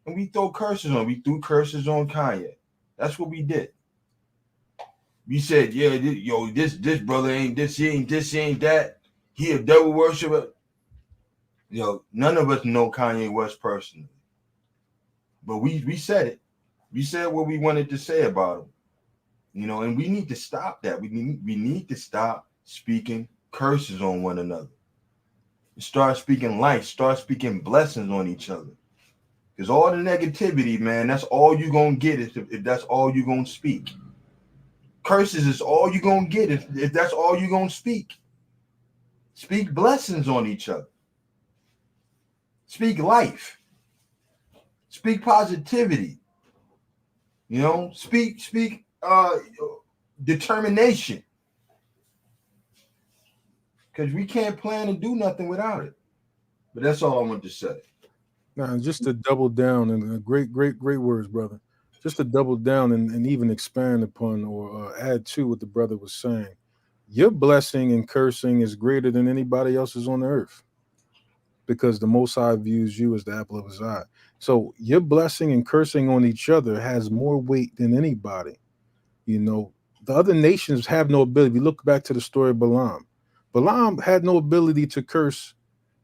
and we throw curses on. We threw curses on Kanye. That's what we did. We said, yeah, this brother ain't this, he ain't this, he ain't that. He a devil worshiper. You know, none of us know Kanye West personally, but we said it. We said what we wanted to say about him. You know, and we need to stop that. We need to stop speaking curses on one another. Start speaking life. Start speaking blessings on each other. Because all the negativity, man, that's all you're going to get if that's all you're going to speak. Curses is all you're going to get if that's all you're going to speak. Speak blessings on each other. Speak life. Speak positivity. You know, speak determination. Because we can't plan and do nothing without it. But that's all I want to say. Now, just to double down, and great words, brother. Just to double down and even expand upon or add to what the brother was saying. Your blessing and cursing is greater than anybody else's on the earth, because the Most High views you as the apple of his eye. So your blessing and cursing on each other has more weight than anybody. You know, the other nations have no ability. We look back to the story of Balaam. Balaam had no ability to curse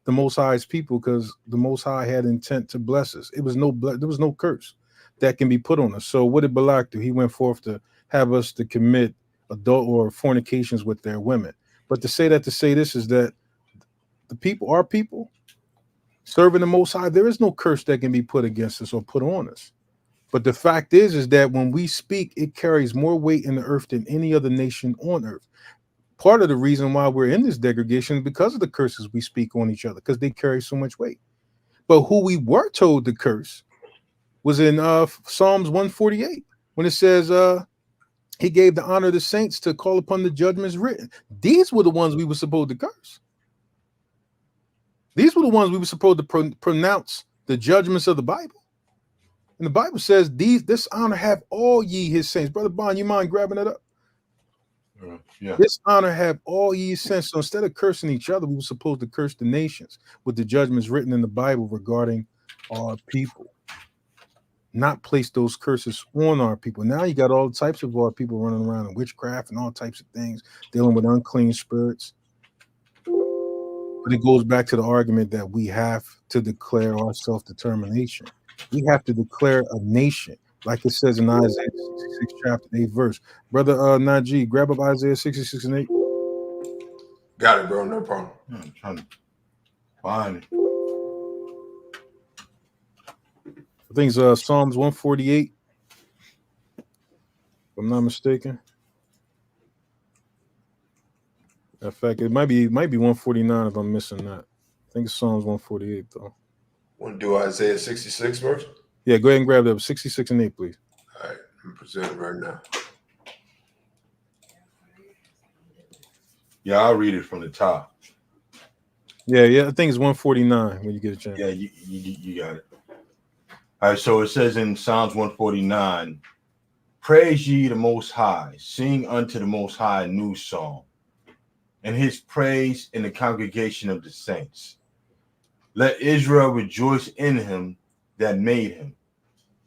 the Most High's people because the Most High had intent to bless us. There was no curse. that can be put on us. So what did Balak do? He went forth to have us to commit adult or fornications with their women. But to say this is that the people, our people, serving the Most High, there is no curse that can be put against us or put on us. But the fact is that when we speak, it carries more weight in the earth than any other nation on earth. Part of the reason why we're in this degradation is because of the curses we speak on each other, because they carry so much weight. But who we were told to curse was in Psalms 148, when it says he gave the honor of the saints to call upon the judgments written. These were the ones we were supposed to curse. These were the ones we were supposed to pronounce the judgments of the Bible. And the Bible says, this honor have all ye his saints. Brother Bond, you mind grabbing it up? Yeah. This honor have all ye his saints. So instead of cursing each other, we were supposed to curse the nations with the judgments written in the Bible regarding our people. Not place those curses on our people. Now you got all types of our people running around in witchcraft and all types of things, dealing with unclean spirits. But it goes back to the argument that we have to declare our self-determination. We have to declare a nation, like it says in Isaiah 66, chapter 8, verse. Brother Najee, grab up Isaiah 66 and 8. Got it, bro. No problem. I'm trying to find it. I think it's Psalms 148, if I'm not mistaken. In fact, it might be 149 if I'm missing that. I think it's Psalms 148 though. Want to do Isaiah 66 verse? Yeah, go ahead and grab that 66 and 8, please. All right, I'm presenting right now. Yeah, I'll read it from the top. Yeah, I think it's 149 when you get a chance. Yeah, you got it. All right, so it says in Psalms 149, praise ye the Most High, sing unto the Most High a new song, and his praise in the congregation of the saints. Let Israel rejoice in him that made him.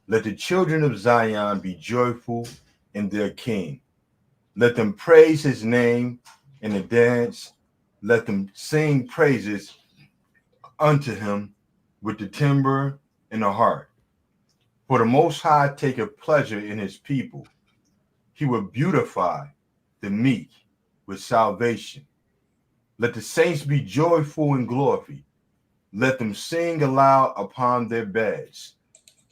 Let the children of Zion be joyful in their king. Let them praise his name in the dance. Let them sing praises unto him with the timbre and the harp. For the Most High taketh pleasure in his people. He will beautify the meek with salvation. Let the saints be joyful in glory. Let them sing aloud upon their beds.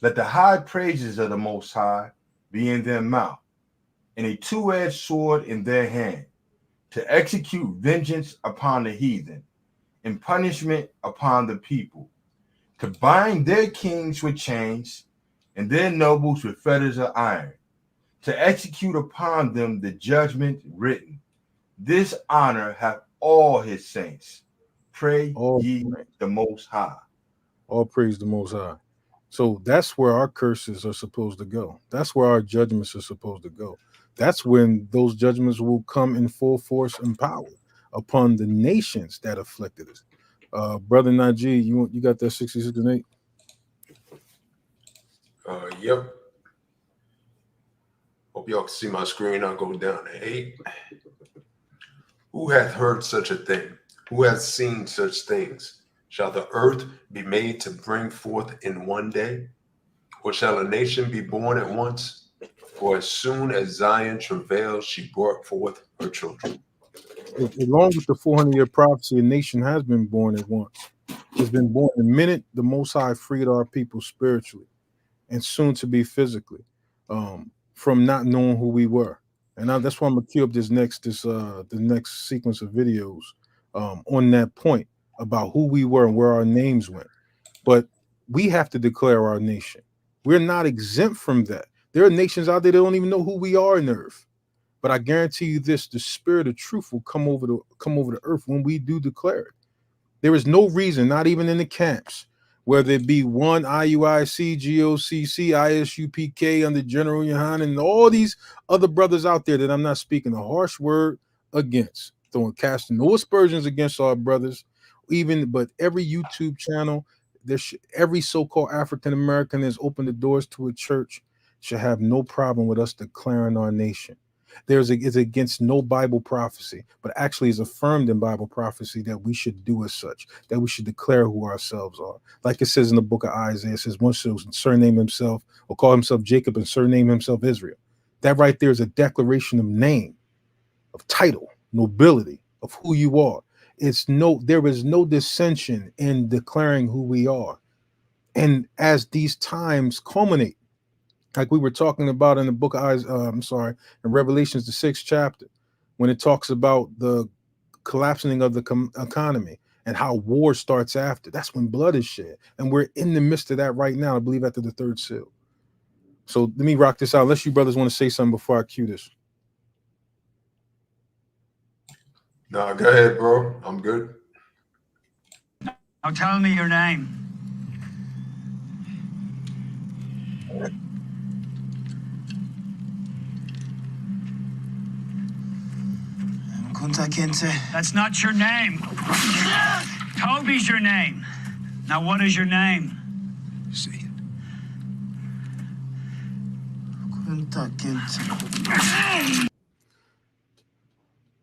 Let the high praises of the Most High be in their mouth, and a two-edged sword in their hand, to execute vengeance upon the heathen, and punishment upon the people, to bind their kings with chains, and their nobles with fetters of iron, to execute upon them the judgment written. This honor hath all his saints. Pray ye the Most High. All praise the Most High. So that's where our curses are supposed to go. That's where our judgments are supposed to go. That's when those judgments will come in full force and power upon the nations that afflicted us. Brother Najee, you got that 66 and 8? Yep. Hope y'all can see my screen. I'll go down to 8. Who hath heard such a thing? Who hath seen such things? Shall the earth be made to bring forth in one day? Or shall a nation be born at once? For as soon as Zion travailed, she brought forth her children. Along with the 400-year prophecy, a nation has been born at once. It's been born the minute the Most High freed our people spiritually and soon to be physically from not knowing who we were. And that's why I'm gonna cue up the next sequence of videos on that point about who we were and where our names went. But we have to declare our nation. We're not exempt from that. There are nations out there that don't even know who we are in the earth. But I guarantee you this: the spirit of truth will come over the earth when we do declare it. There is no reason, not even in the camps, whether it be one IUIC, GOCC, ISUPK under General Yohanan, and all these other brothers out there that I'm not speaking a harsh word against, casting no aspersions against our brothers, but every YouTube channel, every so-called African American has opened the doors to a church should have no problem with us declaring our nation. It's against no Bible prophecy, but actually is affirmed in Bible prophecy that we should do as such, that we should declare who ourselves are. Like it says in the book of Isaiah, it says one shall surname himself or call himself Jacob and surname himself Israel. That right there is a declaration of name, of title, nobility, of who you are. There is no dissension in declaring who we are. And as these times culminate, like we were talking about in the book of in Revelations, the 6th chapter, when it talks about the collapsing of the economy and how war starts after. That's when blood is shed. And we're in the midst of that right now, I believe, after the 3rd seal. So let me rock this out. Unless you brothers want to say something before I cue this. No, go ahead, bro. I'm good. Now tell me your name. That's not your name. Toby's your name. Now what is your name? Say it.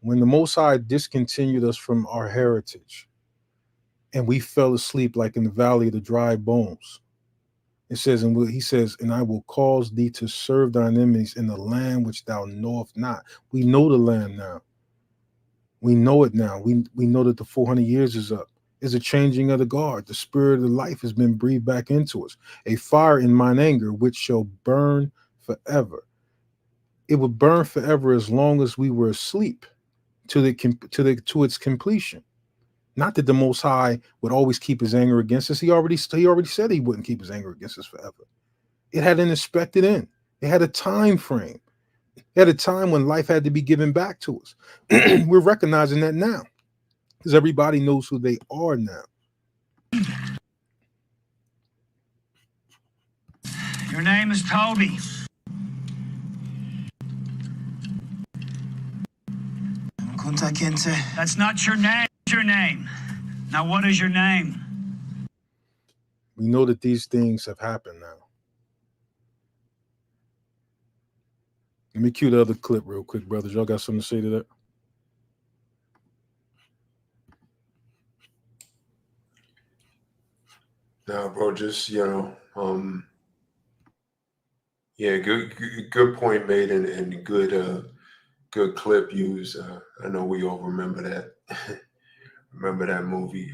When the Most High discontinued us from our heritage and we fell asleep like in the valley of the dry bones, it says, he says, and I will cause thee to serve thine enemies in the land which thou knowest not. We know the land now. We know it now. We know that the 400 years is up. Is a changing of the guard. The spirit of life has been breathed back into us. A fire in mine anger, which shall burn forever. It would burn forever as long as we were asleep to its completion. Not that the Most High would always keep his anger against us. He already said he wouldn't keep his anger against us forever. It had an expected end. It had a time frame. At a time when life had to be given back to us. We're recognizing that now because everybody knows who they are now. Your name is Toby. That's not your name. Your name. Now what is your name? We know that these things have happened now. Let me cue the other clip real quick, brothers. Y'all got something to say to that? No, bro, just, yeah, good point made and good clip used. I know we all remember that. Remember that movie.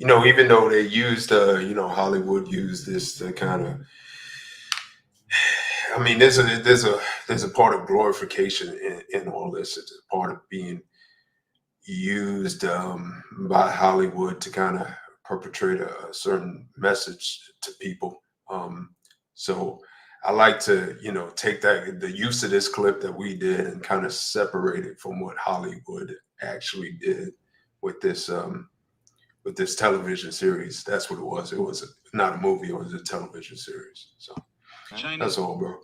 Even though they used, Hollywood used this to kind of, I mean, there's a part of glorification in all this. It's a part of being used by Hollywood to kind of perpetrate a certain message to people. So I like to, take the use of this clip that we did and kind of separate it from what Hollywood actually did with this television series. That's what it was. It was not a movie. It was a television series. So that's all, bro.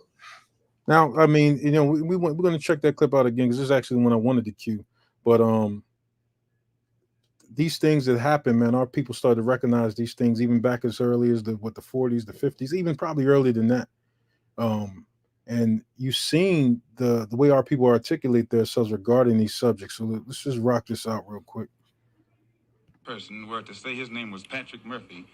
Now, I mean, we're going to check that clip out again because this is actually the one I wanted to cue. But these things that happen, man, our people started to recognize these things even back as early as the 40s, the 50s, even probably earlier than that. And you've seen the way our people articulate themselves regarding these subjects. So let's just rock this out real quick. Person were to say his name was Patrick Murphy,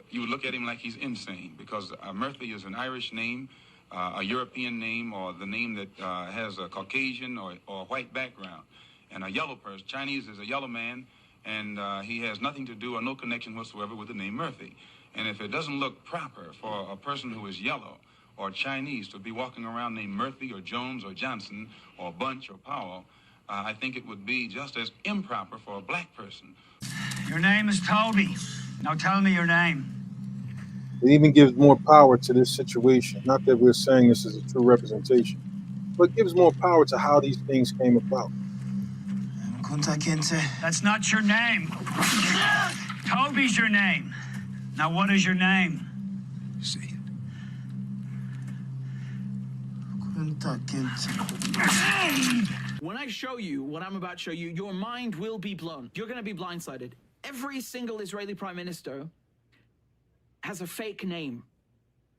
you would look at him like he's insane because Murphy is an Irish name, a European name, or the name that has a Caucasian or a white background. And a yellow person, Chinese is a yellow man, and he has nothing to do or no connection whatsoever with the name Murphy. And if it doesn't look proper for a person who is yellow or Chinese to be walking around named Murphy or Jones or Johnson or Bunch or Powell, I think it would be just as improper for a black person. Your name is Toby. Now tell me your name. It even gives more power to this situation. Not that we're saying this is a true representation, but it gives more power to how these things came about. That's not your name. Toby's your name. Now what is your name? Say it. When I show you what I'm about to show you, your mind will be blown. You're going to be blindsided. Every single Israeli prime minister has a fake name.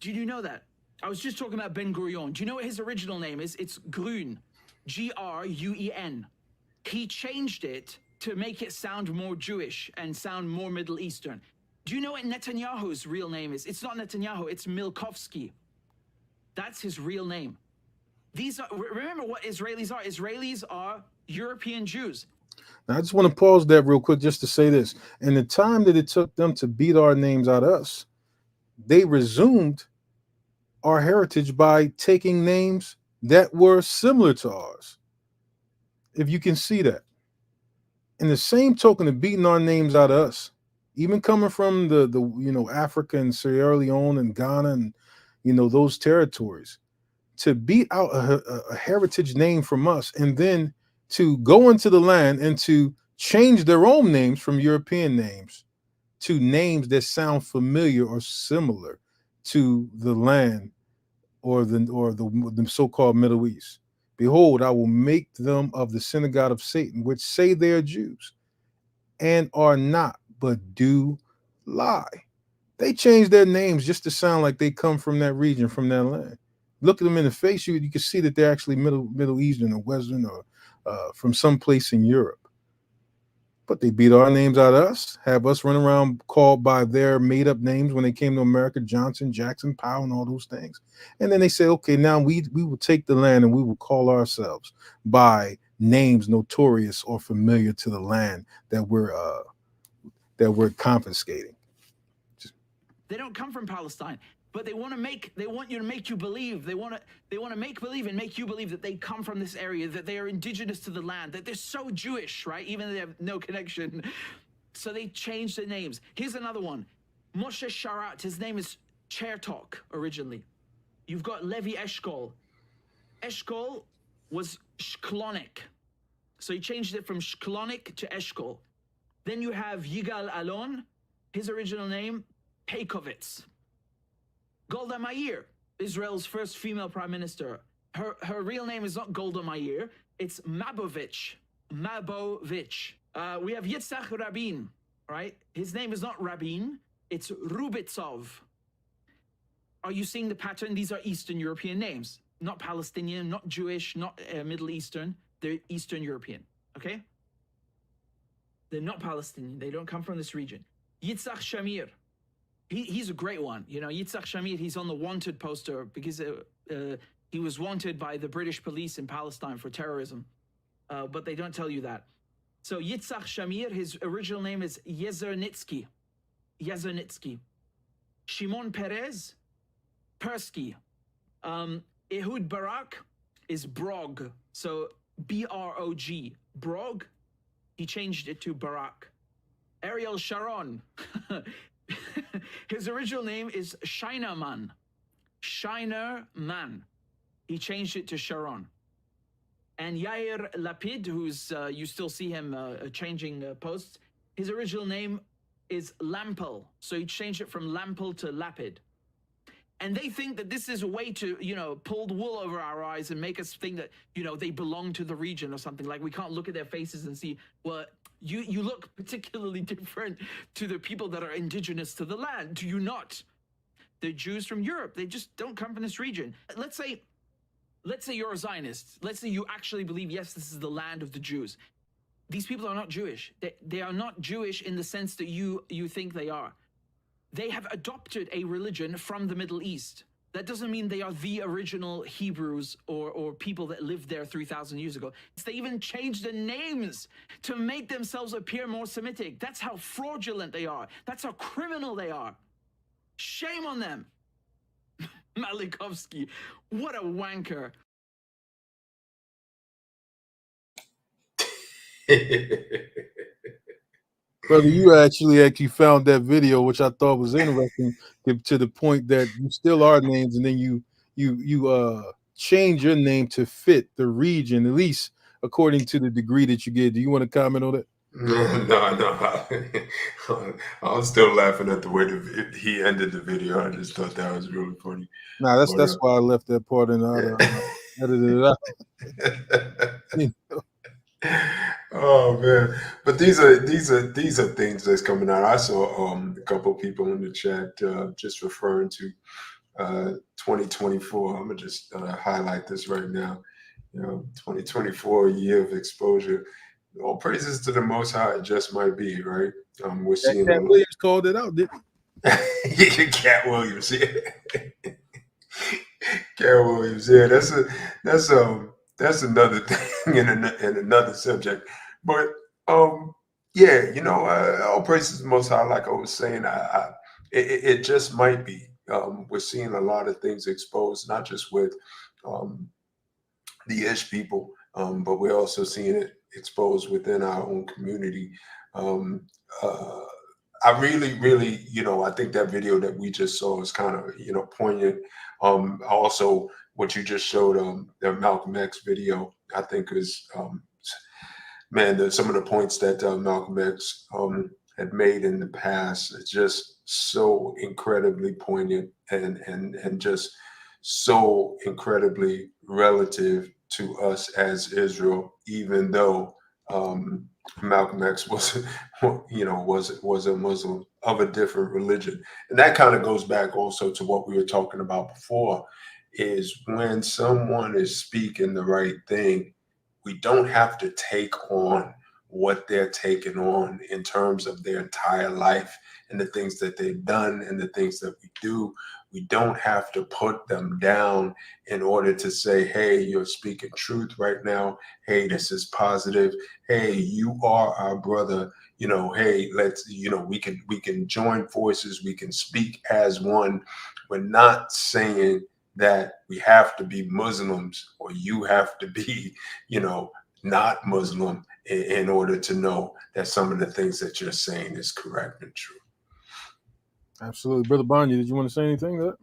Did you know that? I was just talking about Ben Gurion. Do you know what his original name is? It's Grun, Gruen. He changed it to make it sound more Jewish and sound more Middle Eastern. Do you know what Netanyahu's real name is? It's not Netanyahu, it's Milkovsky. That's his real name. These are, remember what Israelis are. Israelis are European Jews. Now, I just want to pause that real quick just to say this. In the time that it took them to beat our names out of us, they resumed our heritage by taking names that were similar to ours. If you can see that. In the same token of beating our names out of us, even coming from the Africa and Sierra Leone and Ghana and those territories, to beat out a heritage name from us and then to go into the land and to change their own names from European names to names that sound familiar or similar to the land or the so-called Middle East. Behold, I will make them of the synagogue of Satan, which say they are Jews and are not, but do lie. They change their names just to sound like they come from that region, from that land. Look at them in the face, you can see that they're actually Middle Eastern or Western or from someplace in Europe. But they beat our names out of us, have us run around called by their made-up names when they came to America, Johnson, Jackson, Powell, and all those things. And then they say, okay, now we will take the land and we will call ourselves by names notorious or familiar to the land that we're confiscating. They don't come from Palestine, but they want you to make you believe. They want to make believe and make you believe that they come from this area, that they are indigenous to the land, that they're so Jewish, right? Even though they have no connection. So they changed their names. Here's another one. Moshe Sharat, his name is Chertok originally. You've got Levi Eshkol. Eshkol was Shklonik. So he changed it from Shklonik to Eshkol. Then you have Yigal Alon, his original name, Peikovitz. Golda Meir, Israel's first female prime minister. Her real name is not Golda Meir, it's Mabovich. Mabovich. We have Yitzhak Rabin, right? His name is not Rabin, it's Rubitsov. Are you seeing the pattern? These are Eastern European names. Not Palestinian, not Jewish, not Middle Eastern. They're Eastern European, okay? They're not Palestinian. They don't come from this region. Yitzhak Shamir. He's a great one. Yitzhak Shamir, he's on the wanted poster because he was wanted by the British police in Palestine for terrorism. But they don't tell you that. So Yitzhak Shamir, his original name is Yezernitsky. Yezernitsky. Shimon Peres, Persky. Ehud Barak is Brog. So B-R-O-G. Brog. He changed it to Barak. Ariel Sharon. His original name is Shinerman. Shinerman. He changed it to Sharon. And Yair Lapid, who's you still see him changing posts, his original name is Lampel. So he changed it from Lampel to Lapid. And they think that this is a way to, pull the wool over our eyes and make us think that, they belong to the region or something. Like we can't look at their faces and see, well, you look particularly different to the people that are indigenous to the land. Do you not? They're Jews from Europe. They just don't come from this region. Let's say you're a Zionist. Let's say you actually believe, yes, this is the land of the Jews. These people are not Jewish. They are not Jewish in the sense that you think they are. They have adopted a religion from the Middle East. That doesn't mean they are the original Hebrews or people that lived there 3,000 years ago. They even changed the names to make themselves appear more Semitic. That's how fraudulent they are. That's how criminal they are. Shame on them. Malikovsky, what a wanker. Brother, you actually found that video, which I thought was interesting, to the point that you still are names, and then you change your name to fit the region, at least according to the degree that you get. Do you want to comment on that? No. I was still laughing at the way he ended the video. I just thought that was really funny. Nah, that's why I left that part in the edited it out. Oh man, but these are things that's coming out. I saw a couple people in the chat just referring to 2024. I'm gonna just highlight this right now. 2024 year of exposure. All praises to the Most High. It just might be right. We're seeing Cat Williams called it out, didn't he? Cat Williams, yeah. Cat Williams, yeah. That's another thing in another subject. But yeah, all praises to the Most High. Like I was saying, it just might be. We're seeing a lot of things exposed, not just with the Ish people, but we're also seeing it exposed within our own community. I really, I think that video that we just saw is kind of, poignant. Also, what you just showed, the Malcolm X video, I think is, man, some of the points that Malcolm X had made in the past is just so incredibly poignant and just so incredibly relative to us as Israel, even though Malcolm X was, was a Muslim of a different religion. And that kind of goes back also to what we were talking about before, is when someone is speaking the right thing, we don't have to take on what they're taking on in terms of their entire life and the things that they've done and the things that we do. We don't have to put them down in order to say, hey, you're speaking truth right now. Hey, this is positive. Hey, you are our brother. Hey, let's, we can join forces. We can speak as one. We're not saying that we have to be Muslims or you have to be, not Muslim in order to know that some of the things that you're saying is correct and true. Absolutely. Brother Banya, did you want to say anything to that?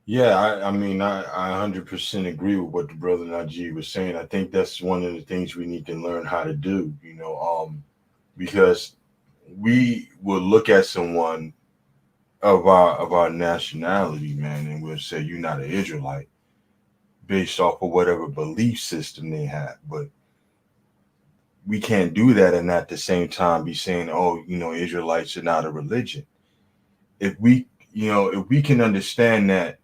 Yeah, I mean, I 100% agree with what the brother Najee was saying. I think that's one of the things we need to learn how to do, because we will look at someone of our nationality, man, and we'll say you're not an Israelite based off of whatever belief system they have. But we can't do that and at the same time be saying, oh, Israelites are not a religion. If we can understand that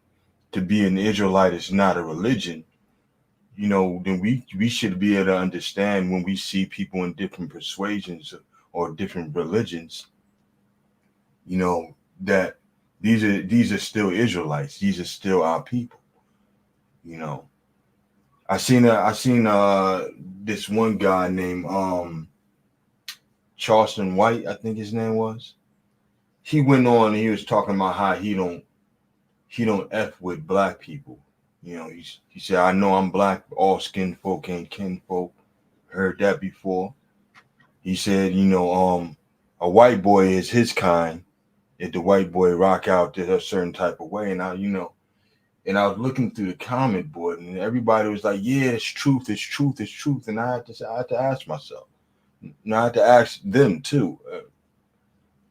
to be an Israelite is not a religion, then we should be able to understand when we see people in different persuasions or different religions, that these are still Israelites. These are still our people. I seen this one guy named Charleston White, I think his name was. He went on and he was talking about how he don't F with black people. He said, I know I'm black, all skin folk ain't kin folk. Heard that before. He said, a white boy is his kind. If the white boy rock out a certain type of way. And and I was looking through the comment board and everybody was like, yeah, it's truth, it's truth, it's truth. And I had to ask myself, and I had to ask them too.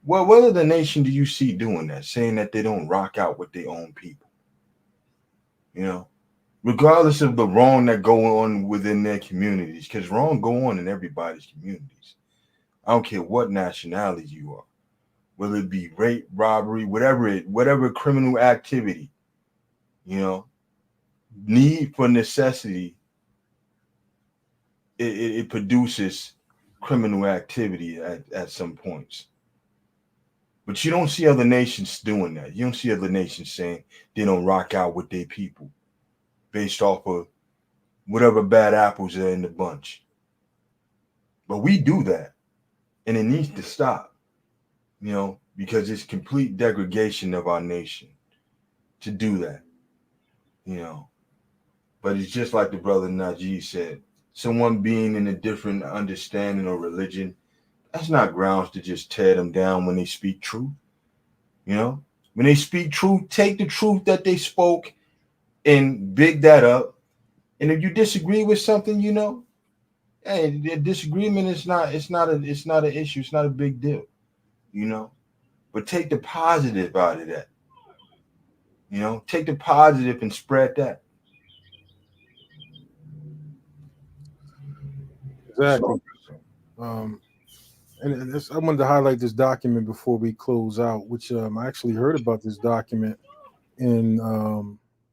Well, what other nation do you see doing that, saying that they don't rock out with their own people? Regardless of the wrong that go on within their communities, because wrong go on in everybody's communities. I don't care what nationality you are, whether it be rape, robbery, whatever criminal activity, need for necessity, it produces criminal activity at some points. But you don't see other nations doing that. You don't see other nations saying they don't rock out with their people based off of whatever bad apples are in the bunch. But we do that, and it needs to stop, because it's complete degradation of our nation to do that, But it's just like the brother Najee said, someone being in a different understanding or religion, that's not grounds to just tear them down when they speak truth. When they speak truth, take the truth that they spoke and big that up. And if you disagree with something, hey, the disagreement is not an issue. It's not a big deal, But take the positive out of that. Take the positive and spread that. Exactly. And I wanted to highlight this document before we close out, which I actually heard about this document in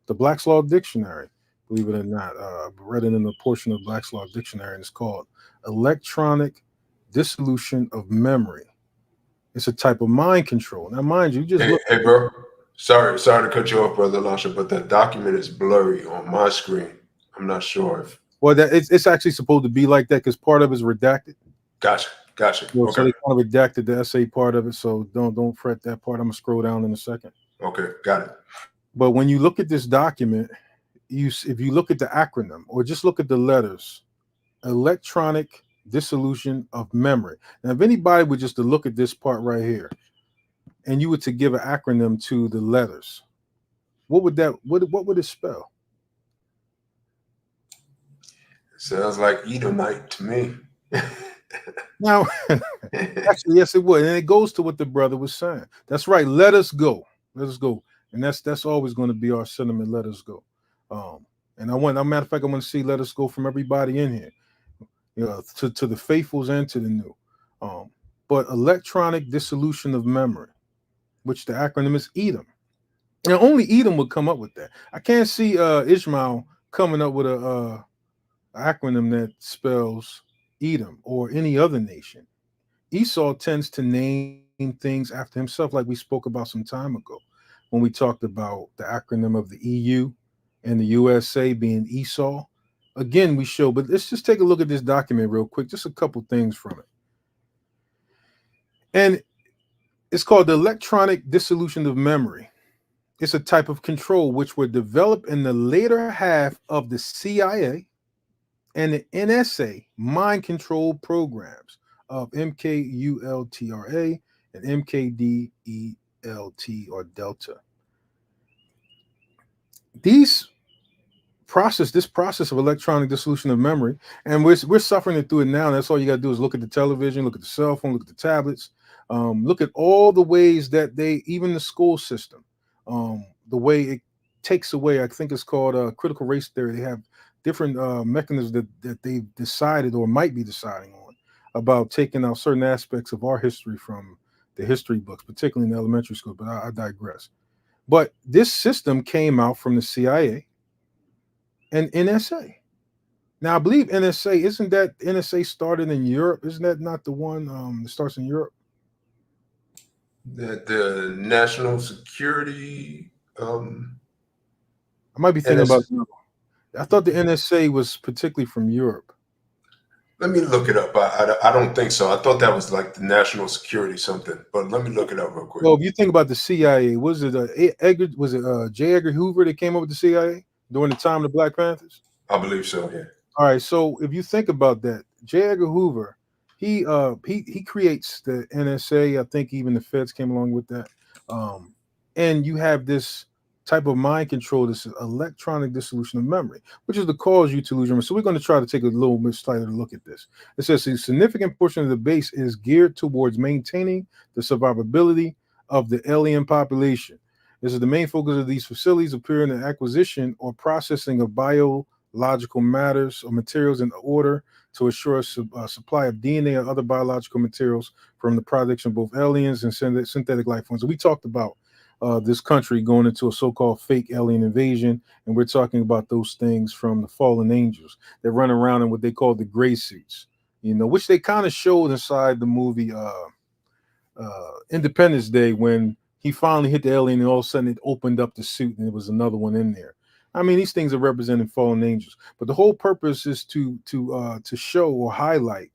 the Black's Law Dictionary, believe it or not. I read it in a portion of Black's Law Dictionary, and it's called electronic dissolution of memory. It's a type of mind control. Now, mind you, just look. Hey, bro. Sorry to cut you off, Brother Lasha, but that document is blurry on my screen. I'm not sure if. Well, that it's actually supposed to be like that because part of it is redacted. Gotcha. Well, Okay. so they kind of redacted the essay part of it, so don't fret that part. I'm gonna scroll down in a second. Okay, got it. But when you look at this document, if you look at the acronym or just look at the letters, electronic dissolution of memory. Now, if anybody would just to look at this part right here, and you were to give an acronym to the letters, what would it spell? Sounds like Edomite to me. Now, actually, yes, it would, and it goes to what the brother was saying. That's right. Let us go. Let us go, and that's always going to be our sentiment. Let us go. And a matter of fact, I want to see let us go from everybody in here, to the faithfuls and to the new. But electronic dissolution of memory, which the acronym is EDOM. Now, only Edom would come up with that. I can't see Ishmael coming up with a acronym that spells Edom or any other nation. Esau tends to name things after himself, like we spoke about some time ago when we talked about the acronym of the EU and the USA being Esau. Again, but let's just take a look at this document real quick, just a couple things from it. And it's called the electronic dissolution of memory. It's a type of control which were developed in the later half of the CIA and the NSA mind control programs of MKULTRA and MKDELT or Delta. This process of electronic dissolution of memory, and we're suffering it through it now. That's all you got to do is look at the television, look at the cell phone, look at the tablets, look at all the ways that even the school system, the way it takes away, I think it's called critical race theory. They have different mechanisms that they've decided or might be deciding on about taking out certain aspects of our history from the history books, particularly in elementary school, but I digress. But this system came out from the CIA and NSA. Now, I believe NSA, isn't that NSA started in Europe? Isn't that not the one that starts in Europe? The national security. I might be thinking about. I thought the NSA was particularly from Europe. Let me look it up. I don't think so. I thought that was like the national security something, but let me look it up real quick. Well, if you think about the CIA, was it J. Edgar Hoover that came up with the CIA during the time of the Black Panthers? I believe so, yeah. All right, so if you think about that, J. Edgar Hoover, he creates the NSA. I think even the feds came along with that. And you have this type of mind control, this electronic dissolution of memory, which is to cause you to lose your memory. So we're going to try to take a little bit slightly look at this. It says a significant portion of the base is geared towards maintaining the survivability of the alien population. This is the main focus of these facilities appear in the acquisition or processing of biological matters or materials in order to assure a supply of DNA or other biological materials from the production of both aliens and synthetic life forms. So we talked about this country going into a so-called fake alien invasion, and we're talking about those things from the fallen angels that run around in what they call the gray suits, which they kind of showed inside the movie Independence Day when he finally hit the alien and all of a sudden it opened up the suit and there was another one in there. I mean, these things are representing fallen angels, but the whole purpose is to show or highlight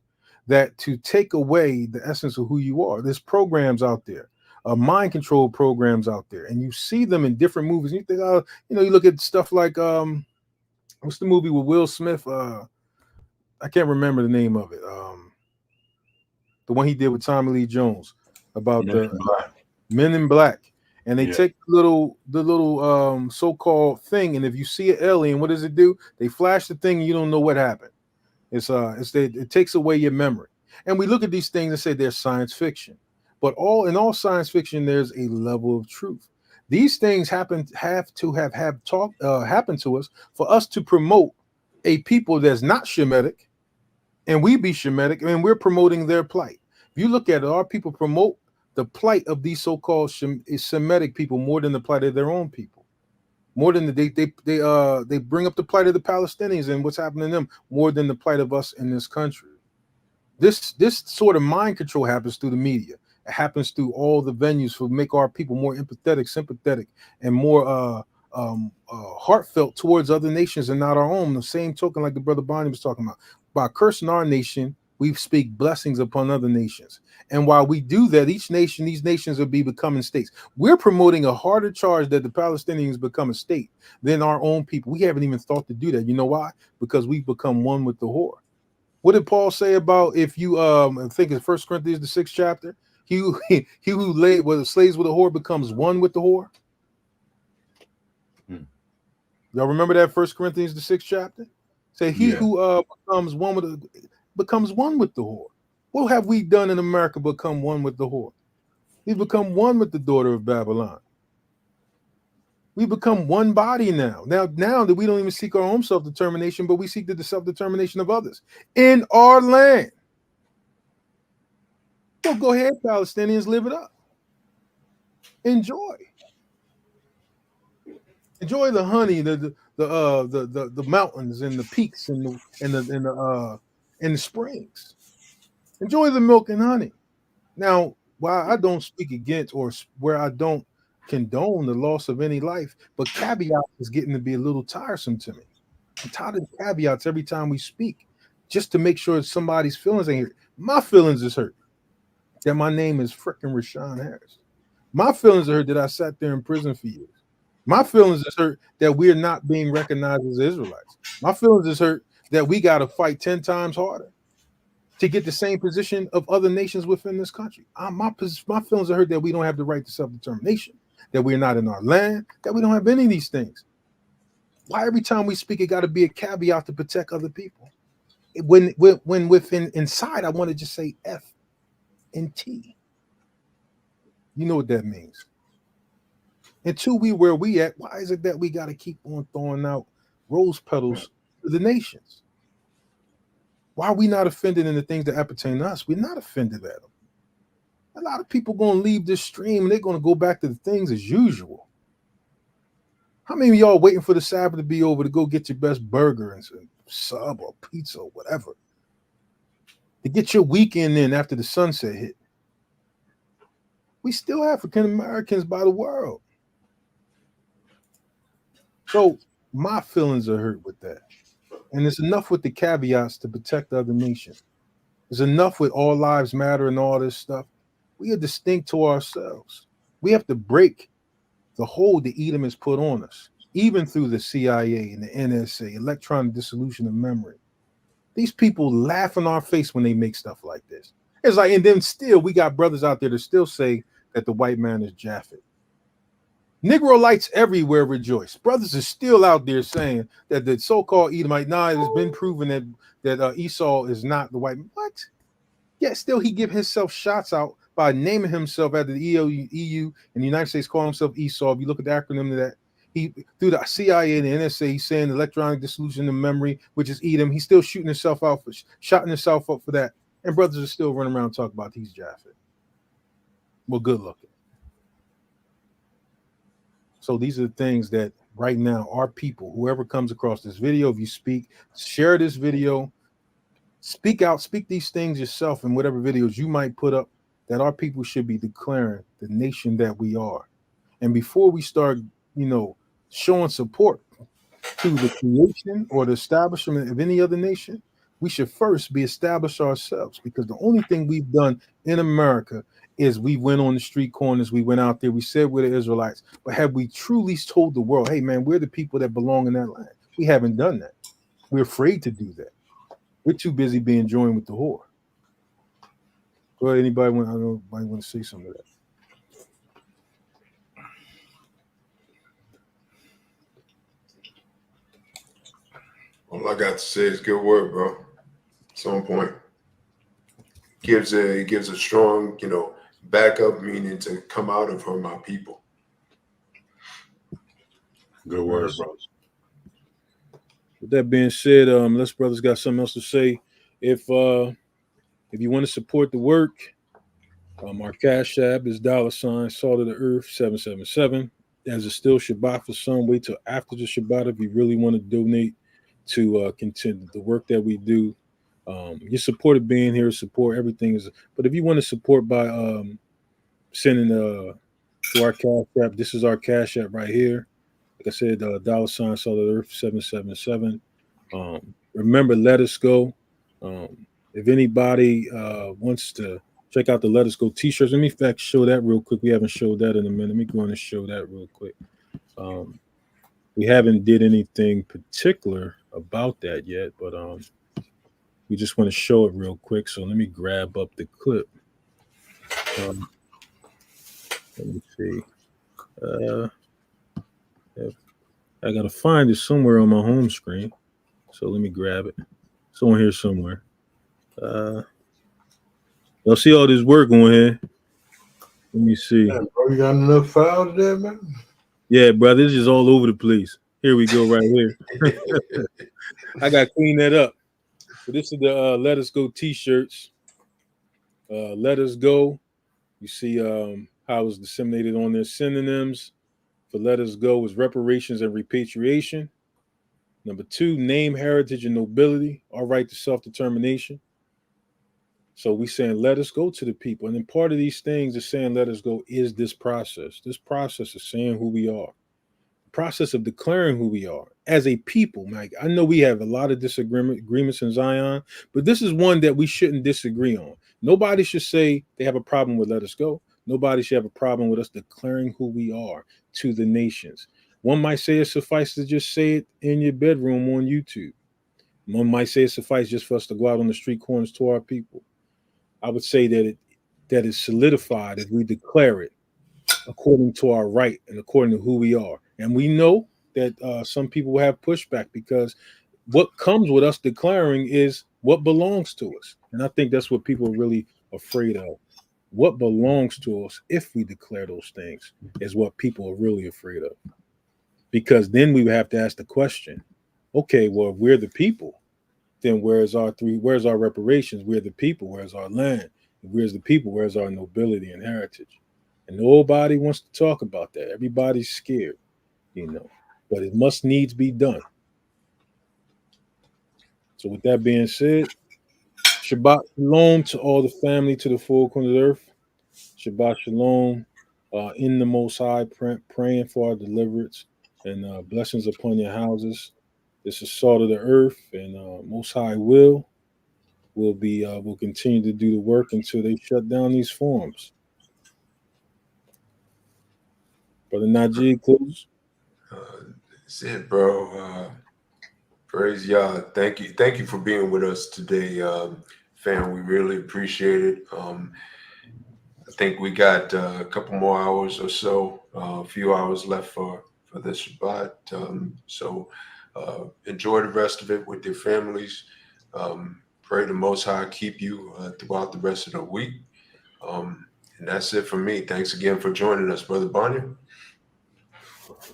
that, to take away the essence of who you are. There's programs out there. Mind control programs out there, and you see them in different movies. And you think, you look at stuff like what's the movie with Will Smith? I can't remember the name of it. The one he did with Tommy Lee Jones about Men in Black, and they take the little so-called thing, and if you see an alien, what does it do? They flash the thing, and you don't know what happened. It takes away your memory. And we look at these things and say they're science fiction. But in all science fiction, there's a level of truth. These things have to happen to us for us to promote a people that's not Shemitic, and we be Shemitic, and we're promoting their plight. If you look at it, our people promote the plight of these so-called Semitic people more than the plight of their own people. more than they bring up the plight of the Palestinians and what's happening to them more than the plight of us in this country. This sort of mind control happens through the media. It happens through all the venues to make our people more empathetic, sympathetic, and more heartfelt towards other nations and not our own. The same token, like the brother Bonnie was talking about, by cursing our nation, we speak blessings upon other nations. And while we do that, these nations will be becoming states. We're promoting a harder charge that the Palestinians become a state than our own people. We haven't even thought to do that. You know why? Because we've become one with the whore. What did Paul say about if you I think it's 1 Corinthians the 6th chapter? He who slaves with a whore becomes one with the whore. Y'all remember that 1 Corinthians the 6th chapter? Say he who becomes one with the whore. What have we done in America become one with the whore? We've become one with the daughter of Babylon. We become one body now. Now that we don't even seek our own self-determination, but we seek the self-determination of others in our land. Well, go ahead, Palestinians, live it up. Enjoy the honey, the mountains and the peaks and the springs. Enjoy the milk and honey. Now, while I don't speak against or where I don't condone the loss of any life, but caveats is getting to be a little tiresome to me. I'm tired of caveats every time we speak, just to make sure somebody's feelings ain't hurt. My feelings is hurt that my name is frickin' Rashawn Harris. My feelings are hurt that I sat there in prison for years. My feelings is hurt that we're not being recognized as Israelites. My feelings is hurt that we got to fight 10 times harder to get the same position of other nations within this country. My feelings are hurt that we don't have the right to self-determination, that we're not in our land, that we don't have any of these things. Why every time we speak, it got to be a caveat to protect other people? When within inside, I want to just say F and T. You know what that means. Until where we at, why is it that we got to keep on throwing out rose petals to the nations? Why are we not offended in the things that appertain to us? We're not offended at them. A lot of people going to leave this stream and they're going to go back to the things as usual. How many of y'all waiting for the Sabbath to be over to go get your best burger and some sub or pizza or whatever? To get your weekend in after the sunset hit. We still African Americans by the world. So my feelings are hurt with that. And it's enough with the caveats to protect the other nation. It's enough with all lives matter and all this stuff. We are distinct to ourselves. We have to break the hold the Edom has put on us, even through the CIA and the NSA, electronic dissolution of memory. These people laugh in our face when they make stuff like this. It's like, and then still we got brothers out there that still say that the white man is Japhet. Negro lights everywhere rejoice. Brothers are still out there saying that the so-called Edomite, it has been proven that Esau is not the white man. What? Yet still he give himself shots out by naming himself after the EU and the United States calling himself Esau. If you look at the acronym of that, he through the CIA and the NSA, he's saying electronic dissolution of memory, which is Edom. He's still shooting himself up for that. And brothers are still running around talking about he's Japhet. Well, good looking. So these are the things that right now our people, whoever comes across this video, if you speak, share this video, speak out, speak these things yourself in whatever videos you might put up, that our people should be declaring the nation that we are. And before we start, showing support to the creation or the establishment of any other nation, we should first be established ourselves, because the only thing we've done in America is we went on the street corners, we went out there, we said we're the Israelites, but have we truly told the world, hey man, we're the people that belong in that land? We haven't done that. We're afraid to do that. We're too busy being joined with the whore. Go ahead, anybody want to say something to that? All I got to say is good work, bro. It's on point. Gives a strong, backup meaning to come out of her, my people. Good word, bro. With that being said, unless brothers got something else to say, if you want to support the work, our Cash App is $Salt of the Earth 777. as it's still Shabbat for some, wait till after the Shabbat if you really want to donate to continue the work that we do. Your support of being here, support everything is. But if you want to support by sending to our Cash App, this is our Cash App right here. Like I said, $ Solid Earth 777. Remember, Let Us Go. If anybody wants to check out the Let Us Go t-shirts, let me in fact show that real quick. We haven't showed that in a minute. Let me go on and show that real quick. We haven't did anything particular about that yet, but we just want to show it real quick. So let me grab up the clip. Let me see. I gotta find it somewhere on my home screen. So let me grab it. It's on here somewhere. Y'all see all this work on here? Let me see. Man, bro, you got enough files there, man? Yeah, brother, it's just all over the place. Here we go, right here. I got to clean that up. So this is the Let Us Go t-shirts. Let Us Go. You see how it's disseminated on there. Synonyms for Let Us Go is reparations and repatriation. Number 2, name, heritage, and nobility. Our right to self-determination. So we saying let us go to the people. And then part of these things is saying let us go is this process. This process is saying who we are. The process of declaring who we are as a people, Mike. I know we have a lot of agreements in Zion, but this is one that we shouldn't disagree on. Nobody should say they have a problem with let us go. Nobody should have a problem with us declaring who we are to the nations. One might say it suffices to just say it in your bedroom on YouTube. One might say it suffices just for us to go out on the street corners to our people. I would say that that is solidified if we declare it according to our right and according to who we are. And we know that some people will have pushback because what comes with us declaring is what belongs to us. And I think that's what people are really afraid of. What belongs to us if we declare those things is what people are really afraid of. Because then we would have to ask the question, okay, well, if we're the people, then where's our reparations? We're the people. Where's our land? Where's the people? Where's our nobility and heritage? And nobody wants to talk about that. Everybody's scared, but it must needs be done. So with that being said, Shabbat Shalom to all the family, to the four corners of the earth. Shabbat Shalom in the Most High, praying for our deliverance and blessings upon your houses. This is salt of the earth, and Most High will continue to do the work until they shut down these forums. Brother Najee, close. That's it, bro. Praise Yah. Thank you for being with us today, fam. We really appreciate it. I think we got a couple more hours or so, a few hours left for this Shabbat. So enjoy the rest of it with your families. Pray the Most High keep you throughout the rest of the week. And that's it for me. Thanks again for joining us, Brother Barney.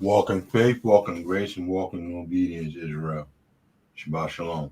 Walk in faith, walk in grace, and walk in obedience, Israel. Shabbat Shalom.